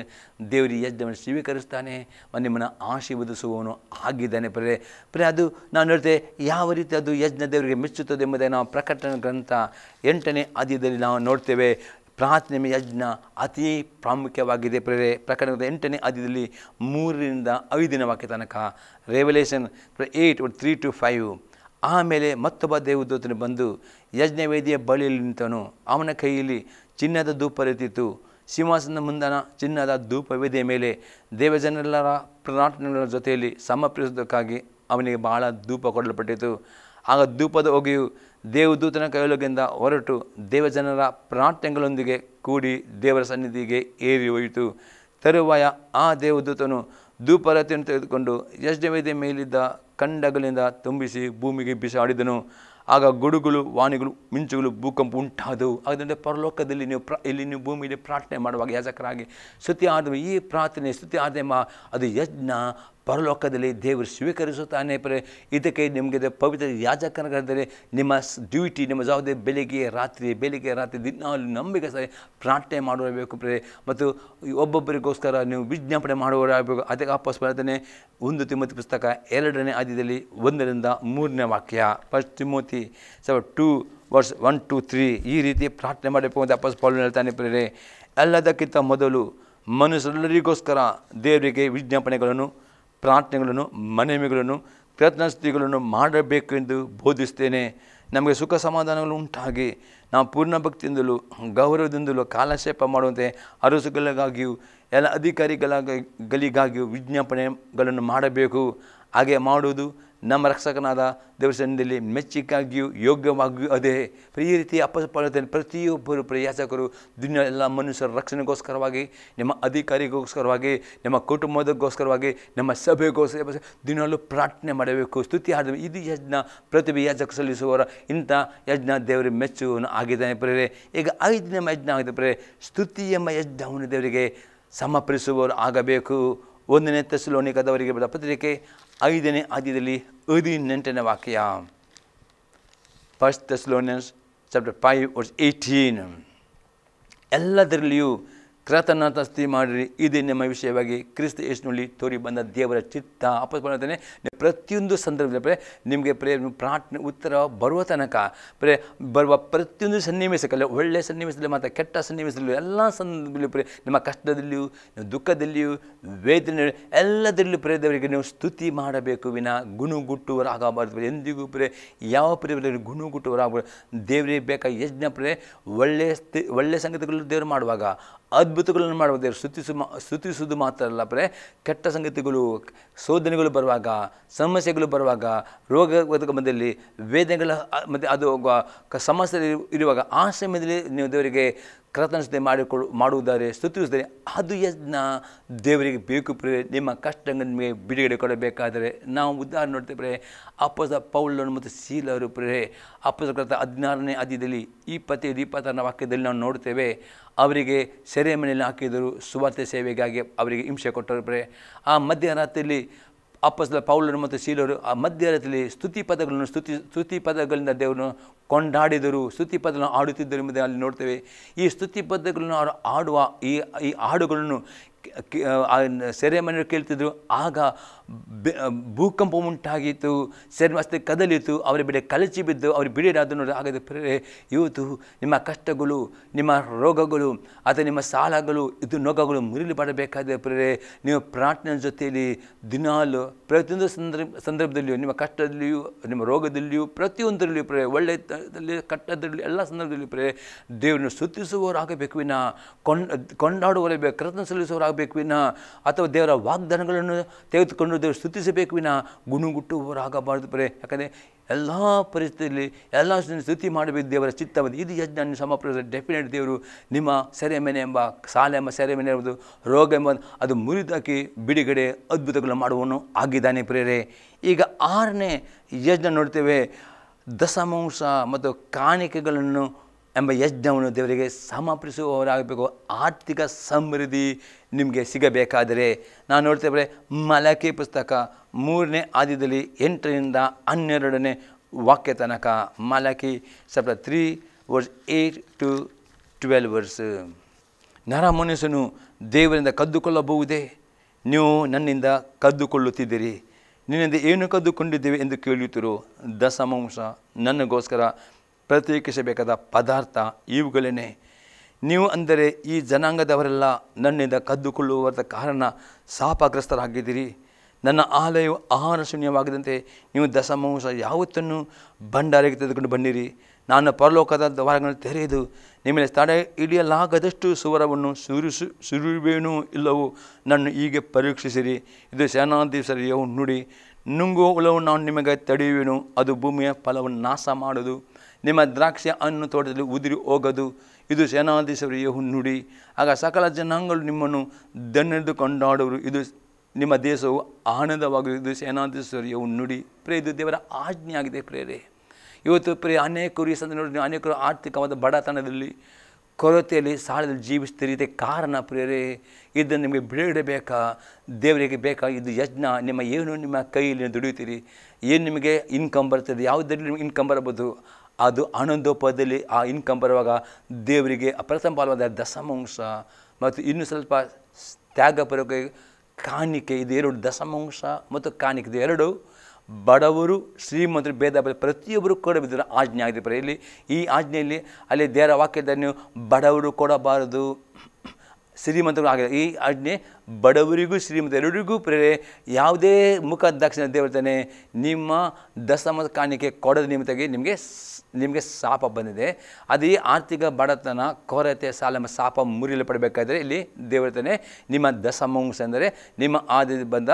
ದೇವರು ಈ ಯಜ್ಞವನ್ನು ಸ್ವೀಕರಿಸ್ತಾನೆ ಮತ್ತು ನಿಮ್ಮನ್ನು ಆಶೀರ್ವದಿಸುವವನು ಆಗಿದ್ದಾನೆ ಪ್ರಿಯರೇ. ಅದು ನಾವು ನೋಡ್ತೇವೆ ಯಾವ ರೀತಿ ಅದು ಯಜ್ಞ ದೇವರಿಗೆ ಮೆಚ್ಚುತ್ತದೆ ಎಂಬುದನ್ನು ನಾವು ಪ್ರಕಟಣೆ ಗ್ರಂಥ 8ನೇ ಅಧ್ಯಾಯದಲ್ಲಿ ನಾವು ನೋಡ್ತೇವೆ. ಪ್ರಾರ್ಥನೆ ಯಜ್ಞ ಅತಿ ಪ್ರಾಮುಖ್ಯವಾಗಿದೆ ಪ್ರಿಯರೇ. ಪ್ರಕಟಣೆ 8ನೇ ಅಧ್ಯಾಯದಲ್ಲಿ 3ರಿಂದ 5ನೇ ವಾಕ್ಯ ತನಕ, ರೆವಲ್ಯೂಷನ್ 8:3-5. ಆಮೇಲೆ ಮತ್ತೊಬ್ಬ ದೇವದೂತನು ಬಂದು ಯಜ್ಞವೇದಿಯ ಬಳಿಯಲ್ಲಿ ನಿಂತನು. ಅವನ ಕೈಯಲ್ಲಿ ಚಿನ್ನದ ಧೂಪವಿತ್ತಿತ್ತು. ಸಿಂಹಾಸನದ ಮುಂದಣ ಚಿನ್ನದ ಧೂಪವೇದಿಯ ಮೇಲೆ ದೇವಜನರೆಲ್ಲರ ಪ್ರಾರ್ಥನೆಗಳ ಜೊತೆಯಲ್ಲಿ ಸಮರ್ಪಿಸುವುದಕ್ಕಾಗಿ ಅವನಿಗೆ ಬಹಳ ಧೂಪ ಕೊಡಲ್ಪಟ್ಟಿತು. ಆಗ ಧೂಪದ ಹೊಗೆಯು ದೇವದೂತನ ಕೈಯೊಳಗಿಂದ ಹೊರಟು ದೇವಜನರ ಪ್ರಾರ್ಥನೆಗಳೊಂದಿಗೆ ಕೂಡಿ ದೇವರ ಸನ್ನಿಧಿಗೆ ಏರಿ ಹೋಯಿತು. ತರುವಾಯ ಆ ದೇವದೂತನು ಧೂಪರತಿಯನ್ನು ತೆಗೆದುಕೊಂಡು ಯಜ್ಞವೇದಿಯ ಮೇಲಿದ್ದ ಕಂಡಗಳಿಂದ ತುಂಬಿಸಿ ಭೂಮಿಗೆ ಬಿಸಾಡಿದನು. ಆಗ ಗುಡುಗುಲು, ವಾಣಿಗಳು, ಮಿಂಚುಗಳು, ಭೂಕಂಪ ಉಂಟಾದವು. ಅದರಿಂದ ಪರಲೋಕದಲ್ಲಿ ಇಲ್ಲಿ ನೀವು ಭೂಮಿಯಲ್ಲಿ ಪ್ರಾರ್ಥನೆ ಮಾಡುವಾಗ ಯಾಜಕರಾಗಿ ಸ್ತುತಿ ಆದವು. ಈ ಪ್ರಾರ್ಥನೆ ಸ್ತುತಿ ಆದೆಮ್ಮ ಅದು ಯಜ್ಞ ಪರಲೋಕದಲ್ಲಿ ದೇವರು ಸ್ವೀಕರಿಸುತ್ತಾನೆ. ಇದಕ್ಕೆ ನಿಮಗೆ ಪವಿತ್ರ ಯಾಜಕರಾದರೆ ನಿಮ್ಮ ಡ್ಯೂಟಿ, ನಿಮ್ಮ ಜವಾಬ್ದಾರಿ ಬೆಳಿಗ್ಗೆ ರಾತ್ರಿ ದಿನಾಲು ನಂಬಿಕೆ ಸಹ ಪ್ರಾರ್ಥನೆ ಮಾಡಬೇಕು ಮತ್ತು ಒಬ್ಬೊಬ್ಬರಿಗೋಸ್ಕರ ನೀವು ವಿಜ್ಞಾಪನೆ ಮಾಡುವವರಾಗಬೇಕು. ಅದಕ್ಕೆ ವಾಪಸ್ ಬರ್ತಾನೆ 1 ತಿಮೋತಿ ಪುಸ್ತಕ 2ನೇ ಅಧ್ಯಾಯದಲ್ಲಿ 1-3 ವಾಕ್ಯ. ಫಸ್ಟ್ ತಿಮೋತಿ 2:1-3 ಈ ರೀತಿ ಪ್ರಾರ್ಥನೆ ಮಾಡಬೇಕು ಅಂತ ವಾಪಸ್ ಪೌಲನು ಹೇಳ್ತಾನೆ. ಎಲ್ಲದಕ್ಕಿಂತ ಮೊದಲು ಮನುಷ್ಯರೆಲ್ಲರಿಗೋಸ್ಕರ ದೇವರಿಗೆ ವಿಜ್ಞಾಪನೆಗಳನ್ನು, ಪ್ರಾರ್ಥನೆಗಳನ್ನು, ಮನವಿಗಳನ್ನು, ಕೃತಜ್ಞತೆಗಳನ್ನು ಮಾಡಬೇಕೆಂದು ಬೋಧಿಸ್ತೇನೆ. ನಮಗೆ ಸುಖ ಸಮಾಧಾನಗಳು ಉಂಟಾಗಿ ನಾವು ಪೂರ್ಣ ಭಕ್ತಿಯಿಂದಲೂ ಗೌರವದಿಂದಲೂ ಕಾಲಕ್ಷೇಪ ಮಾಡುವಂತೆ ಅರಸುಗಳಿಗಾಗಿಯೂ ಎಲ್ಲ ಅಧಿಕಾರಿಗಳಿಗಾಗಿಯೂ ವಿಜ್ಞಾಪನೆಗಳನ್ನು ಮಾಡಬೇಕು. ಹಾಗೆ ಮಾಡುವುದು ನಮ್ಮ ರಕ್ಷಕನಾದ ದೇವರ ಸನ್ನಿಧಿಯಲ್ಲಿ ಮೆಚ್ಚಿಕಾಗಿಯೂ ಯೋಗ್ಯವಾಗಿಯೂ ಅದೇ. ಈ ರೀತಿ ಅಪ್ಪಸ್ತಲನ ಪ್ರತಿಯೊಬ್ಬರು ಯಾಜಕರು ದುನಿಯಾ ಎಲ್ಲ ಮನುಷ್ಯರ ರಕ್ಷಣೆಗೋಸ್ಕರವಾಗಿ, ನಿಮ್ಮ ಅಧಿಕಾರಿಗೋಸ್ಕರವಾಗಿ, ನಿಮ್ಮ ಕುಟುಂಬದಗೋಸ್ಕರವಾಗಿ, ನಮ್ಮ ಸಭೆಗೋಸ್ಕರ ದಿನಾಲು ಪ್ರಾರ್ಥನೆ ಮಾಡಬೇಕು, ಸ್ತುತಿ ಹಾಡಬೇಕು. ಇದು ಯಜ್ಞ ಪ್ರತಿಭೆ ಯಾಜಕ ಸಲ್ಲಿಸುವವರ ಇಂಥ ಯಜ್ಞ ದೇವರಿಗೆ ಮೆಚ್ಚುವನು ಆಗಿದ್ದಾನೆ ಪ್ರೇರೆ. ಈಗ 5ನೇ ಯಜ್ಞ ಆಗಿದೆ ಸ್ತುತಿ ಎಂಬ ಯಜ್ಞವನ್ನು ದೇವರಿಗೆ ಸಮರ್ಪಿಸುವವರು ಆಗಬೇಕು. 1ನೇ ಥೆಸಲೋನಿಕದವರಿಗೆ ಬರೆದ ಪತ್ರಿಕೆ 5ನೇ ಅಧ್ಯಾಯದಲ್ಲಿ 18ನೇ ವಾಕ್ಯ. First Thessalonians chapter 5:18. ಎಲ್ಲದರಲ್ಲಿಯೂ ಕೃತಜ್ಞತಾಸ್ತುತಿ ಮಾಡಿರಿ, ಇದು ನಿಮ್ಮ ವಿಷಯವಾಗಿ ಕ್ರಿಸ್ತ ಯೇಸುವಿನಲ್ಲಿ ತೋರಿ ಬಂದ ದೇವರ ಚಿತ್ತ. ಅಪ್ಪಸ್ತಲನೆ ಪ್ರತಿಯೊಂದು ಸಂದರ್ಭದಲ್ಲಿ ನಿಮಗೆ ಪ್ರಾರ್ಥನೆ ಉತ್ತರ ಬರುವ ತನಕ ಬರುವ ಪ್ರತಿಯೊಂದು ಸನ್ನಿವೇಶಕ್ಕಲ್ಲ, ಒಳ್ಳೆಯ ಸನ್ನಿವೇಶದಲ್ಲಿ ಮತ್ತು ಕೆಟ್ಟ ಸನ್ನಿವೇಶದಲ್ಲೂ ಎಲ್ಲ ಸಂದರ್ಭದಲ್ಲಿಯೂ ನಿಮ್ಮ ಕಷ್ಟದಲ್ಲಿಯೂ, ದುಃಖದಲ್ಲಿಯೂ, ವೇದನೆ ಎಲ್ಲದರಲ್ಲೂ ದೇವರಿಗೆ ನೀವು ಸ್ತುತಿ ಮಾಡಬೇಕು ವಿನ ಗುಣಗುಟ್ಟುವರಾಗಬಾರ್ದು. ಎಂದಿಗೂ ಯಾವ ಪ್ರೇರಣೆ ಗುಣಗುಟ್ಟುವರಾಗಬಾರ್ದು. ದೇವರಿಗೆ ಬೇಕಾದ ಯಜ್ಞ ಒಳ್ಳೆಯ ಸಂಗತಿಗಳು ದೇವರು ಮಾಡುವಾಗ ಅದ್ಭುತಗಳನ್ನು ಮಾಡುವ ದೇವರು ಸ್ತುತಿಸುವುದು ಮಾತ್ರ ಅಲ್ಲ ಕೆಟ್ಟ ಸಂಗತಿಗಳು, ಶೋಧನೆಗಳು ಬರುವಾಗ, ಸಮಸ್ಯೆಗಳು ಬರುವಾಗ, ರೋಗ ಬಂದಲ್ಲಿ, ವೇದನೆಗಳ ಮತ್ತು ಅದು ಸಮಸ್ಯೆ ಇರುವಾಗ ಆ ಸಮಯದಲ್ಲಿ ನೀವು ದೇವರಿಗೆ ಕೃತಜ್ಞತೆ ಮಾಡುವುದಾರೆ, ಸ್ತುತಿಸಿದರೆ ಅದು ಯಜ್ಞ ದೇವರಿಗೆ ಬೇಕು ನಿಮ್ಮ ಕಷ್ಟಗಳನ್ನು ನಿಮಗೆ ಬಿಡುಗಡೆ ಕೊಡಬೇಕಾದರೆ. ನಾವು ಉದಾಹರಣೆ ನೋಡ್ತೇವೆ ಅಪ್ಪಸ್ತಲ ಪೌಲನು ಮತ್ತು ಸೀಲರು ಅಪ್ಪಸ್ತಲ 16ನೇ ಅಧ್ಯಾಯದಲ್ಲಿ 25-26 ವಾಕ್ಯದಲ್ಲಿ ನಾವು ನೋಡ್ತೇವೆ. ಅವರಿಗೆ ಸೆರೆ ಮನೆಯಲ್ಲಿ ಹಾಕಿದರು, ಸುವಾರ್ತೆ ಸೇವೆಗಾಗಿ ಅವರಿಗೆ ಹಿಂಸೆ ಕೊಟ್ಟರು. ಆ ಮಧ್ಯರಾತ್ರಿಯಲ್ಲಿ ಅಪ್ಪಸ್ತಲ ಪೌಲನು ಮತ್ತು ಸೀಲರು ಆ ಮಧ್ಯರಾತ್ರಿಯಲ್ಲಿ ಸ್ತುತಿ ಪದಗಳಿಂದ ದೇವರನ್ನು ಕೊಂಡಾಡಿದರು, ಸ್ತುತಿ ಪದಗಳನ್ನು ಆಡುತ್ತಿದ್ದರು ಎಂಬುದನ್ನು ಅಲ್ಲಿ ನೋಡ್ತೇವೆ. ಈ ಸ್ತುತಿ ಪದಗಳನ್ನು ಅವರು ಆಡುವ ಈ ಹಾಡುಗಳನ್ನು ಸೆರೆಮನೆಯಲ್ಲಿ ಕೇಳ್ತಿದ್ರು. ಆಗ ಭೂಕಂಪ ಉಂಟಾಗಿತ್ತು, ಸೆರೆ ಕದಲಿತು, ಅವರ ಬಿಡೆ ಕಲಚಿ ಬಿದ್ದು ಅವ್ರಿಗೆ ಬಿಡಿರಾದ ನೋಡಿ. ಹಾಗಾದರೆ ಇವತ್ತು ನಿಮ್ಮ ಕಷ್ಟಗಳು, ನಿಮ್ಮ ರೋಗಗಳು ಅಥವಾ ನಿಮ್ಮ ಸಾಲಗಳು, ಇದು ನೊಗಗಳು ಮುರಿಲಿ ಪಡಬೇಕಾದ ನೀವು ಪ್ರಾರ್ಥನೆ ಜೊತೆಯಲ್ಲಿ ದಿನಾಲು ಪ್ರತಿಯೊಂದು ಸಂದರ್ಭದಲ್ಲಿಯೂ, ನಿಮ್ಮ ಕಷ್ಟದಲ್ಲಿಯೂ, ನಿಮ್ಮ ರೋಗದಲ್ಲಿಯೂ, ಪ್ರತಿಯೊಂದರಲ್ಲಿಯೂ ಒಳ್ಳೆಯದಲ್ಲಿ ಕಟ್ಟದಲ್ಲಿ ಎಲ್ಲ ಸಂದರ್ಭದಲ್ಲಿಯೂ ದೇವರನ್ನು ಸ್ತುತಿಸುವವರಾಗಬೇಕು ವಿನ ಕೊಂಡಾಡುವವರಾಗಬೇಕು, ಕೃತಜ್ಞತೆ ಸಲ್ಲಿಸುವವರಾಗಬೇಕು ವಿನ ಅಥವಾ ದೇವರ ವಾಗ್ದಾನಗಳನ್ನು ತೆಗೆದುಕೊಂಡು ದೇವರು ಸ್ತುತಿಸಬೇಕು ವಿನ ಗುಣಗುಟ್ಟುವವರಾಗಬಾರದು ಯಾಕಂದರೆ ಎಲ್ಲ ಪರಿಸ್ಥಿತಿಯಲ್ಲಿ ಎಲ್ಲ ಸ್ತುತಿ ಮಾಡಬೇಕು, ದೇವರ ಚಿತ್ತವಾದ ಇದು ಯಜ್ಞ ಸಮರ್ಪಿಸಿದ ಡೆಫಿನೆಟ್ ದೇವರು ನಿಮ್ಮ ಸೆರೆಮನೆ ಎಂಬ ಸಾಲ ಎಂಬ ಸೆರೆಮನೆ ಎಂಬುದು ರೋಗ ಎಂಬ ಅದು ಮುರಿದಾಕಿ ಬಿಡುಗಡೆ ಅದ್ಭುತಗಳನ್ನು ಮಾಡುವನು ಆಗಿದ್ದಾನೆ ಪ್ರೇರೆ. ಈಗ 6ನೇ ಯಜ್ಞ ನೋಡ್ತೇವೆ, ದಶಮಾಂಶ ಮತ್ತು ಕಾಣಿಕೆಗಳನ್ನು ಎಂಬ ಯಜ್ಞವನ್ನು ದೇವರಿಗೆ ಸಮರ್ಪಿಸುವವರಾಗಬೇಕು. ಆರ್ಥಿಕ ಸಮೃದ್ಧಿ ನಿಮಗೆ ಸಿಗಬೇಕಾದರೆ ನಾನು ನೋಡ್ತೇವೆ ಮಲಕಿ ಪುಸ್ತಕ 3ನೇ ಅಧ್ಯಾಯದಲ್ಲಿ 8-12 ವಾಕ್ಯ ತನಕ. ಮಲಕಿ ಚಾಪ್ಟರ್ 3:8-12. ನರಮನುಷ್ಯನು ದೇವರಿಂದ ಕದ್ದುಕೊಳ್ಳಬಹುದೇ? ನೀವು ನನ್ನಿಂದ ಕದ್ದುಕೊಳ್ಳುತ್ತಿದ್ದೀರಿ. ನಿನ್ನಿಂದ ಏನು ಕದ್ದುಕೊಂಡಿದ್ದೇವೆ ಎಂದು ಕೇಳುತ್ತಿರೋ? ದಶಮಾಂಶ ನನಗೋಸ್ಕರ ಪ್ರತ್ಯೇಕಿಸಬೇಕಾದ ಪದಾರ್ಥ ಇವುಗಳೇನೆ. ನೀವು ಅಂದರೆ ಈ ಜನಾಂಗದವರೆಲ್ಲ ನನ್ನಿಂದ ಕದ್ದುಕೊಳ್ಳುವ ಕಾರಣ ಶಾಪಗ್ರಸ್ತರಾಗಿದ್ದೀರಿ. ನನ್ನ ಆಲಯವು ಆಹಾರ ಶೂನ್ಯವಾಗದಂತೆ ನೀವು ದಶಮಾಂಶ ಯಾವತ್ತನ್ನು ಭಂಡಾರಕ್ಕೆ ತೆಗೆದುಕೊಂಡು ಬನ್ನಿರಿ. ನಾನು ಪರಲೋಕದ ದ್ವಾರಗಳನ್ನು ತೆರೆದು ನಿಮ್ಮಲ್ಲಿ ತಡೆ ಹಿಡಿಯಲಾಗದಷ್ಟು ಸುವರವನ್ನು ಸುರಿಯುವೇನೋ ಇಲ್ಲವೋ ನನ್ನ ಹೀಗೆ ಪರೀಕ್ಷಿಸಿರಿ. ಇದು ಸೇನಾಧೀಶ್ವರ ನುಡಿ. ನುಂಗುವ ಹುಳವನ್ನು ನಾನು ನಿಮಗೆ ತಡೆಯುವೆನು, ಅದು ಭೂಮಿಯ ಫಲವನ್ನು ನಾಶ ಮಾಡೋದು. ನಿಮ್ಮ ದ್ರಾಕ್ಷಿ ಹಣ್ಣು ತೋಟದಲ್ಲಿ ಉದುರಿ ಹೋಗೋದು. ಇದು ಸೇನಾಧೀಶ್ವರ ನುಡಿ. ಆಗ ಸಕಲ ಜನಾಂಗಗಳು ನಿಮ್ಮನ್ನು ದನ್ನೆದ್ದು ಕೊಂಡಾಡುವರು. ಇದು ನಿಮ್ಮ ದೇಶವು ಆನಂದವಾಗುವುದು. ಇದು ಸೇನಾಧೀಶ್ವರ ನುಡಿ. ಇದು ದೇವರ ಆಜ್ಞೆ ಆಗಿದೆ ಪ್ರೇರೆ. ಇವತ್ತು ಅನೇಕರು ಈ ಸಂದರ್ಭ ನೋಡಿ, ಅನೇಕರು ಆರ್ಥಿಕವಾದ ಬಡತನದಲ್ಲಿ, ಕೊರತೆಯಲ್ಲಿ, ಸಾಲದಲ್ಲಿ ಜೀವಿಸ್ತೀರಿ. ಇದಕ್ಕೆ ಕಾರಣ ಪ್ರಿಯರೇ, ಇದನ್ನು ನಿಮಗೆ ಬಿಡುಗಡೆ ಬೇಕಾ, ದೇವರಿಗೆ ಬೇಕಾ? ಇದು ಯಜ್ಞ. ನಿಮ್ಮ ಕೈಯಲ್ಲಿ ದುಡಿಯುತ್ತೀರಿ, ಏನು ನಿಮಗೆ ಇನ್ಕಮ್ ಬರ್ತದೆ, ಯಾವುದರಲ್ಲಿ ನಿಮಗೆ ಇನ್ಕಮ್ ಬರಬಹುದು, ಅದು ಹಣದೋಪದಲ್ಲಿ ಆ ಇನ್ಕಮ್ ಬರುವಾಗ ದೇವರಿಗೆ ಪ್ರಥಮ ಫಲವಾದ ದಶಮಾಂಶ ಮತ್ತು ಇನ್ನೂ ಸ್ವಲ್ಪ ತ್ಯಾಗಪೂರ್ವಕ ಕಾಣಿಕೆ, ಇದು ಎರಡು, ದಶಮಾಂಶ ಮತ್ತು ಕಾಣಿಕೆ ಇದು ಎರಡು ಬಡವರು ಶ್ರೀಮಂತರು ಭೇದ ಪ್ರತಿಯೊಬ್ಬರು ಕೊಡಬೇಕಿದ್ರೆ ಆಜ್ಞೆ ಆಗಿದೆ. ಇಲ್ಲಿ ಈ ಆಜ್ಞೆಯಲ್ಲಿ ಅಲ್ಲಿ ದೇವರ ವಾಕ್ಯದಲ್ಲಿ ಬಡವರು ಕೊಡಬಾರದು, ಶ್ರೀಮಂತರು ಆಗಿದೆ. ಈ ಆಜ್ಞೆ ಬಡವರಿಗೂ ಶ್ರೀಮಂತ ಎರಡರಿಗೂ ಪ್ರೇರೆ. ಯಾವುದೇ ಮುಖ ದಕ್ಷಿಣ ದೇವರ್ತಾನೆ ನಿಮ್ಮ ದಶಮ ಕಾಣಿಕೆ ಕೊಡದ ನಿಮಿತ್ತಾಗಿ ನಿಮಗೆ ಶಾಪ ಬಂದಿದೆ. ಅದು ಈ ಆರ್ಥಿಕ ಬಡತನ, ಕೊರತೆ, ಸಾಲ ಶಾಪ ಮುರಿಯಲು ಪಡಬೇಕಾದ್ರೆ ಇಲ್ಲಿ ದೇವರ್ತಾನೆ ನಿಮ್ಮ ದಶಮಾಂಶ ಅಂದರೆ ನಿಮ್ಮ ಆದಿ ಬಂದ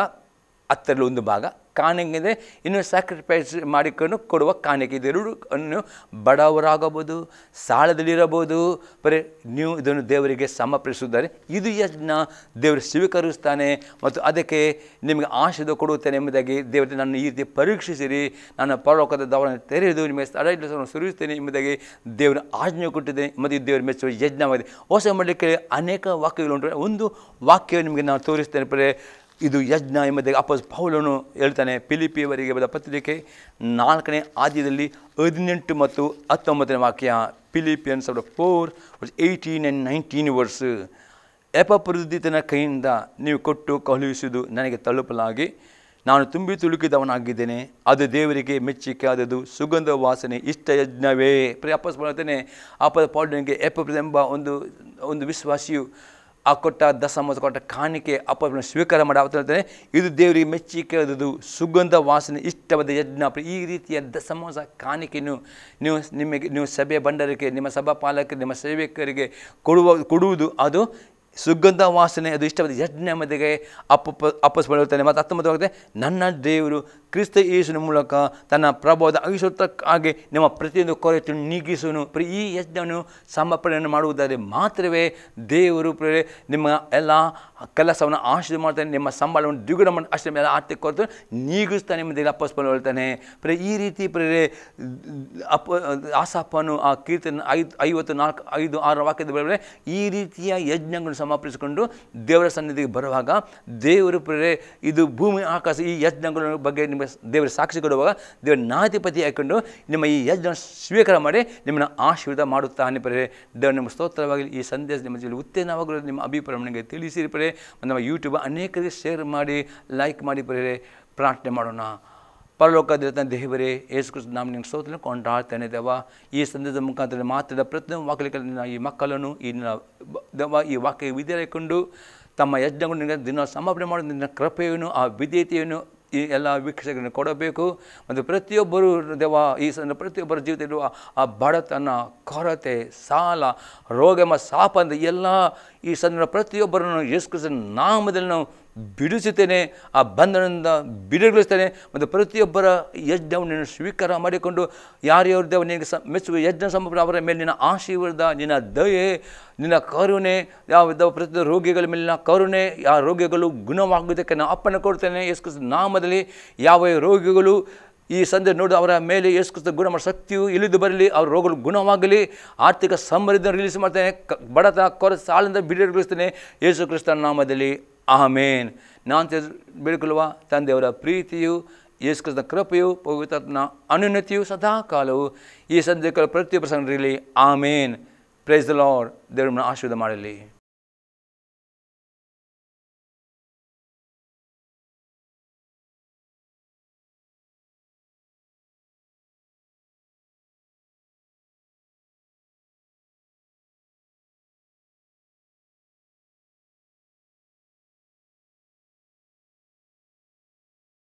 10ರಲ್ಲಿ 1 ಭಾಗ ಕಾಣಿಕೆ, ಇನ್ನು ಸ್ಯಾಕ್ರಿಫೈಸ್ ಮಾಡಿಕೊಂಡು ಕೊಡುವ ಕಾಣಿಕೆ. ಇದೆರಡು ಬಡವರಾಗಬಹುದು, ಸಾಲದಲ್ಲಿರಬಹುದು, ಬರೀ ನೀವು ಇದನ್ನು ದೇವರಿಗೆ ಸಮರ್ಪಿಸುತ್ತಾರೆ. ಇದು ಯಜ್ಞ ದೇವರು ಸ್ವೀಕರಿಸ್ತಾನೆ ಮತ್ತು ಅದಕ್ಕೆ ನಿಮಗೆ ಆಶೀರ್ವಾದ ಕೊಡುತ್ತೇನೆ ಎಂಬುದಾಗಿ ದೇವರಿಗೆ ನನ್ನ ಈ ರೀತಿ ಪರೀಕ್ಷಿಸಿರಿ, ನನ್ನ ಪರಲೋಕದ ದ್ವಾರವನ್ನು ತೆರೆದು ನಿಮಗೆ ಸ್ಥಳವನ್ನು ಸುರಿಯುತ್ತೇನೆ ಎಂಬುದಾಗಿ ದೇವರ ಆಜ್ಞೆ ಕೊಟ್ಟಿದ್ದೇನೆ ಮತ್ತು ದೇವರು ಮೆಚ್ಚುವ ಯಜ್ಞವಾಗಿದೆ. ಹೊಸ ಮಾಡಲಿಕ್ಕೆ ಅನೇಕ ವಾಕ್ಯಗಳುಂಟು. ಒಂದು ವಾಕ್ಯ ನಿಮಗೆ ನಾನು ತೋರಿಸ್ತೇನೆ ಪ್ರಿಯರೇ, ಇದು ಯಜ್ಞ ಎಂಬುದಾಗಿ ಅಪೊಸ್ತಲ ಪೌಲನು ಹೇಳ್ತಾನೆ. ಫಿಲಿಪ್ಪಿಯವರಿಗೆ ಬರೆದ ಪತ್ರಿಕೆ 4ನೇ ಅಧ್ಯಾಯದಲ್ಲಿ 18 ಮತ್ತು 19ನೇ ವಾಕ್ಯ. Philippians 4:18 and 19 verse. ಎಪಫ್ರೊದಿತನ ಕೈಯಿಂದ ನೀವು ಕೊಟ್ಟು ಕಳುಹಿಸುವುದು ನನಗೆ ತಲುಪಲಾಗಿ ನಾನು ತುಂಬಿ ತುಳುಕಿದವನಾಗಿದ್ದೇನೆ. ಅದು ದೇವರಿಗೆ ಮೆಚ್ಚಿಕೆ ಆದದ್ದು, ಸುಗಂಧ ವಾಸನೆ, ಇಷ್ಟ ಯಜ್ಞವೇ. ಅಪೊಸ್ತಲ ಹೇಳ್ತಾನೆ, ಅಪೊಸ್ತಲ ಪೌಲನಿಗೆ ಎಪಫ್ರೊದಿತ ಎಂಬ ಒಂದು ವಿಶ್ವಾಸಿಯು ಆ ಕೊಟ್ಟ ದಶಮಾಂಶ ಕೊಟ್ಟ ಕಾಣಿಕೆ ಅಪೊಸ್ತಲನ ಸ್ವೀಕಾರ ಮಾಡಿ ಅವತ್ತು ಹೇಳ್ತಾನೆ, ಇದು ದೇವರಿಗೆ ಮೆಚ್ಚಿಕೆ ಆದದ್ದು, ಸುಗಂಧ ವಾಸನೆ, ಇಷ್ಟವಾದ ಯಜ್ಞ. ಈ ರೀತಿಯ ದಶಮಾಂಶ ಕಾಣಿಕೆಯನ್ನು ನೀವು ಸಭೆಯ ಭಂಡಾರಕ್ಕೆ, ನಿಮ್ಮ ಸಭಾ ಪಾಲಕರಿಗೆ, ನಿಮ್ಮ ಸೇವಕರಿಗೆ ಕೊಡುವುದು ಅದು ಸುಗಂಧ ವಾಸನೆ, ಅದು ಇಷ್ಟವಾದ ಯಜ್ಞ ಎಂಬುದಾಗಿ ಅಪೊಸ್ತಲ ಹೇಳ್ತಾನೆ. ಮತ್ತು 19 ನನ್ನ ದೇವರು ಕ್ರಿಸ್ತ ಯೇಸುವಿನ ಮೂಲಕ ತನ್ನ ಪ್ರಭಾವದ ಐಶ್ವರ್ಯಕ್ಕಾಗಿ ನಿಮ್ಮ ಪ್ರತಿಯೊಂದು ಕೊರತೆಯನ್ನು ನೀಗಿಸುವನು. ಈ ಯಜ್ಞವನ್ನು ಸಮರ್ಪಣೆಯನ್ನು ಮಾಡುವುದಾದರೆ ಮಾತ್ರವೇ ದೇವರು ನಿಮ್ಮ ಎಲ್ಲ ಕೆಲಸವನ್ನು ಆಶೀರ್ವಾದ ಮಾಡ್ತಾನೆ, ನಿಮ್ಮ ಸಂಬಳವನ್ನು ದ್ವಿಗುಣ ಮಾಡಿ ಅಷ್ಟೇ ಮೇಲೆ ಆರ್ಥಿಕ ಕೊರತೆ ನೀಗಿಸ್ತಾನೆ ಎಂಬುದಾಗಿ ಅಪೊಸ್ತಲ ಹೇಳ್ತಾನೆ. ಈ ರೀತಿ ಆಸಾಫನು ಆ ಕೀರ್ತನೆ 54:5-6 ವಾಕ್ಯದ ಬರೆದರೆ ಈ ರೀತಿಯ ಯಜ್ಞಗಳನ್ನು ಸಮರ್ಪಿಸಿಕೊಂಡು ದೇವರ ಸನ್ನಿಧಿಗೆ ಬರುವಾಗ ದೇವರು ಇದು ಭೂಮಿ ಆಕಾಶ ಈ ಯಜ್ಞಗಳ ಬಗ್ಗೆ ನಿಮ್ಮ ದೇವರ ಸಾಕ್ಷಿ ಕೊಡುವಾಗ ದೇವರ ನ್ಯಾಯಾಧಿಪತಿ ಹಾಕೊಂಡು ನಿಮ್ಮ ಈ ಯಜ್ಞ ಸ್ವೀಕಾರ ಮಾಡಿ ನಿಮ್ಮನ್ನು ಆಶೀರ್ವಾದ ಮಾಡುತ್ತಾನೆ. ದೇವರು ನಿಮ್ಮ ಸ್ತೋತ್ರವಾಗಿ ಈ ಸಂದೇಶ ನಿಮ್ಮ ಜೊತೆ ಉತ್ತೇಜನವಾಗಲು ನಿಮ್ಮ ಅಭಿಪ್ರಾಯ ನನಗೆ ತಿಳಿಸಿರಿ ಪರೇ. ನಮ್ಮ ಯೂಟ್ಯೂಬ್ ಅನೇಕರಿಗೆ ಶೇರ್ ಮಾಡಿ, ಲೈಕ್ ಮಾಡಿ ಪರೇ. ಪ್ರಾರ್ಥನೆ ಮಾಡೋಣ. ಪರಲೋಕದ ದೇವರೇ, ಯೇಸು ಕ್ರಿಸ್ತನ ನಾಮದಲ್ಲಿ ನಿಮಗೆ ಸ್ತೋತ್ರ ಕೊಂಡಾಡ್ತೇನೆ ದೇವ. ಈ ಸಂದೇಶದ ಮುಖಾಂತರ ಮಾತಾಡಿದ ಪ್ರತಿಯೊಂದು ವಾಕ್ಯಗಳನ್ನು ಈ ಮಕ್ಕಳನ್ನು ಈ ವಾಕ್ಯ ವಿಧೇಯಕೊಂಡು ತಮ್ಮ ಯಜ್ಞಗಳನ್ನು ನಿಮಗೆ ದಿನ ಸಮರ್ಪಣೆ ಮಾಡೋದು ನಿನ್ನ ಕೃಪೆಯನ್ನು, ಆ ವಿಧೇಯತೆಯನ್ನು ಈ ಎಲ್ಲ ವೀಕ್ಷಕರನ್ನು ಕೊಡಬೇಕು. ಮತ್ತು ಪ್ರತಿಯೊಬ್ಬರು ದೇವ ಈ ಪ್ರತಿಯೊಬ್ಬರ ಜೀವಿತದಲ್ಲಿರುವ ಆ ಬಡತನ, ಕೊರತೆ, ಸಾಲ, ರೋಗ ಶಾಪ ಅಂತ ಎಲ್ಲ ಈ ಸಂದರ್ಭ ಪ್ರತಿಯೊಬ್ಬರನ್ನು ಯೇಸು ಕ್ರಿಸ್ತನ ನಾಮದಲ್ಲಿ ನಾವು ಬಿಡಿಸುತ್ತೇನೆ, ಆ ಬಂಧನದಿಂದ ಬಿಡುಗೊಳಿಸ್ತೇನೆ. ಮತ್ತು ಪ್ರತಿಯೊಬ್ಬರ ಯಜ್ಞವನ್ನು ಸ್ವೀಕಾರ ಮಾಡಿಕೊಂಡು ಯಾರ್ಯಾರ ದೇವ ನಿನಗೆ ಮೆಚ್ಚುವ ಯಜ್ಞ ಸಮರ್ಪಣೆ ಅವರ ಮೇಲೆ ನಿನ್ನ ಆಶೀರ್ವಾದ, ನಿನ್ನ ದಯೆ, ನಿನ್ನ ಕರುಣೆ, ಯಾವ ಪ್ರತಿ ರೋಗಿಗಳ ಮೇಲಿನ ಕರುಣೆ, ಆ ರೋಗಿಗಳು ಗುಣವಾಗುವುದಕ್ಕೆ ನಾನು ಅಪ್ಪಣೆ ಕೊಡ್ತೇನೆ ಯೇಸು ಕ್ರಿಸ್ತನ ನಾಮದಲ್ಲಿ. ಯಾವ ರೋಗಿಗಳು ಈ ಸಂದೇಶ ನೋಡಿ ಅವರ ಮೇಲೆ ಯೇಸು ಕ್ರಿಸ್ತ ಗುಣ ಮಾಡೋ ಶಕ್ತಿಯು ಇಳಿದು ಬರಲಿ, ಅವ್ರ ರೋಗಗಳು ಗುಣವಾಗಲಿ, ಆರ್ಥಿಕ ಸಮೃದ್ಧಿಯನ್ನು ರಿಲೀಸ್ ಮಾಡ್ತೇನೆ, ಬಡತನ ಕೊರತೆ ಸಾಲಿಂದ ಬಿಡುಗಡೆಗೊಳಿಸ್ತೇನೆ ಯೇಸು ಕ್ರಿಸ್ತನ ನಾಮದಲ್ಲಿ. ಆಮೇನ್. ನಾನು ಬೇಡಿಕೊಳ್ಳುವ ತಂದೆಯವರ ಪ್ರೀತಿಯು, ಯೇಸು ಕ್ರಿಸ್ತನ ಕೃಪೆಯು, ಪವಿತ್ರಾತ್ಮನ ಅನುನ್ನತಿಯು ಸದಾ ಕಾಲವು ಈ ಸಂದೇಶಗಳ ಪ್ರತಿಯೊಬ್ಬರ ಸಂಘದಲ್ಲಿ. ಆಮೇನ್. Praise the Lord. ದೇವರನ್ನು ಆಶೀರ್ವಾದ ಮಾಡಲಿ.